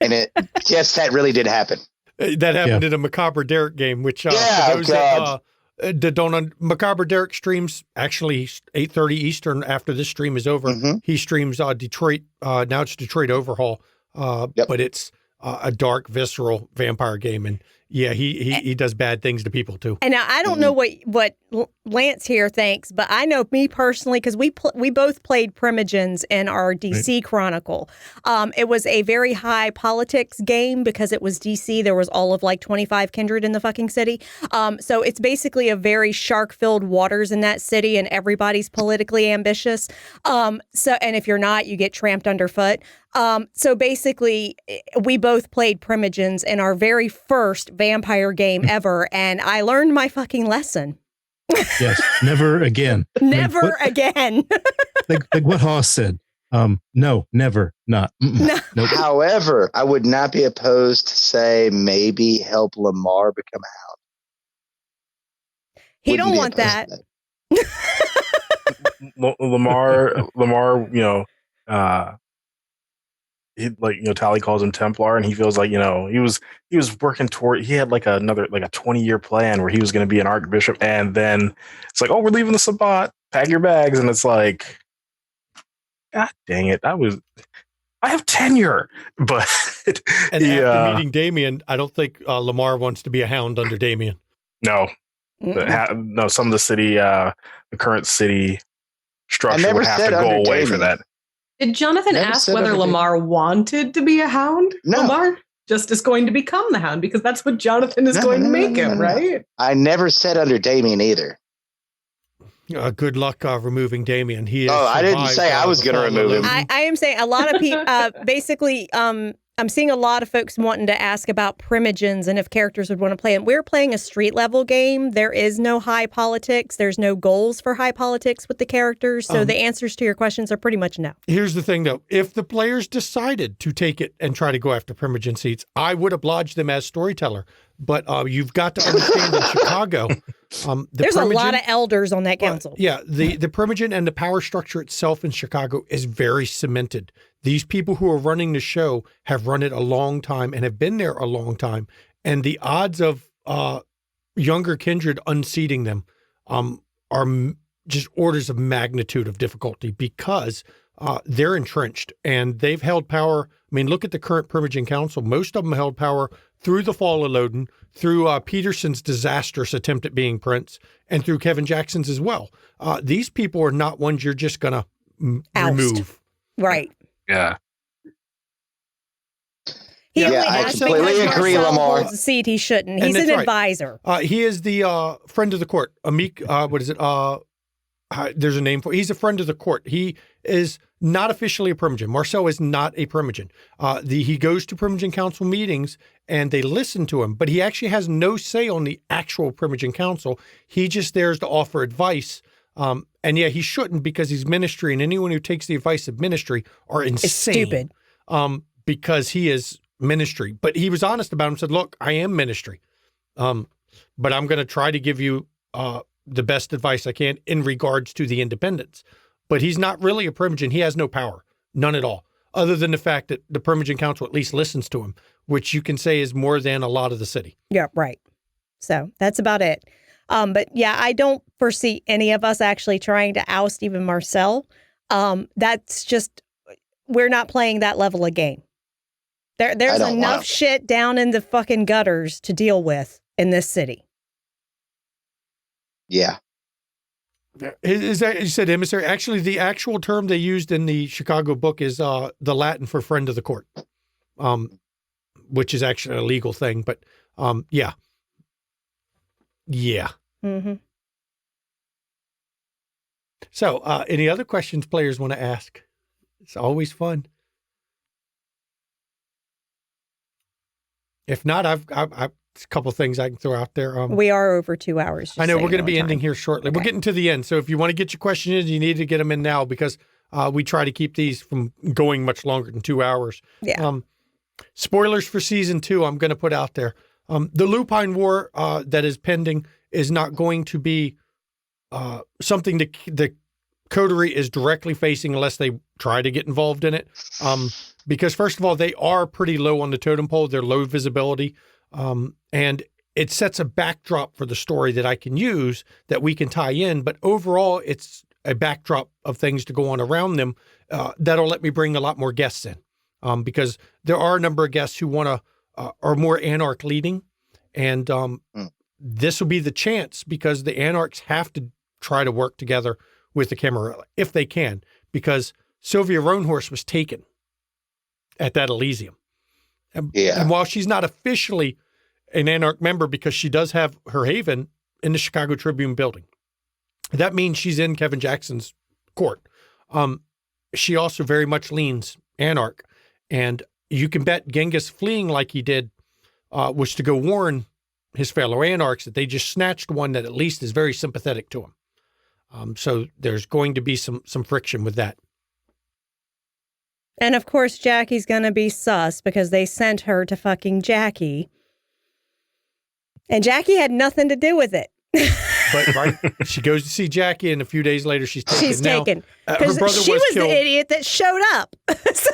And that really did happen. That happened in a Macabre Derek game, which for those that don't Macabre Derek streams actually 8:30 Eastern after this stream is over. He streams Detroit. Now it's Detroit Overhaul, but it's a dark, visceral vampire game, and he does bad things to people too. And now I don't know what Lance here thinks, but I know me personally because we both played Primogens in our DC Chronicle. It was a very high politics game because it was DC. There was all of like 25 kindred in the fucking city. So it's basically a very shark-filled waters in that city, and everybody's politically ambitious. And if you're not, you get tramped underfoot. So basically, we both played Primogens in our very first vampire game ever, and I learned my fucking lesson. Yes, never again. Never again. like what Haas said. No, never, not. No. Nope. However, I would not be opposed to say maybe help Lamar become a hound. He don't want that. Lamar, Tally calls him Templar, and he feels like, he was working toward, he had like a 20-year plan where he was going to be an archbishop, and then it's like, oh, we're leaving the Sabbat, pack your bags, and it's like, God dang it, I have tenure, but and after meeting Damien, I don't think Lamar wants to be a hound under Damien. No, no, some of the city, the current city structure would have to go away Damien. for that. Did Jonathan ask whether Lamar wanted to be a hound? No. Lamar just is going to become the hound because that's what Jonathan is going to make him, right? I never said under Damien either. Good luck removing Damien. He is. Oh, I didn't say I was going to remove him. I am saying a lot of people, basically, I'm seeing a lot of folks wanting to ask about primogens and if characters would want to play them. We're playing a street level game. There is no high politics. There's no goals for high politics with the characters. So the answers to your questions are pretty much no. Here's the thing, though. If the players decided to take it and try to go after primogen seats, I would oblige them as storyteller. But you've got to understand in Chicago, there's a lot of elders on that council. The primogen and the power structure itself in Chicago is very cemented. These people who are running the show have run it a long time and have been there a long time. And the odds of younger kindred unseating them are just orders of magnitude of difficulty because they're entrenched and they've held power. I mean, look at the current primogen council. Most of them held power through the fall of Loden, through Peterson's disastrous attempt at being prince, and through Kevin Jackson's as well. These people are not ones you're just going to remove. Right. Yeah. I completely agree, Lamar. Holds a seat he shouldn't. He's an advisor. He is the friend of the court. What is it? There's a name for it. He's a friend of the court. He is not officially a primogen. Marcel is not a primogen. He goes to primogen council meetings and they listen to him, but he actually has no say on the actual primogen council. He just there's to offer advice. And he shouldn't because he's ministry, and anyone who takes the advice of ministry are insane. It's stupid. Because he is ministry. But he was honest about it and said, look, I am ministry. But I'm going to try to give you the best advice I can in regards to the independence. But he's not really a primogen. He has no power, none at all, other than the fact that the primogen council at least listens to him, which you can say is more than a lot of the city. Yeah, right. So that's about it. But yeah, I don't foresee any of us actually trying to oust even Marcel. That's just, we're not playing that level of game. There's enough shit down in the fucking gutters to deal with in this city. Yeah. Is that, you said emissary? Actually, the actual term they used in the Chicago book is the Latin for friend of the court, which is actually a legal thing. But yeah. Yeah. Mm-hmm. So any other questions players want to ask? It's always fun. If not, I've a couple things I can throw out there. We are over 2 hours. I know we're going to be ending here shortly. Okay. We're getting to the end. So if you want to get your question in, you need to get them in now because we try to keep these from going much longer than 2 hours. Yeah. Spoilers for season 2, I'm going to put out there. The Lupine War that is pending is not going to be something that the Coterie is directly facing unless they try to get involved in it. Because first of all, they are pretty low on the totem pole. They're low visibility. And it sets a backdrop for the story that I can use that we can tie in. But overall, it's a backdrop of things to go on around them that'll let me bring a lot more guests in. Because there are a number of guests who want to, are more Anarch leading. And this will be the chance because the Anarchs have to try to work together with the Camarilla if they can, because Sylvia Roanhorse was taken at that Elysium. And while she's not officially an Anarch member because she does have her haven in the Chicago Tribune building, that means she's in Kevin Jackson's court. She also very much leans Anarch. And you can bet Genghis fleeing like he did was to go warn his fellow Anarchs that they just snatched one that at least is very sympathetic to him. So there's going to be some friction with that. And of course, Jackie's going to be sus because they sent her to fucking Jackie. And Jackie had nothing to do with it. But right, she goes to see Jackie, and a few days later, she's taken. She's Now, taken. her Because brother she was was killed. the idiot that showed up. So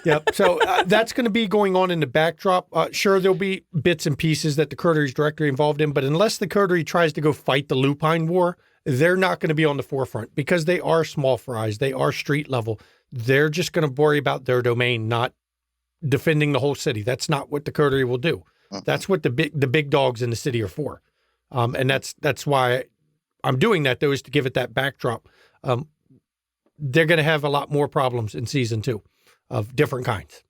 Yep. So that's going to be going on in the backdrop. Sure, there'll be bits and pieces that the Coteries directly involved in, but unless the Coterie tries to go fight the Lupine War, they're not going to be on the forefront because they are small fries. They are street level. They're just going to worry about their domain, not defending the whole city. That's not what the Coterie will do. That's what the big dogs in the city are for. And that's why I'm doing that, though, is to give it that backdrop. They're going to have a lot more problems in season 2 of different kinds.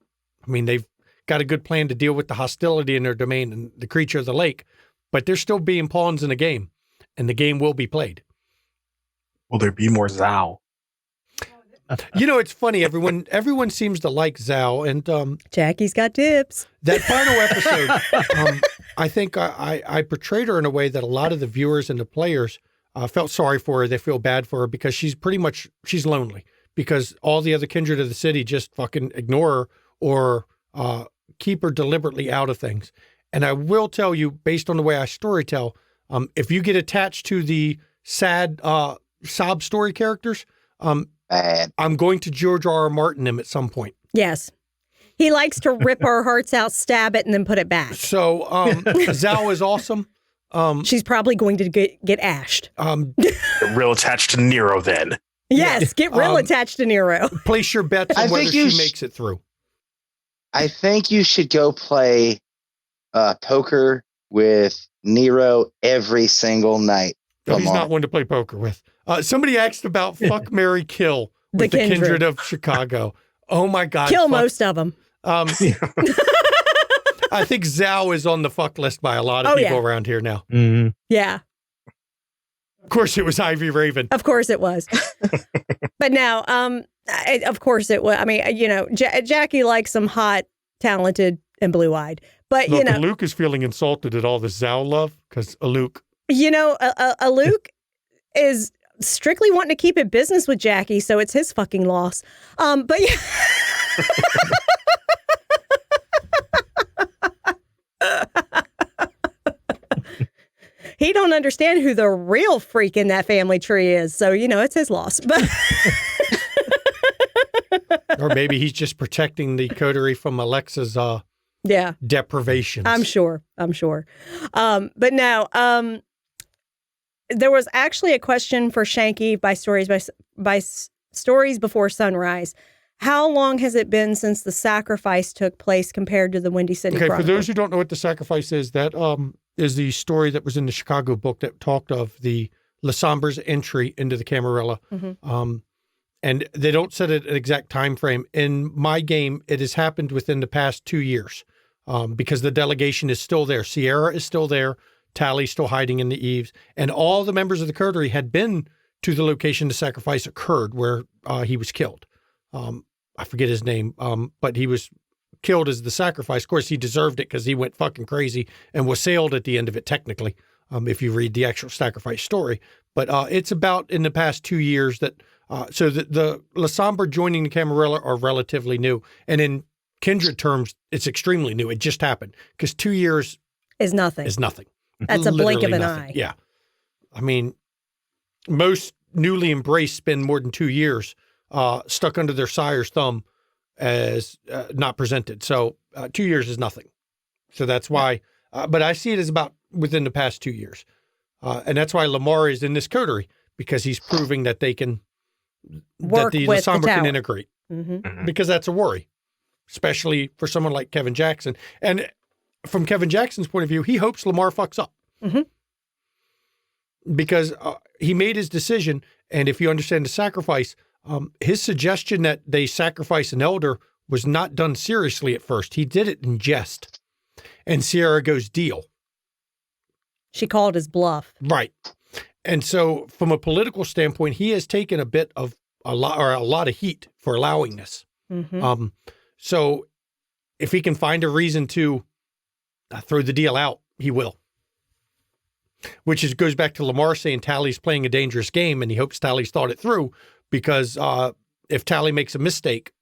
I mean, they've got a good plan to deal with the hostility in their domain and the creature of the lake, but they're still being pawns in the game, and the game will be played. Will there be more Zao? You know, it's funny. Everyone seems to like Zao, and Jackie's got tips. that final episode, I think I portrayed her in a way that a lot of the viewers and the players felt sorry for her. They feel bad for her because she's lonely because all the other kindred of the city just fucking ignore her or keep her deliberately out of things. And I will tell you, based on the way I storytell, if you get attached to the sad sob story characters, I'm going to George R.R. Martin them at some point. Yes. He likes to rip our hearts out, stab it, and then put it back. So Zao is awesome. She's probably going to get ashed. Get real attached to Nero then. Yes, get real attached to Nero. Place your bets on whether she makes it through. I think you should go play poker with Nero every single night. No, he's Lamar. not one to play poker with. Somebody asked about fuck, marry, kill with the kindred of Chicago. Oh my God. Kill most of them. I think Zao is on the fuck list by a lot of people around here now. Mm-hmm. Yeah. Of course, it was Ivy Raven. Of course it was. But now, of course it was. I mean, you know, Jackie likes some hot, talented, and blue-eyed. But, Look, you know. Aluk is feeling insulted at all this Zao love because Aluk. You know, Aluk is strictly wanting to keep it business with Jackie, so it's his fucking loss. But yeah. He don't understand who the real freak in that family tree is, so you know it's his loss. But Or maybe he's just protecting the coterie from Alexa's deprivations. I'm sure. But now, there was actually a question for Shanky by Stories Before Sunrise. How long has it been since the sacrifice took place compared to the Windy City Chronicle? For those who don't know what the sacrifice is, that is the story that was in the Chicago book that talked of the Lasombra's entry into the Camarilla. Mm-hmm. And they don't set an exact time frame. In my game, it has happened within the past 2 years because the delegation is still there. Sierra is still there. Tally's still hiding in the eaves. And all the members of the coterie had been to the location the sacrifice occurred where he was killed. I forget his name, but he was killed as the sacrifice. Of course, he deserved it because he went fucking crazy and was sailed at the end of it, technically, if you read the actual sacrifice story. But it's about in the past 2 years that, so the Lasombra joining the Camarilla are relatively new. And in kindred terms, it's extremely new. It just happened because 2 years is nothing. That's a blink of an eye. Yeah. I mean, most newly embraced spend more than 2 years stuck under their sire's thumb as not presented. So 2 years is nothing. So that's why, but I see it as about within the past 2 years. And that's why Lamar is in this coterie because he's proving that they can, Work that the with the Lasombra can tower. integrate Mm-hmm. because that's a worry, especially for someone like Kevin Jackson. And from Kevin Jackson's point of view, he hopes Lamar fucks up Mm-hmm. because he made his decision. And if you understand the sacrifice, his suggestion that they sacrifice an elder was not done seriously at first. He did it in jest. And Sierra goes, deal. She called his bluff. Right. And so from a political standpoint, he has taken a lot of heat for allowing this. Mm-hmm. So if he can find a reason to throw the deal out, he will. Which goes back to Lamar saying Tally's playing a dangerous game and he hopes Tally's thought it through because if Tally makes a mistake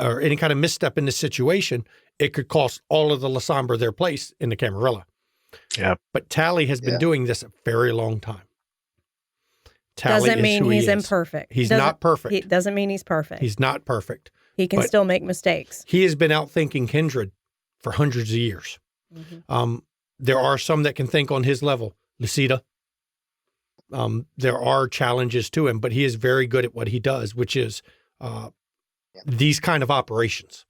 or any kind of misstep in this situation, it could cost all of the Lasombra their place in the Camarilla. Yeah. But Tally has been doing this a very long time. Tally Doesn't mean he's is. imperfect. He's not perfect. He doesn't mean he's perfect. He's not perfect. He can but still make mistakes. He has been outthinking Kindred for hundreds of years. Mm-hmm. There are some that can think on his level. Lucida. There are challenges to him, but he is very good at what he does, which is these kind of operations.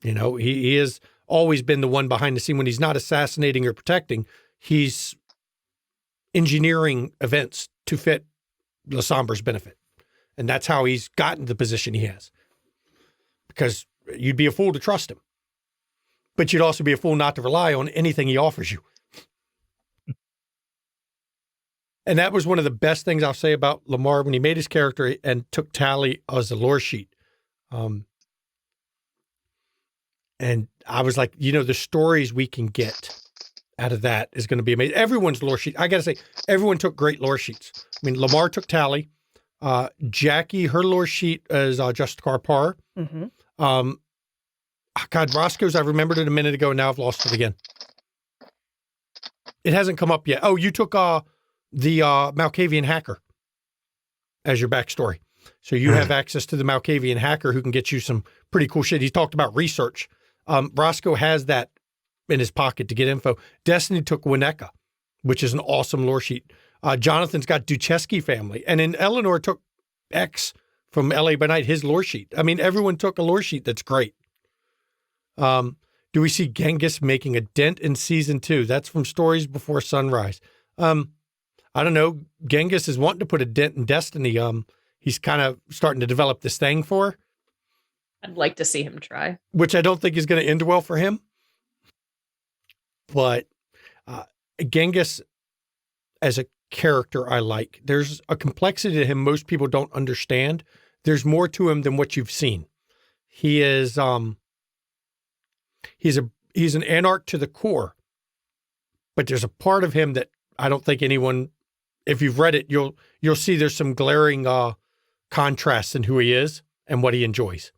You know, he has always been the one behind the scene. When he's not assassinating or protecting, he's engineering events to fit Lasombra's benefit. And that's how he's gotten the position he has. Because you'd be a fool to trust him. But you'd also be a fool not to rely on anything he offers you. And that was one of the best things I'll say about Lamar when he made his character and took Tally as a lore sheet. And I was like, you know, the stories we can get out of that is going to be amazing. Everyone's lore sheet. I got to say, everyone took great lore sheets. I mean, Lamar took Tally. Jackie, her lore sheet is Justicar Parr. Mm-hmm. God, Roscoe's, I remembered it a minute ago, and now I've lost it again. It hasn't come up yet. Oh, you took the Malkavian hacker as your backstory. So you have access to the Malkavian hacker who can get you some pretty cool shit. He's talked about research. Roscoe has that in his pocket to get info. Destiny took Wineka, which is an awesome lore sheet. Jonathan's got Duchesky family. And then Eleanor took X from LA by Night, his lore sheet. I mean, everyone took a lore sheet that's great. Do we see Genghis making a dent in season 2? That's from Stories Before Sunrise. I don't know. Genghis is wanting to put a dent in Destiny. He's kind of starting to develop this thing for her. I'd like to see him try. Which I don't think is going to end well for him. But Genghis, as a character, I like. There's a complexity to him most people don't understand. There's more to him than what you've seen. He is he's an anarch to the core. But there's a part of him that I don't think anyone, if you've read it, you'll see there's some glaring contrasts in who he is and what he enjoys.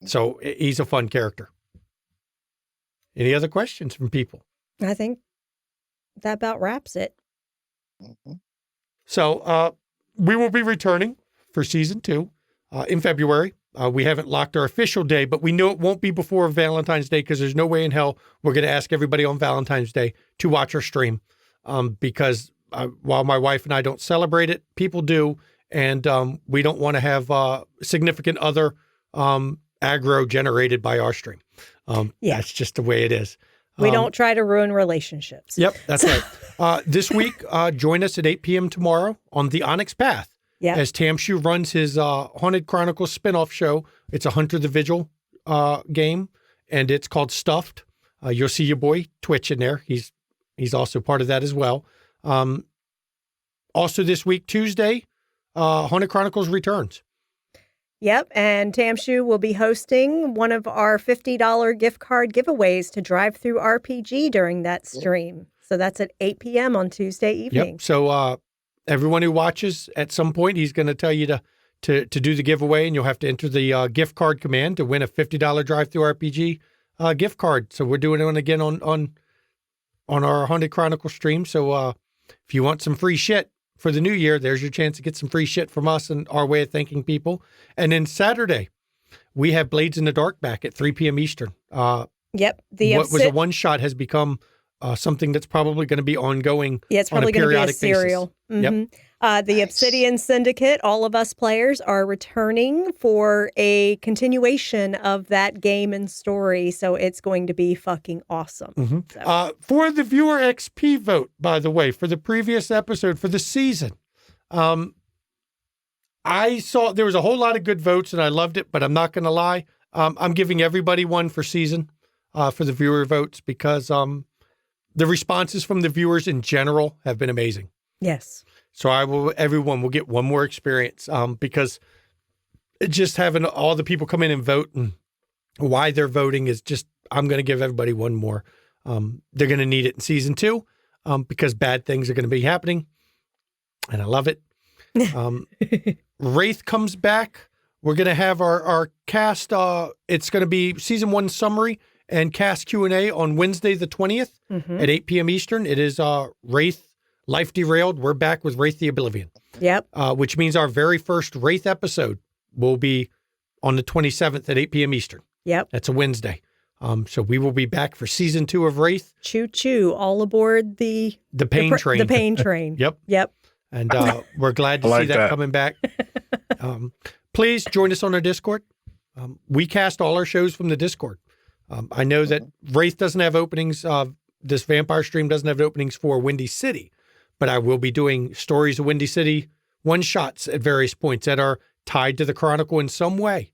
So he's a fun character. Any other questions from people? I think that about wraps it. So we will be returning for season 2 in February. We haven't locked our official day, but we know it won't be before Valentine's Day because there's no way in hell we're going to ask everybody on Valentine's Day to watch our stream because while my wife and I don't celebrate it, people do, and we don't want to have significant other aggro generated by our stream. That's just the way it is. We don't try to ruin relationships. Yep, that's right. This week, join us at 8 p.m. tomorrow on The Onyx Path. Yeah. As Tamshu runs his Haunted Chronicles spinoff show. It's a Hunter the Vigil game, and it's called Stuffed. You'll see your boy Twitch in there. He's also part of that as well. Also this week, Tuesday, Haunted Chronicles returns. Yep, and Tamshu will be hosting one of our $50 gift card giveaways to Drive Through RPG during that stream. So that's at 8 p.m. on Tuesday evening. Yep. So everyone who watches, at some point, he's going to tell you to do the giveaway, and you'll have to enter the gift card command to win a $50 Drive Through RPG gift card. So we're doing it again on our Haunted Chronicles stream. So if you want some free shit for the new year, there's your chance to get some free shit from us and our way of thinking people. And then Saturday, we have Blades in the Dark back at 3 p.m. Eastern. Yep. What was a one-shot has become something that's probably going to be ongoing. Yeah, it's probably going to be a serial. Mm-hmm. Yep. The Obsidian Syndicate, all of us players are returning for a continuation of that game and story. So it's going to be fucking awesome. Mm-hmm. So. For the viewer XP vote, by the way, for the previous episode for the season, I saw there was a whole lot of good votes and I loved it, but I'm not going to lie. I'm giving everybody one for season for the viewer votes because the responses from the viewers in general have been amazing. Yes. So everyone will get one more experience because just having all the people come in and vote and why they're voting is just, I'm going to give everybody one more. They're going to need it in season 2 because bad things are going to be happening. And I love it. Wraith comes back. We're going to have our cast. It's going to be season 1 summary and Cast Q&A on Wednesday the 20th at 8 p.m. Eastern. It is Wraith Life Derailed. We're back with Wraith the Oblivion. Yep. Which means our very first Wraith episode will be on the 27th at 8 p.m. Eastern. Yep. That's a Wednesday. So we will be back for season 2 of Wraith. Choo choo, all aboard the pain train. The pain train. Yep. Yep. And we're glad to see that coming back. Please join us on our Discord. We cast all our shows from the Discord. I know that Wraith doesn't have openings. This vampire stream doesn't have openings for Windy City, but I will be doing stories of Windy City one-shots at various points that are tied to the Chronicle in some way.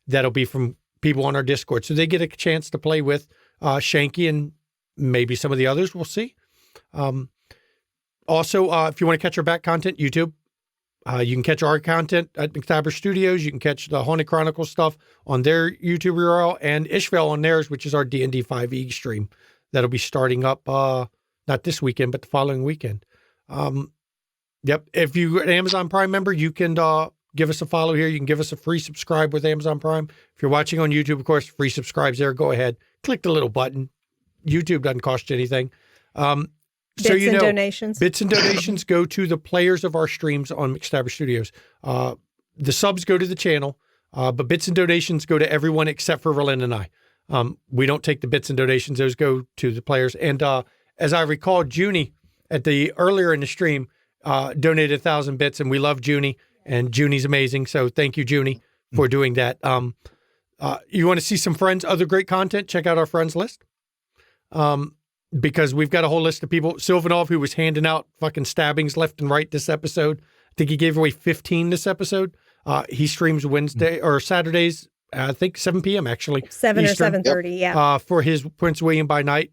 That'll be from people on our Discord. So they get a chance to play with Shanky and maybe some of the others. We'll see. Also, if you want to catch our back content, YouTube, you can catch our content at McTaber Studios. You can catch the Haunted Chronicles stuff on their YouTube URL and Ishvale on theirs, which is our D&D 5e stream. That'll be starting up not this weekend, but the following weekend. Yep. If you're an Amazon Prime member, you can give us a follow here. You can give us a free subscribe with Amazon Prime. If you're watching on YouTube, of course, free subscribes there. Go ahead. Click the little button. YouTube doesn't cost you anything. Bits and donations. Bits and donations go to the players of our streams on McStabber Studios. The subs go to the channel, but bits and donations go to everyone except for Verlin and I. We don't take the bits and donations. Those go to the players. And as I recall, Junie earlier in the stream donated 1,000 bits, and we love Junie, and Junie's amazing. So thank you, Junie, for doing that. You want to see some friends, other great content? Check out our friends list. Because we've got a whole list of people. Sylvanov, who was handing out fucking stabbings left and right this episode. I think he gave away 15 this episode. He streams Wednesday or Saturdays, I think 7 p.m. actually. 7 Eastern, or 7:30, yeah. For his Prince William by Night.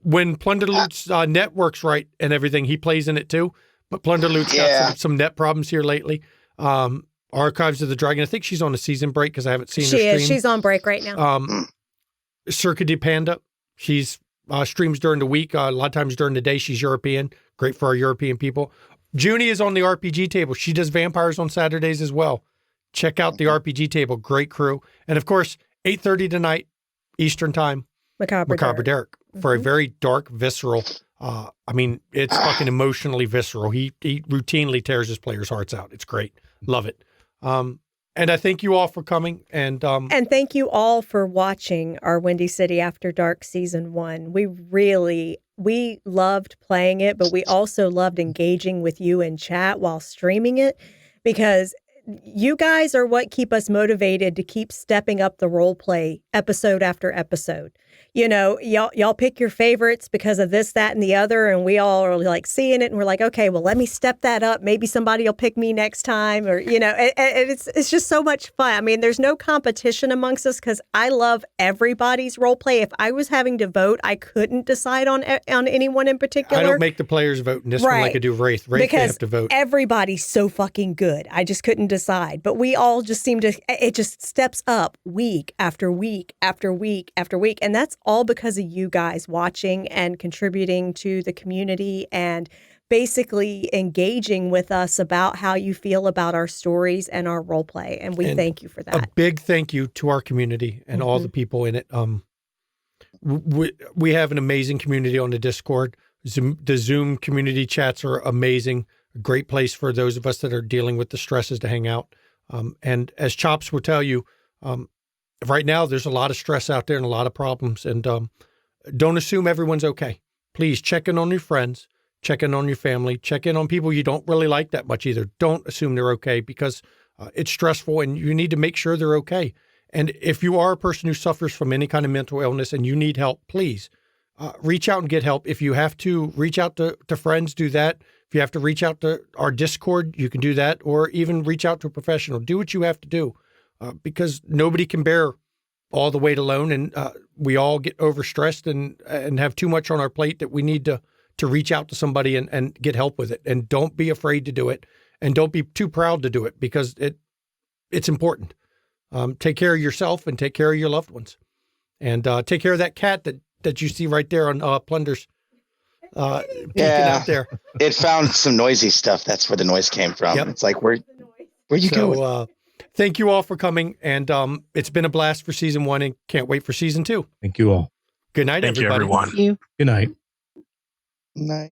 When Plunder Loot's net works right and everything, he plays in it too. But Plunder Loot's got some net problems here lately. Archives of the Dragon, I think she's on a season break because I haven't seen her stream. She's on break right now. Circa de Panda, she's streams during the week. A lot of times during the day, she's European. Great for our European people. Junie is on the RPG table. She does vampires on Saturdays as well. Check out the RPG table. Great crew. And of course, 8:30 tonight, Eastern time, Macabre Derek for a very dark, visceral, it's fucking emotionally visceral. He routinely tears his players' hearts out. It's great. Love it. And I thank you all for coming. And thank you all for watching our Windy City After Dark Season 1. We loved playing it, but we also loved engaging with you in chat while streaming it, because you guys are what keep us motivated to keep stepping up the role play episode after episode. You know, y'all pick your favorites because of this, that, and the other, and we all are like seeing it, and we're like, okay, well, let me step that up. Maybe somebody will pick me next time, or it's just so much fun. I mean, there's no competition amongst us because I love everybody's role play. If I was having to vote, I couldn't decide on anyone in particular. I don't make the players vote in this one like I do Wraith. Wraith, they have to vote. Everybody's so fucking good. I just couldn't decide, but we all just seem to. It just steps up week after week after week after week, and that's all because of you guys watching and contributing to the community and basically engaging with us about how you feel about our stories and our role play. And we thank you for that. A big thank you to our community and all the people in it. We have an amazing community on the Discord. The Zoom community chats are amazing. A great place for those of us that are dealing with the stresses to hang out. And as Chops will tell you, right now, there's a lot of stress out there and a lot of problems. And don't assume everyone's okay. Please check in on your friends, check in on your family, check in on people you don't really like that much either. Don't assume they're okay, because it's stressful and you need to make sure they're okay. And if you are a person who suffers from any kind of mental illness and you need help, please reach out and get help. If you have to reach out to friends, do that. If you have to reach out to our Discord, you can do that, or even reach out to a professional. Do what you have to do. Because nobody can bear all the weight alone, and we all get overstressed and have too much on our plate that we need to reach out to somebody and get help with it. And don't be afraid to do it, and don't be too proud to do it, because it's important. Take care of yourself and take care of your loved ones, and take care of that cat that you see right there on Plunder's peeking out there. It found some noisy stuff. That's where the noise came from. Yep. It's like, where you going? thank you all for coming. And it's been a blast for season 1 and can't wait for season 2. Thank you all. Good night, Thank you, everybody. everyone. Thank you. Good night. Night.